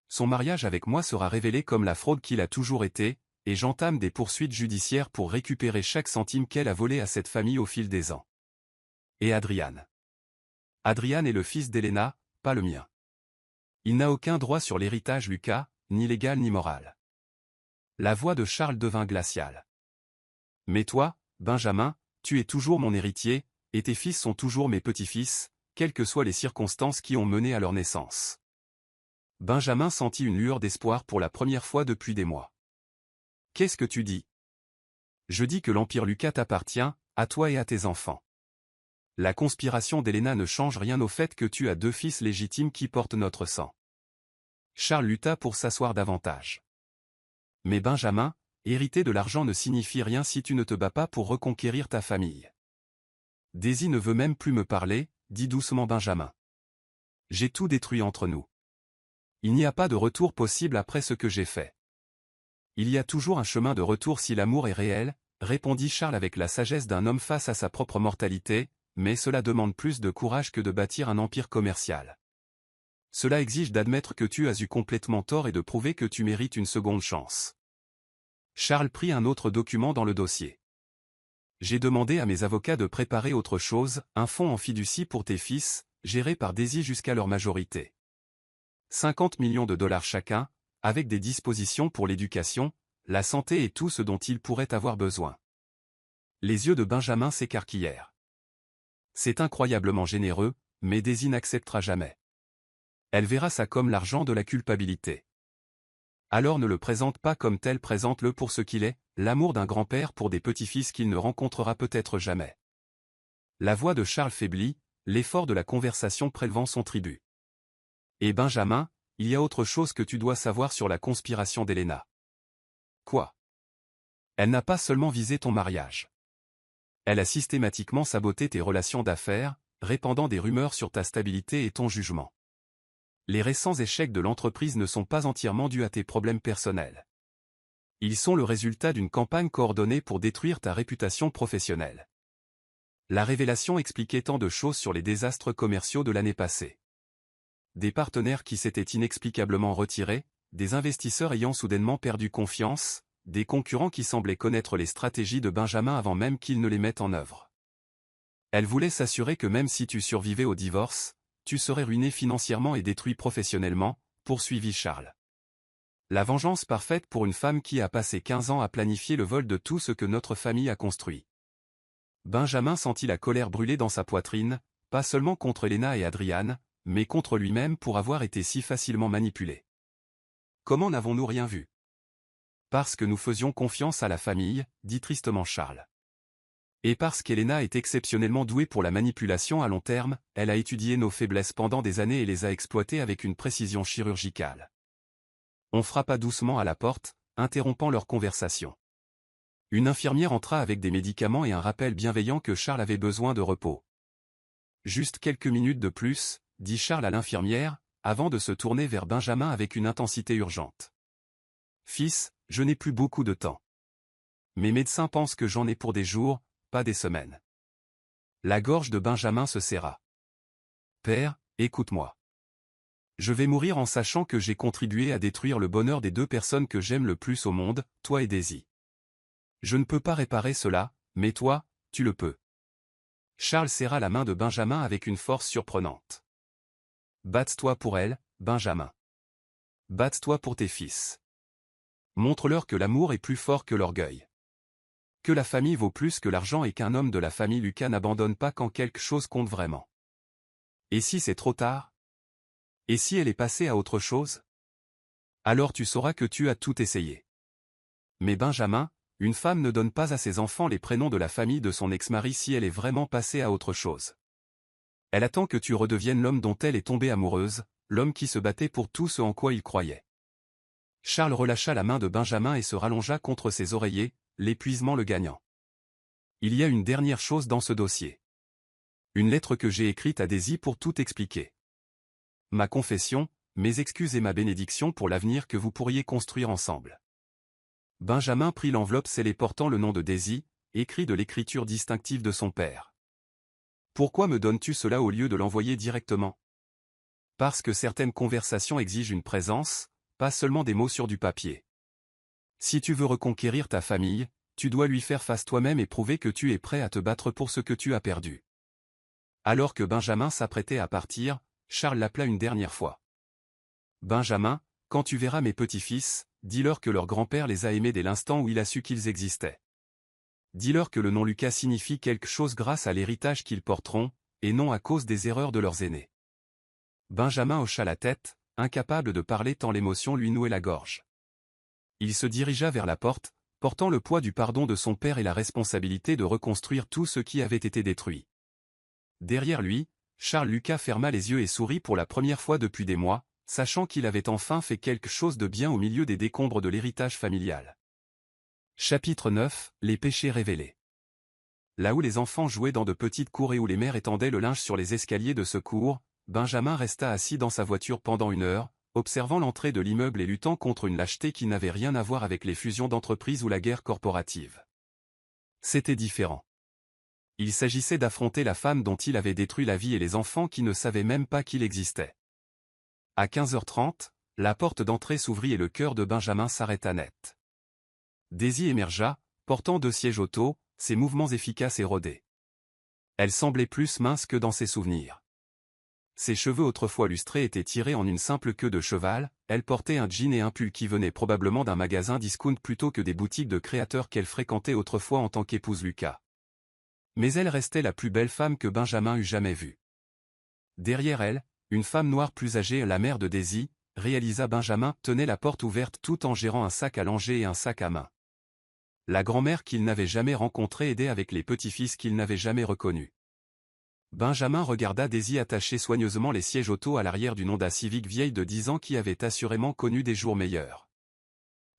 Son mariage avec moi sera révélé comme la fraude qu'il a toujours été, et j'entame des poursuites judiciaires pour récupérer chaque centime qu'elle a volé à cette famille au fil des ans. Et Adrian. Adrian est le fils d'Elena, pas le mien. Il n'a aucun droit sur l'héritage Lucas, ni légal ni moral. La voix de Charles devint glaciale. Mais toi, Benjamin, tu es toujours mon héritier, et tes fils sont toujours mes petits-fils, quelles que soient les circonstances qui ont mené à leur naissance. Benjamin sentit une lueur d'espoir pour la première fois depuis des mois. Qu'est-ce que tu dis? Je dis que l'Empire Lucas t'appartient, à toi et à tes enfants. La conspiration d'Elena ne change rien au fait que tu as 2 fils légitimes qui portent notre sang. Charles lutta pour s'asseoir davantage. Mais Benjamin, hériter de l'argent ne signifie rien si tu ne te bats pas pour reconquérir ta famille. Daisy ne veut même plus me parler, dit doucement Benjamin. J'ai tout détruit entre nous. Il n'y a pas de retour possible après ce que j'ai fait. Il y a toujours un chemin de retour si l'amour est réel, répondit Charles avec la sagesse d'un homme face à sa propre mortalité, mais cela demande plus de courage que de bâtir un empire commercial. Cela exige d'admettre que tu as eu complètement tort et de prouver que tu mérites une seconde chance. Charles prit un autre document dans le dossier. J'ai demandé à mes avocats de préparer autre chose, un fonds en fiducie pour tes fils, géré par Daisy jusqu'à leur majorité. 50 millions de dollars chacun, avec des dispositions pour l'éducation, la santé et tout ce dont ils pourraient avoir besoin. Les yeux de Benjamin s'écarquillèrent. C'est incroyablement généreux, mais Daisy n'acceptera jamais. Elle verra ça comme l'argent de la culpabilité. Alors ne le présente pas comme tel, présente-le pour ce qu'il est, l'amour d'un grand-père pour des petits-fils qu'il ne rencontrera peut-être jamais. La voix de Charles faiblit, l'effort de la conversation prélevant son tribut. Et Benjamin, il y a autre chose que tu dois savoir sur la conspiration d'Elena. Quoi? Elle n'a pas seulement visé ton mariage. Elle a systématiquement saboté tes relations d'affaires, répandant des rumeurs sur ta stabilité et ton jugement. Les récents échecs de l'entreprise ne sont pas entièrement dus à tes problèmes personnels. Ils sont le résultat d'une campagne coordonnée pour détruire ta réputation professionnelle. La révélation expliquait tant de choses sur les désastres commerciaux de l'année passée. Des partenaires qui s'étaient inexplicablement retirés, des investisseurs ayant soudainement perdu confiance, des concurrents qui semblaient connaître les stratégies de Benjamin avant même qu'il ne les mette en œuvre. Elle voulait s'assurer que même si tu survivais au divorce, tu serais ruiné financièrement et détruit professionnellement, poursuivit Charles. La vengeance parfaite pour une femme qui a passé 15 ans à planifier le vol de tout ce que notre famille a construit. Benjamin sentit la colère brûler dans sa poitrine, pas seulement contre Elena et Adrian, mais contre lui-même pour avoir été si facilement manipulé. Comment n'avons-nous rien vu? Parce que nous faisions confiance à la famille, dit tristement Charles. Et parce qu'Elena est exceptionnellement douée pour la manipulation à long terme, elle a étudié nos faiblesses pendant des années et les a exploitées avec une précision chirurgicale. On frappa doucement à la porte, interrompant leur conversation. Une infirmière entra avec des médicaments et un rappel bienveillant que Charles avait besoin de repos. Juste quelques minutes de plus, dit Charles à l'infirmière, avant de se tourner vers Benjamin avec une intensité urgente. Fils, je n'ai plus beaucoup de temps. Mes médecins pensent que j'en ai pour des jours, pas des semaines. La gorge de Benjamin se serra. Père, écoute-moi. Je vais mourir en sachant que j'ai contribué à détruire le bonheur des 2 personnes que j'aime le plus au monde, toi et Daisy. Je ne peux pas réparer cela, mais toi, tu le peux. Charles serra la main de Benjamin avec une force surprenante. Batte-toi pour elle, Benjamin. Batte-toi pour tes fils. Montre-leur que l'amour est plus fort que l'orgueil. Que la famille vaut plus que l'argent et qu'un homme de la famille Lucas n'abandonne pas quand quelque chose compte vraiment. Et si c'est trop tard? Et si elle est passée à autre chose? Alors tu sauras que tu as tout essayé. Mais Benjamin, une femme ne donne pas à ses enfants les prénoms de la famille de son ex-mari si elle est vraiment passée à autre chose. Elle attend que tu redeviennes l'homme dont elle est tombée amoureuse, l'homme qui se battait pour tout ce en quoi il croyait. Charles relâcha la main de Benjamin et se rallongea contre ses oreillers, l'épuisement le gagnant. Il y a une dernière chose dans ce dossier. Une lettre que j'ai écrite à Daisy pour tout expliquer. Ma confession, mes excuses et ma bénédiction pour l'avenir que vous pourriez construire ensemble. » Benjamin prit l'enveloppe scellée portant le nom de Daisy, écrit de l'écriture distinctive de son père. « Pourquoi me donnes-tu cela au lieu de l'envoyer directement ? Parce que certaines conversations exigent une présence, pas seulement des mots sur du papier. Si tu veux reconquérir ta famille, tu dois lui faire face toi-même et prouver que tu es prêt à te battre pour ce que tu as perdu. » Alors que Benjamin s'apprêtait à partir, Charles l'appela une dernière fois. « Benjamin, quand tu verras mes petits-fils, dis-leur que leur grand-père les a aimés dès l'instant où il a su qu'ils existaient. Dis-leur que le nom Lucas signifie quelque chose grâce à l'héritage qu'ils porteront, et non à cause des erreurs de leurs aînés. » Benjamin hocha la tête, incapable de parler tant l'émotion lui nouait la gorge. Il se dirigea vers la porte, portant le poids du pardon de son père et la responsabilité de reconstruire tout ce qui avait été détruit. Derrière lui, Charles Lucas ferma les yeux et sourit pour la première fois depuis des mois, sachant qu'il avait enfin fait quelque chose de bien au milieu des décombres de l'héritage familial. Chapitre 9 – Les péchés révélés. Là où les enfants jouaient dans de petites cours et où les mères étendaient le linge sur les escaliers de secours, Benjamin resta assis dans sa voiture pendant 1 heure, observant l'entrée de l'immeuble et luttant contre une lâcheté qui n'avait rien à voir avec les fusions d'entreprises ou la guerre corporative. C'était différent. Il s'agissait d'affronter la femme dont il avait détruit la vie et les enfants qui ne savaient même pas qu'il existait. À 15h30, la porte d'entrée s'ouvrit et le cœur de Benjamin s'arrêta net. Daisy émergea, portant 2 sièges auto, ses mouvements efficaces et rodés. Elle semblait plus mince que dans ses souvenirs. Ses cheveux autrefois lustrés étaient tirés en une simple queue de cheval, elle portait un jean et un pull qui venaient probablement d'un magasin discount plutôt que des boutiques de créateurs qu'elle fréquentait autrefois en tant qu'épouse Lucas. Mais elle restait la plus belle femme que Benjamin eût jamais vue. Derrière elle, une femme noire plus âgée, la mère de Daisy, réalisa Benjamin, tenait la porte ouverte tout en gérant un sac à langer et un sac à main. La grand-mère qu'il n'avait jamais rencontrée aidait avec les petits-fils qu'il n'avait jamais reconnus. Benjamin regarda Daisy attacher soigneusement les sièges auto à l'arrière d'une Honda Civic vieille de 10 ans qui avait assurément connu des jours meilleurs.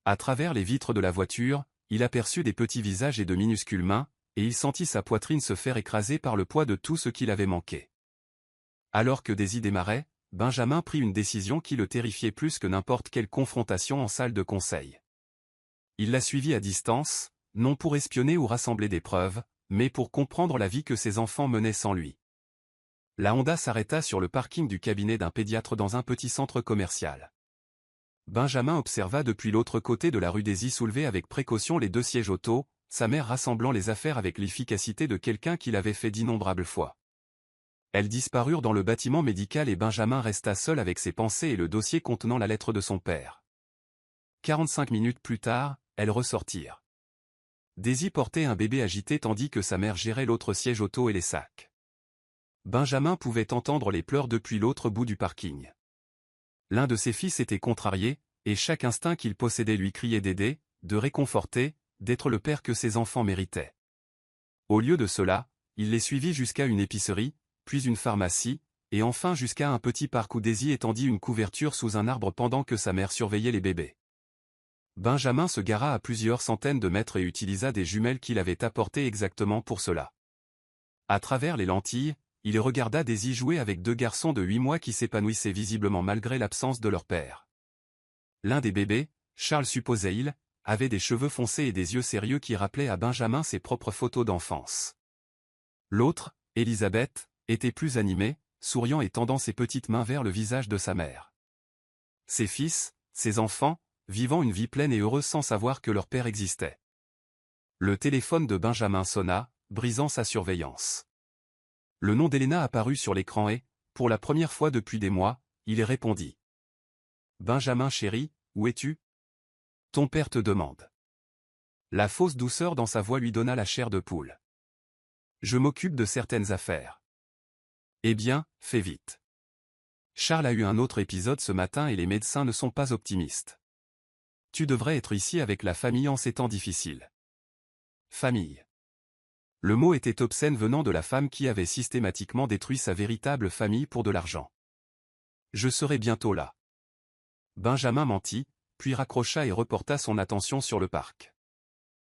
À travers les vitres de la voiture, il aperçut des petits visages et de minuscules mains, et il sentit sa poitrine se faire écraser par le poids de tout ce qu'il avait manqué. Alors que Daisy démarrait, Benjamin prit une décision qui le terrifiait plus que n'importe quelle confrontation en salle de conseil. Il la suivit à distance, non pour espionner ou rassembler des preuves, mais pour comprendre la vie que ses enfants menaient sans lui. La Honda s'arrêta sur le parking du cabinet d'un pédiatre dans un petit centre commercial. Benjamin observa depuis l'autre côté de la rue Daisy soulever avec précaution les 2 sièges auto, sa mère rassemblant les affaires avec l'efficacité de quelqu'un qui l'avait fait d'innombrables fois. Elles disparurent dans le bâtiment médical et Benjamin resta seul avec ses pensées et le dossier contenant la lettre de son père. 45 minutes plus tard, elles ressortirent. Daisy portait un bébé agité tandis que sa mère gérait l'autre siège auto et les sacs. Benjamin pouvait entendre les pleurs depuis l'autre bout du parking. L'un de ses fils était contrarié, et chaque instinct qu'il possédait lui criait d'aider, de réconforter, d'être le père que ses enfants méritaient. Au lieu de cela, il les suivit jusqu'à une épicerie, puis une pharmacie, et enfin jusqu'à un petit parc où Daisy étendit une couverture sous un arbre pendant que sa mère surveillait les bébés. Benjamin se gara à plusieurs centaines de mètres et utilisa des jumelles qu'il avait apportées exactement pour cela. À travers les lentilles, il regarda Daisy jouer avec 2 garçons de 8 mois qui s'épanouissaient visiblement malgré l'absence de leur père. L'un des bébés, Charles supposait-il, avait des cheveux foncés et des yeux sérieux qui rappelaient à Benjamin ses propres photos d'enfance. L'autre, Elisabeth, était plus animée, souriant et tendant ses petites mains vers le visage de sa mère. Ses fils, ses enfants, vivant une vie pleine et heureuse sans savoir que leur père existait. Le téléphone de Benjamin sonna, brisant sa surveillance. Le nom d'Elena apparut sur l'écran et, pour la première fois depuis des mois, il répondit. « Benjamin chéri, où es-tu ? Ton père te demande. » La fausse douceur dans sa voix lui donna la chair de poule. « Je m'occupe de certaines affaires. » Eh bien, fais vite. Charles a eu un autre épisode ce matin et les médecins ne sont pas optimistes. Tu devrais être ici avec la famille en ces temps difficiles. Famille. Le mot était obscène venant de la femme qui avait systématiquement détruit sa véritable famille pour de l'argent. Je serai bientôt là. Benjamin mentit, puis raccrocha et reporta son attention sur le parc.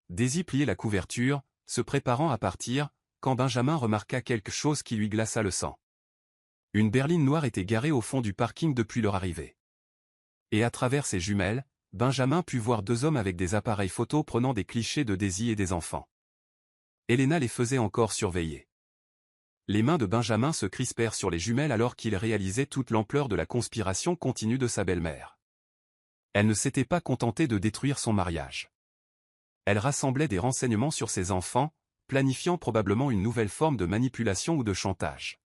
Daisy pliait la couverture, se préparant à partir, quand Benjamin remarqua quelque chose qui lui glaça le sang. Une berline noire était garée au fond du parking depuis leur arrivée. Et à travers ses jumelles, Benjamin put voir deux hommes avec des appareils photo prenant des clichés de Daisy et des enfants. Elena les faisait encore surveiller. Les mains de Benjamin se crispèrent sur les jumelles alors qu'il réalisait toute l'ampleur de la conspiration continue de sa belle-mère. Elle ne s'était pas contentée de détruire son mariage. Elle rassemblait des renseignements sur ses enfants, planifiant probablement une nouvelle forme de manipulation ou de chantage.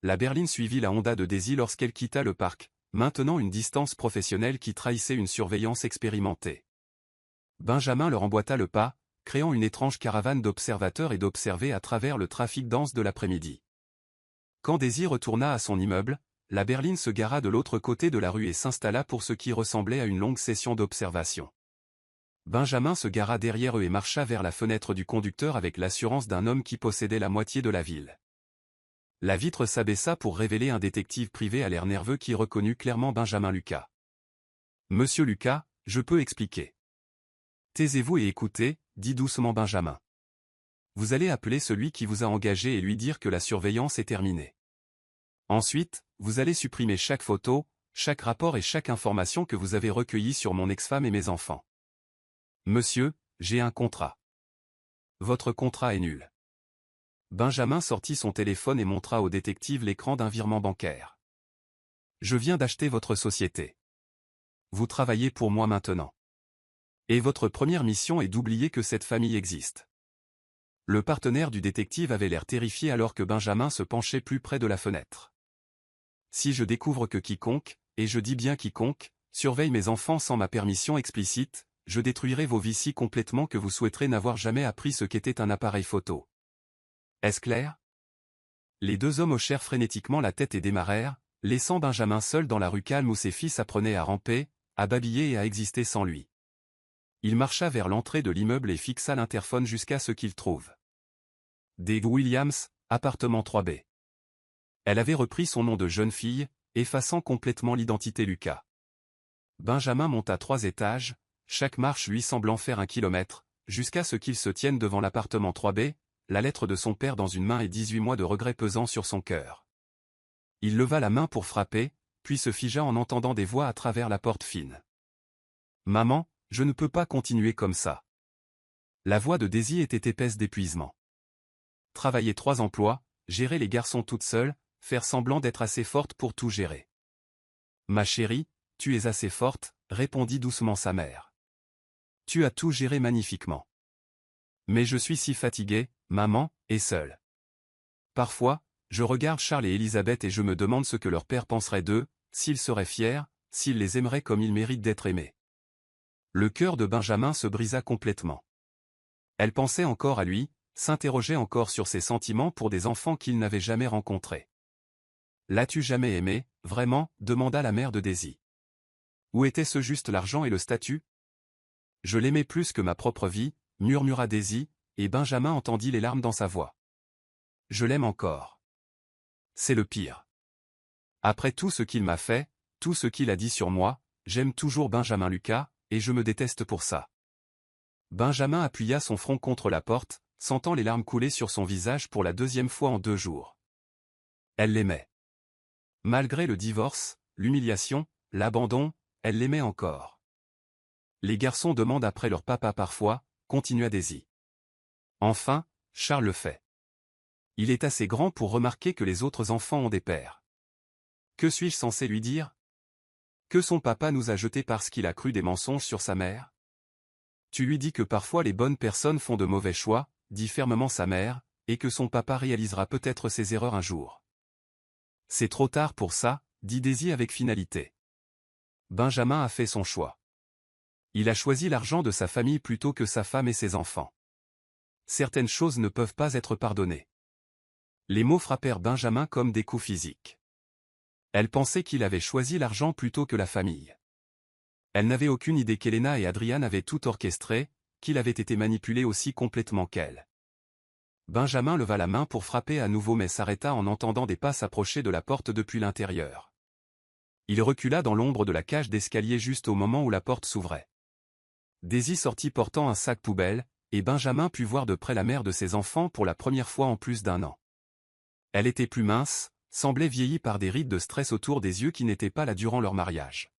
La berline suivit la Honda de Daisy lorsqu'elle quitta le parc, maintenant une distance professionnelle qui trahissait une surveillance expérimentée. Benjamin leur emboîta le pas, créant une étrange caravane d'observateurs et d'observés à travers le trafic dense de l'après-midi. Quand Daisy retourna à son immeuble, la berline se gara de l'autre côté de la rue et s'installa pour ce qui ressemblait à une longue session d'observation. Benjamin se gara derrière eux et marcha vers la fenêtre du conducteur avec l'assurance d'un homme qui possédait la moitié de la ville. La vitre s'abaissa pour révéler un détective privé à l'air nerveux qui reconnut clairement Benjamin Lucas. « Monsieur Lucas, je peux expliquer. » « Taisez-vous et écoutez, » dit doucement Benjamin. « Vous allez appeler celui qui vous a engagé et lui dire que la surveillance est terminée. Ensuite, vous allez supprimer chaque photo, chaque rapport et chaque information que vous avez recueillie sur mon ex-femme et mes enfants. Monsieur, j'ai un contrat. Votre contrat est nul. » Benjamin sortit son téléphone et montra au détective l'écran d'un virement bancaire. « Je viens d'acheter votre société. Vous travaillez pour moi maintenant. Et votre première mission est d'oublier que cette famille existe. » Le partenaire du détective avait l'air terrifié alors que Benjamin se penchait plus près de la fenêtre. « Si je découvre que quiconque, et je dis bien quiconque, surveille mes enfants sans ma permission explicite, je détruirai vos vies si complètement que vous souhaiterez n'avoir jamais appris ce qu'était un appareil photo. Est-ce clair ?» Les deux hommes hochèrent frénétiquement la tête et démarrèrent, laissant Benjamin seul dans la rue calme où ses fils apprenaient à ramper, à babiller et à exister sans lui. Il marcha vers l'entrée de l'immeuble et fixa l'interphone jusqu'à ce qu'il trouve. Dave Williams, appartement 3B. Elle avait repris son nom de jeune fille, effaçant complètement l'identité Lucas. Benjamin monta 3 étages, chaque marche lui semblant faire 1 kilomètre, jusqu'à ce qu'il se tienne devant l'appartement 3B, la lettre de son père dans une main et 18 mois de regrets pesant sur son cœur. Il leva la main pour frapper, puis se figea en entendant des voix à travers la porte fine. « Maman, je ne peux pas continuer comme ça. » La voix de Daisy était épaisse d'épuisement. « Travailler 3 emplois, gérer les garçons toute seule, faire semblant d'être assez forte pour tout gérer. »« Ma chérie, tu es assez forte, » répondit doucement sa mère. « Tu as tout géré magnifiquement. Mais je suis si fatiguée, maman, et seule. Parfois, je regarde Charles et Elisabeth et je me demande ce que leur père penserait d'eux, s'il serait fier, s'il les aimerait comme ils méritent d'être aimés. » Le cœur de Benjamin se brisa complètement. Elle pensait encore à lui, s'interrogeait encore sur ses sentiments pour des enfants qu'il n'avait jamais rencontrés. « L'as-tu jamais aimé, vraiment ?» demanda la mère de Daisy. « Où était-ce juste l'argent et le statut ? » « Je l'aimais plus que ma propre vie, » murmura Daisy, et Benjamin entendit les larmes dans sa voix. « Je l'aime encore. C'est le pire. Après tout ce qu'il m'a fait, tout ce qu'il a dit sur moi, j'aime toujours Benjamin Lucas, et je me déteste pour ça. » Benjamin appuya son front contre la porte, sentant les larmes couler sur son visage pour la 2e fois en 2 jours. Elle l'aimait. Malgré le divorce, l'humiliation, l'abandon, elle l'aimait encore. Les garçons demandent après leur papa parfois, continua Daisy. Enfin, Charles le fait. Il est assez grand pour remarquer que les autres enfants ont des pères. Que suis-je censé lui dire ? Que son papa nous a jetés parce qu'il a cru des mensonges sur sa mère ? Tu lui dis que parfois les bonnes personnes font de mauvais choix, dit fermement sa mère, et que son papa réalisera peut-être ses erreurs un jour. C'est trop tard pour ça, dit Daisy avec finalité. Benjamin a fait son choix. Il a choisi l'argent de sa famille plutôt que sa femme et ses enfants. Certaines choses ne peuvent pas être pardonnées. Les mots frappèrent Benjamin comme des coups physiques. Elle pensait qu'il avait choisi l'argent plutôt que la famille. Elle n'avait aucune idée qu'Elena et Adrian avaient tout orchestré, qu'il avait été manipulé aussi complètement qu'elle. Benjamin leva la main pour frapper à nouveau mais s'arrêta en entendant des pas s'approcher de la porte depuis l'intérieur. Il recula dans l'ombre de la cage d'escalier juste au moment où la porte s'ouvrait. Daisy sortit portant un sac poubelle, et Benjamin put voir de près la mère de ses enfants pour la première fois en plus d'1 an. Elle était plus mince, semblait vieillie par des rides de stress autour des yeux qui n'étaient pas là durant leur mariage.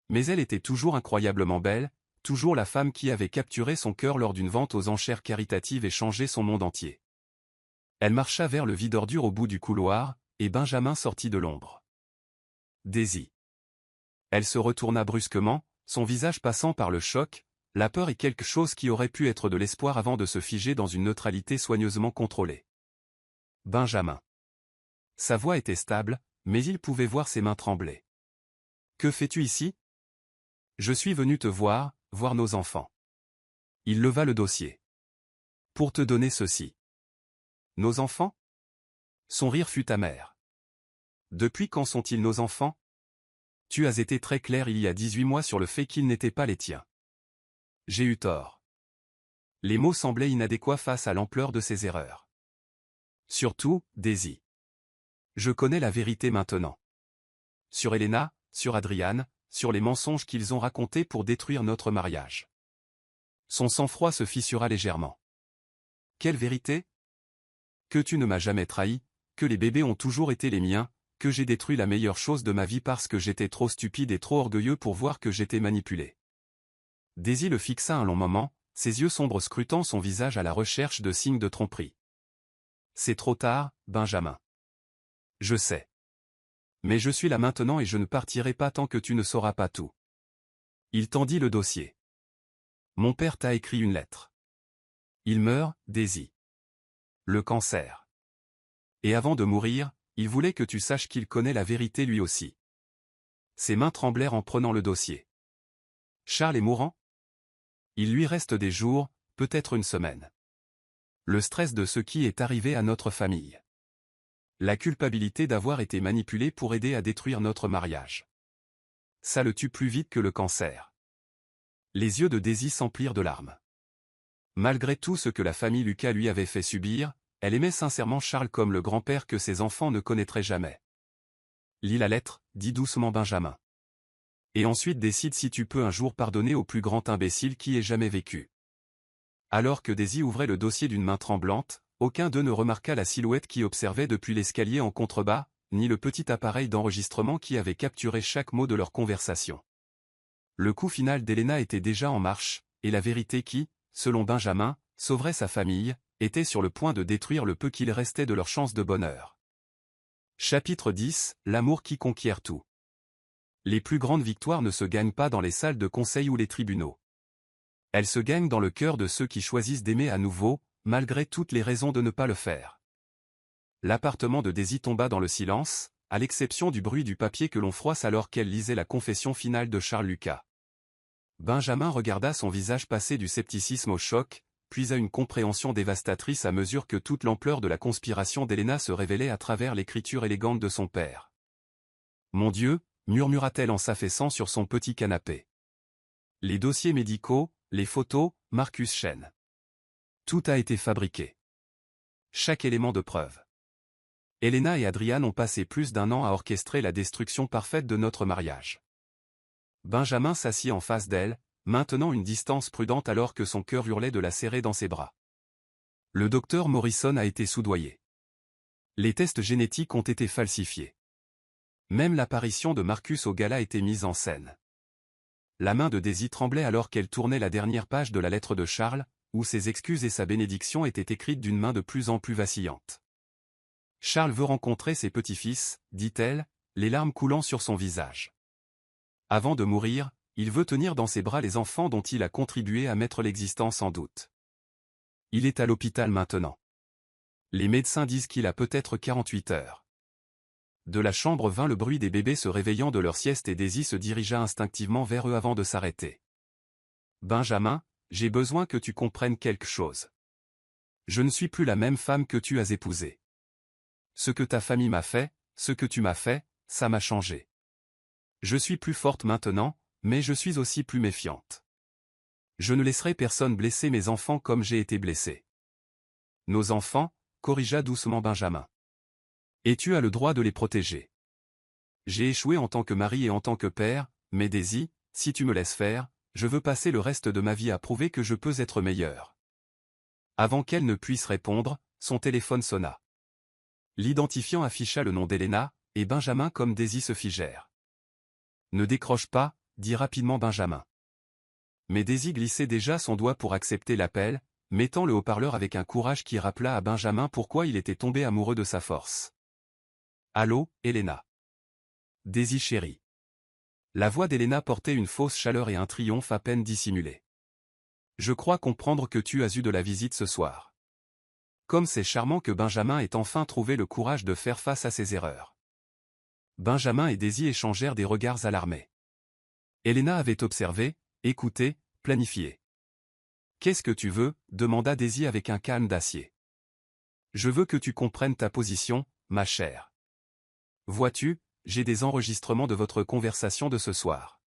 Mais elle était toujours incroyablement belle, toujours la femme qui avait capturé son cœur lors d'une vente aux enchères caritatives et changé son monde entier. Elle marcha vers le vide-ordures au bout du couloir, et Benjamin sortit de l'ombre. Daisy. Elle se retourna brusquement, son visage passant par le choc, la peur et quelque chose qui aurait pu être de l'espoir avant de se figer dans une neutralité soigneusement contrôlée. Benjamin. Sa voix était stable, mais il pouvait voir ses mains trembler. Que fais-tu ici? Je suis venu te voir, voir nos enfants. Il leva le dossier. Pour te donner ceci. Nos enfants? Son rire fut amer. Depuis quand sont-ils nos enfants? Tu as été très clair il y a 18 mois sur le fait qu'ils n'étaient pas les tiens. J'ai eu tort. Les mots semblaient inadéquats face à l'ampleur de ses erreurs. Surtout, Daisy. Je connais la vérité maintenant. Sur Elena, sur Adriane, sur les mensonges qu'ils ont racontés pour détruire notre mariage. Son sang-froid se fissura légèrement. Quelle vérité? Que tu ne m'as jamais trahi, que les bébés ont toujours été les miens, que j'ai détruit la meilleure chose de ma vie parce que j'étais trop stupide et trop orgueilleux pour voir que j'étais manipulé. Daisy le fixa un long moment, ses yeux sombres scrutant son visage à la recherche de signes de tromperie. C'est trop tard, Benjamin. Je sais. Mais je suis là maintenant et je ne partirai pas tant que tu ne sauras pas tout. Il tendit le dossier. Mon père t'a écrit une lettre. Il meurt, Daisy. Le cancer. Et avant de mourir, il voulait que tu saches qu'il connaît la vérité lui aussi. Ses mains tremblèrent en prenant le dossier. Charles est mourant? Il lui reste des jours, peut-être une semaine. Le stress de ce qui est arrivé à notre famille. La culpabilité d'avoir été manipulé pour aider à détruire notre mariage. Ça le tue plus vite que le cancer. Les yeux de Daisy s'emplirent de larmes. Malgré tout ce que la famille Lucas lui avait fait subir, elle aimait sincèrement Charles comme le grand-père que ses enfants ne connaîtraient jamais. Lis la lettre, dit doucement Benjamin. Et ensuite décide si tu peux un jour pardonner au plus grand imbécile qui ait jamais vécu. Alors que Daisy ouvrait le dossier d'une main tremblante, aucun d'eux ne remarqua la silhouette qui observait depuis l'escalier en contrebas, ni le petit appareil d'enregistrement qui avait capturé chaque mot de leur conversation. Le coup final d'Elena était déjà en marche, et la vérité qui, selon Benjamin, sauverait sa famille, était sur le point de détruire le peu qu'il restait de leur chance de bonheur. Chapitre 10, l'amour qui conquiert tout. Les plus grandes victoires ne se gagnent pas dans les salles de conseil ou les tribunaux. Elles se gagnent dans le cœur de ceux qui choisissent d'aimer à nouveau, malgré toutes les raisons de ne pas le faire. L'appartement de Daisy tomba dans le silence, à l'exception du bruit du papier que l'on froisse alors qu'elle lisait la confession finale de Charles Lucas. Benjamin regarda son visage passer du scepticisme au choc, puis à une compréhension dévastatrice à mesure que toute l'ampleur de la conspiration d'Elena se révélait à travers l'écriture élégante de son père. « Mon Dieu !» murmura-t-elle en s'affaissant sur son petit canapé. Les dossiers médicaux, les photos, Marcus Chen. Tout a été fabriqué. Chaque élément de preuve. Elena et Adriane ont passé plus d'1 an à orchestrer la destruction parfaite de notre mariage. Benjamin s'assit en face d'elle, maintenant une distance prudente alors que son cœur hurlait de la serrer dans ses bras. Le docteur Morrison a été soudoyé. Les tests génétiques ont été falsifiés. Même l'apparition de Marcus au gala était mise en scène. La main de Daisy tremblait alors qu'elle tournait la dernière page de la lettre de Charles, où ses excuses et sa bénédiction étaient écrites d'une main de plus en plus vacillante. Charles veut rencontrer ses petits-fils, dit-elle, les larmes coulant sur son visage. Avant de mourir, il veut tenir dans ses bras les enfants dont il a contribué à mettre l'existence en doute. Il est à l'hôpital maintenant. Les médecins disent qu'il a peut-être 48 heures. De la chambre vint le bruit des bébés se réveillant de leur sieste et Daisy se dirigea instinctivement vers eux avant de s'arrêter. « Benjamin, j'ai besoin que tu comprennes quelque chose. Je ne suis plus la même femme que tu as épousée. Ce que ta famille m'a fait, ce que tu m'as fait, ça m'a changé. Je suis plus forte maintenant, mais je suis aussi plus méfiante. Je ne laisserai personne blesser mes enfants comme j'ai été blessé. Nos enfants, corrigea doucement Benjamin. Et tu as le droit de les protéger. J'ai échoué en tant que mari et en tant que père, mais Daisy, si tu me laisses faire, je veux passer le reste de ma vie à prouver que je peux être meilleur. Avant qu'elle ne puisse répondre, son téléphone sonna. L'identifiant afficha le nom d'Elena, et Benjamin comme Daisy se figèrent. Ne décroche pas, dit rapidement Benjamin. Mais Daisy glissait déjà son doigt pour accepter l'appel, mettant le haut-parleur avec un courage qui rappela à Benjamin pourquoi il était tombé amoureux de sa force. Allô, Elena. Daisy chérie. La voix d'Elena portait une fausse chaleur et un triomphe à peine dissimulé. Je crois comprendre que tu as eu de la visite ce soir. Comme c'est charmant que Benjamin ait enfin trouvé le courage de faire face à ses erreurs. Benjamin et Daisy échangèrent des regards alarmés. Elena avait observé, écouté, planifié. Qu'est-ce que tu veux, demanda Daisy avec un calme d'acier. Je veux que tu comprennes ta position, ma chère. Vois-tu, j'ai des enregistrements de votre conversation de ce soir.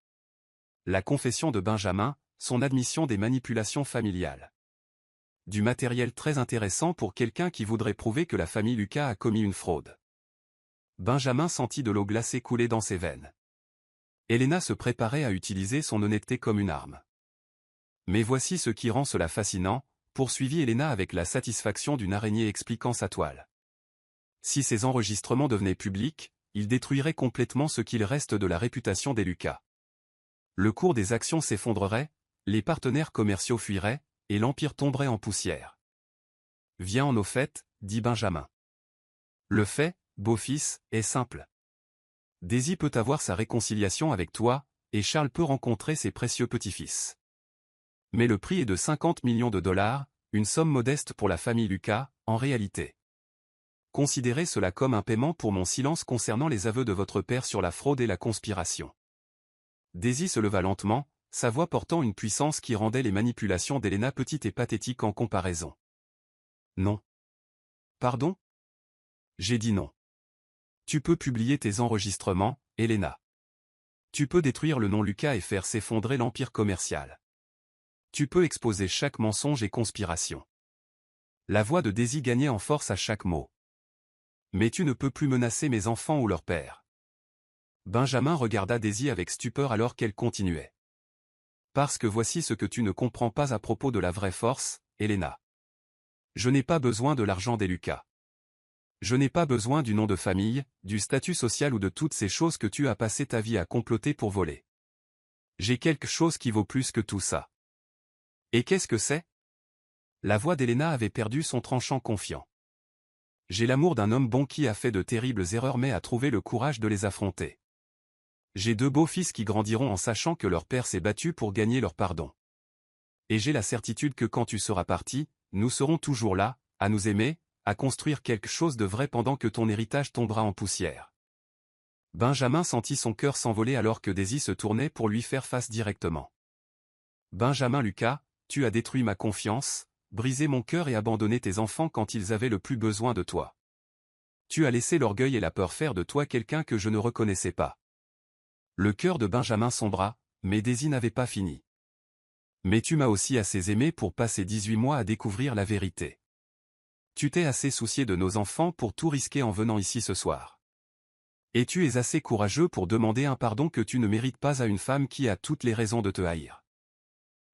La confession de Benjamin, son admission des manipulations familiales. Du matériel très intéressant pour quelqu'un qui voudrait prouver que la famille Lucas a commis une fraude. Benjamin sentit de l'eau glacée couler dans ses veines. Elena se préparait à utiliser son honnêteté comme une arme. Mais voici ce qui rend cela fascinant, poursuivit Elena avec la satisfaction d'une araignée expliquant sa toile. Si ces enregistrements devenaient publics, ils détruiraient complètement ce qu'il reste de la réputation des Lucas. Le cours des actions s'effondrerait, les partenaires commerciaux fuiraient, et l'empire tomberait en poussière. Viens en au fait, dit Benjamin. Le fait, beau-fils, est simple. Daisy peut avoir sa réconciliation avec toi, et Charles peut rencontrer ses précieux petits-fils. Mais le prix est de 50 millions de dollars, une somme modeste pour la famille Lucas, en réalité. Considérez cela comme un paiement pour mon silence concernant les aveux de votre père sur la fraude et la conspiration. Daisy se leva lentement, sa voix portant une puissance qui rendait les manipulations d'Elena petites et pathétiques en comparaison. Non. Pardon? J'ai dit non. Tu peux publier tes enregistrements, Elena. Tu peux détruire le nom Lucas et faire s'effondrer l'empire commercial. Tu peux exposer chaque mensonge et conspiration. La voix de Daisy gagnait en force à chaque mot. Mais tu ne peux plus menacer mes enfants ou leur père. Benjamin regarda Daisy avec stupeur alors qu'elle continuait. Parce que voici ce que tu ne comprends pas à propos de la vraie force, Elena. Je n'ai pas besoin de l'argent des Lucas. Je n'ai pas besoin du nom de famille, du statut social ou de toutes ces choses que tu as passé ta vie à comploter pour voler. J'ai quelque chose qui vaut plus que tout ça. Et qu'est-ce que c'est? La voix d'Elena avait perdu son tranchant confiant. J'ai l'amour d'un homme bon qui a fait de terribles erreurs mais a trouvé le courage de les affronter. J'ai 2 beaux-fils qui grandiront en sachant que leur père s'est battu pour gagner leur pardon. Et j'ai la certitude que quand tu seras parti, nous serons toujours là, à nous aimer, à construire quelque chose de vrai pendant que ton héritage tombera en poussière. Benjamin sentit son cœur s'envoler alors que Daisy se tournait pour lui faire face directement. Benjamin Lucas, tu as détruit ma confiance, brisé mon cœur et abandonné tes enfants quand ils avaient le plus besoin de toi. Tu as laissé l'orgueil et la peur faire de toi quelqu'un que je ne reconnaissais pas. Le cœur de Benjamin sombra, mais Daisy n'avait pas fini. Mais tu m'as aussi assez aimé pour passer 18 mois à découvrir la vérité. Tu t'es assez soucié de nos enfants pour tout risquer en venant ici ce soir. Et tu es assez courageux pour demander un pardon que tu ne mérites pas à une femme qui a toutes les raisons de te haïr.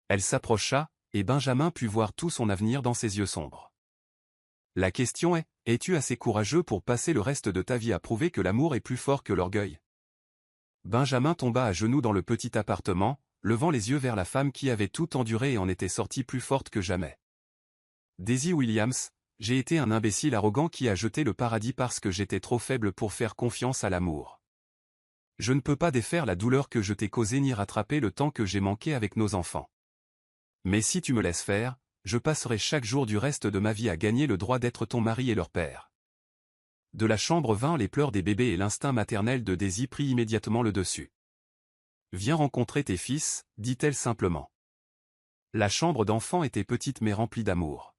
Elle s'approcha, et Benjamin put voir tout son avenir dans ses yeux sombres. La question est, es-tu assez courageux pour passer le reste de ta vie à prouver que l'amour est plus fort que l'orgueil? Benjamin tomba à genoux dans le petit appartement, levant les yeux vers la femme qui avait tout enduré et en était sortie plus forte que jamais. Daisy Williams, j'ai été un imbécile arrogant qui a jeté le paradis parce que j'étais trop faible pour faire confiance à l'amour. Je ne peux pas défaire la douleur que je t'ai causée ni rattraper le temps que j'ai manqué avec nos enfants. Mais si tu me laisses faire, je passerai chaque jour du reste de ma vie à gagner le droit d'être ton mari et leur père. De la chambre vinrent les pleurs des bébés et l'instinct maternel de Daisy prit immédiatement le dessus. Viens rencontrer tes fils, dit-elle simplement. La chambre d'enfant était petite mais remplie d'amour.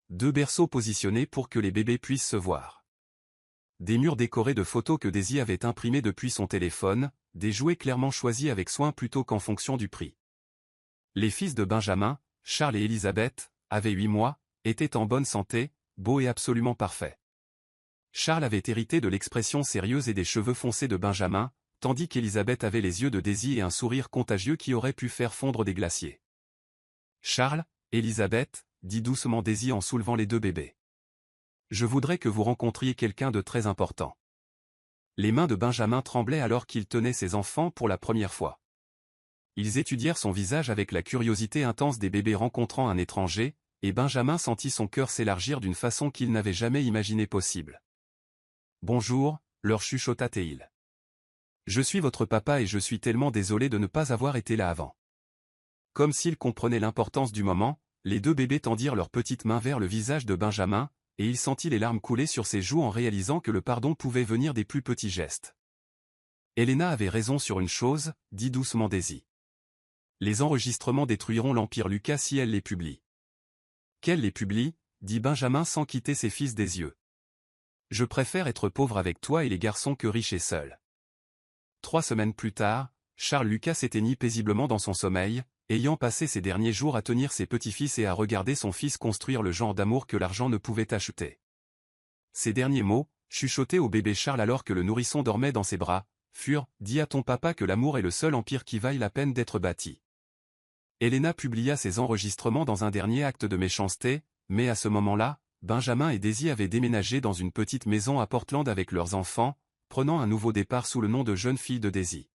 2 berceaux positionnés pour que les bébés puissent se voir. Des murs décorés de photos que Daisy avait imprimées depuis son téléphone, des jouets clairement choisis avec soin plutôt qu'en fonction du prix. Les fils de Benjamin, Charles et Elisabeth, avaient 8 mois, étaient en bonne santé, beaux et absolument parfaits. Charles avait hérité de l'expression sérieuse et des cheveux foncés de Benjamin, tandis qu'Elisabeth avait les yeux de Daisy et un sourire contagieux qui aurait pu faire fondre des glaciers. Charles, Elisabeth, dit doucement Daisy en soulevant les 2 bébés. Je voudrais que vous rencontriez quelqu'un de très important. Les mains de Benjamin tremblaient alors qu'il tenait ses enfants pour la première fois. Ils étudièrent son visage avec la curiosité intense des bébés rencontrant un étranger, et Benjamin sentit son cœur s'élargir d'une façon qu'il n'avait jamais imaginé possible. « Bonjour », leur chuchota Théil. « Je suis votre papa et je suis tellement désolé de ne pas avoir été là avant. » Comme s'ils comprenaient l'importance du moment, les deux bébés tendirent leurs petites mains vers le visage de Benjamin, et il sentit les larmes couler sur ses joues en réalisant que le pardon pouvait venir des plus petits gestes. Helena avait raison sur une chose, dit doucement Daisy. Les enregistrements détruiront l'Empire Lucas si elle les publie. Qu'elle les publie, dit Benjamin sans quitter ses fils des yeux. Je préfère être pauvre avec toi et les garçons que riche et seul. 3 semaines plus tard, Charles Lucas s'éteignit paisiblement dans son sommeil, ayant passé ses derniers jours à tenir ses petits-fils et à regarder son fils construire le genre d'amour que l'argent ne pouvait acheter. Ces derniers mots, chuchotés au bébé Charles alors que le nourrisson dormait dans ses bras, furent « Dis à ton papa que l'amour est le seul empire qui vaille la peine d'être bâti ». Helena publia ces enregistrements dans un dernier acte de méchanceté, mais à ce moment-là, Benjamin et Daisy avaient déménagé dans une petite maison à Portland avec leurs enfants, prenant un nouveau départ sous le nom de jeune fille de Daisy.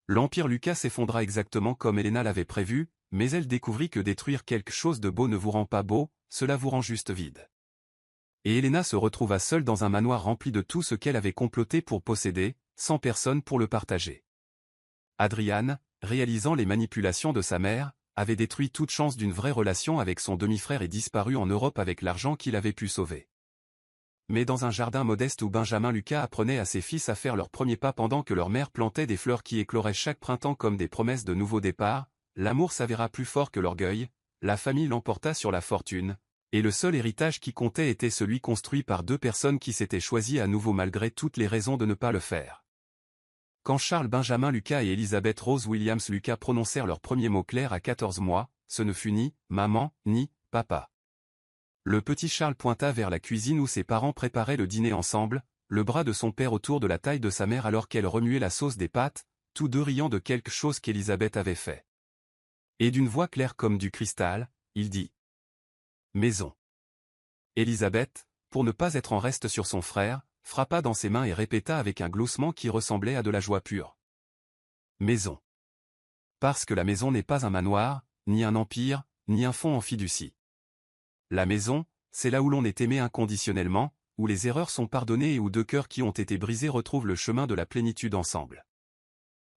L'Empire Lucas s'effondra exactement comme Helena l'avait prévu, mais elle découvrit que détruire quelque chose de beau ne vous rend pas beau, cela vous rend juste vide. Et Helena se retrouva seule dans un manoir rempli de tout ce qu'elle avait comploté pour posséder, sans personne pour le partager. Adrian, réalisant les manipulations de sa mère, avait détruit toute chance d'une vraie relation avec son demi-frère et disparu en Europe avec l'argent qu'il avait pu sauver. Mais dans un jardin modeste où Benjamin Lucas apprenait à ses fils à faire leurs premiers pas pendant que leur mère plantait des fleurs qui écloraient chaque printemps comme des promesses de nouveaux départs, l'amour s'avéra plus fort que l'orgueil, la famille l'emporta sur la fortune, et le seul héritage qui comptait était celui construit par 2 personnes qui s'étaient choisies à nouveau malgré toutes les raisons de ne pas le faire. Quand Charles Benjamin Lucas et Elizabeth Rose Williams Lucas prononcèrent leurs premiers mots clairs à 14 mois, ce ne fut ni « maman » ni « papa ». Le petit Charles pointa vers la cuisine où ses parents préparaient le dîner ensemble, le bras de son père autour de la taille de sa mère alors qu'elle remuait la sauce des pâtes, tous deux riant de quelque chose qu'Élisabeth avait fait. Et d'une voix claire comme du cristal, il dit « Maison ». Élisabeth, pour ne pas être en reste sur son frère, frappa dans ses mains et répéta avec un gloussement qui ressemblait à de la joie pure. « Maison ». Parce que la maison n'est pas un manoir, ni un empire, ni un fonds en fiducie. La maison, c'est là où l'on est aimé inconditionnellement, où les erreurs sont pardonnées et où 2 cœurs qui ont été brisés retrouvent le chemin de la plénitude ensemble.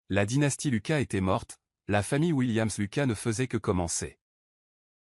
La dynastie Lucas était morte, la famille Williams Lucas ne faisait que commencer.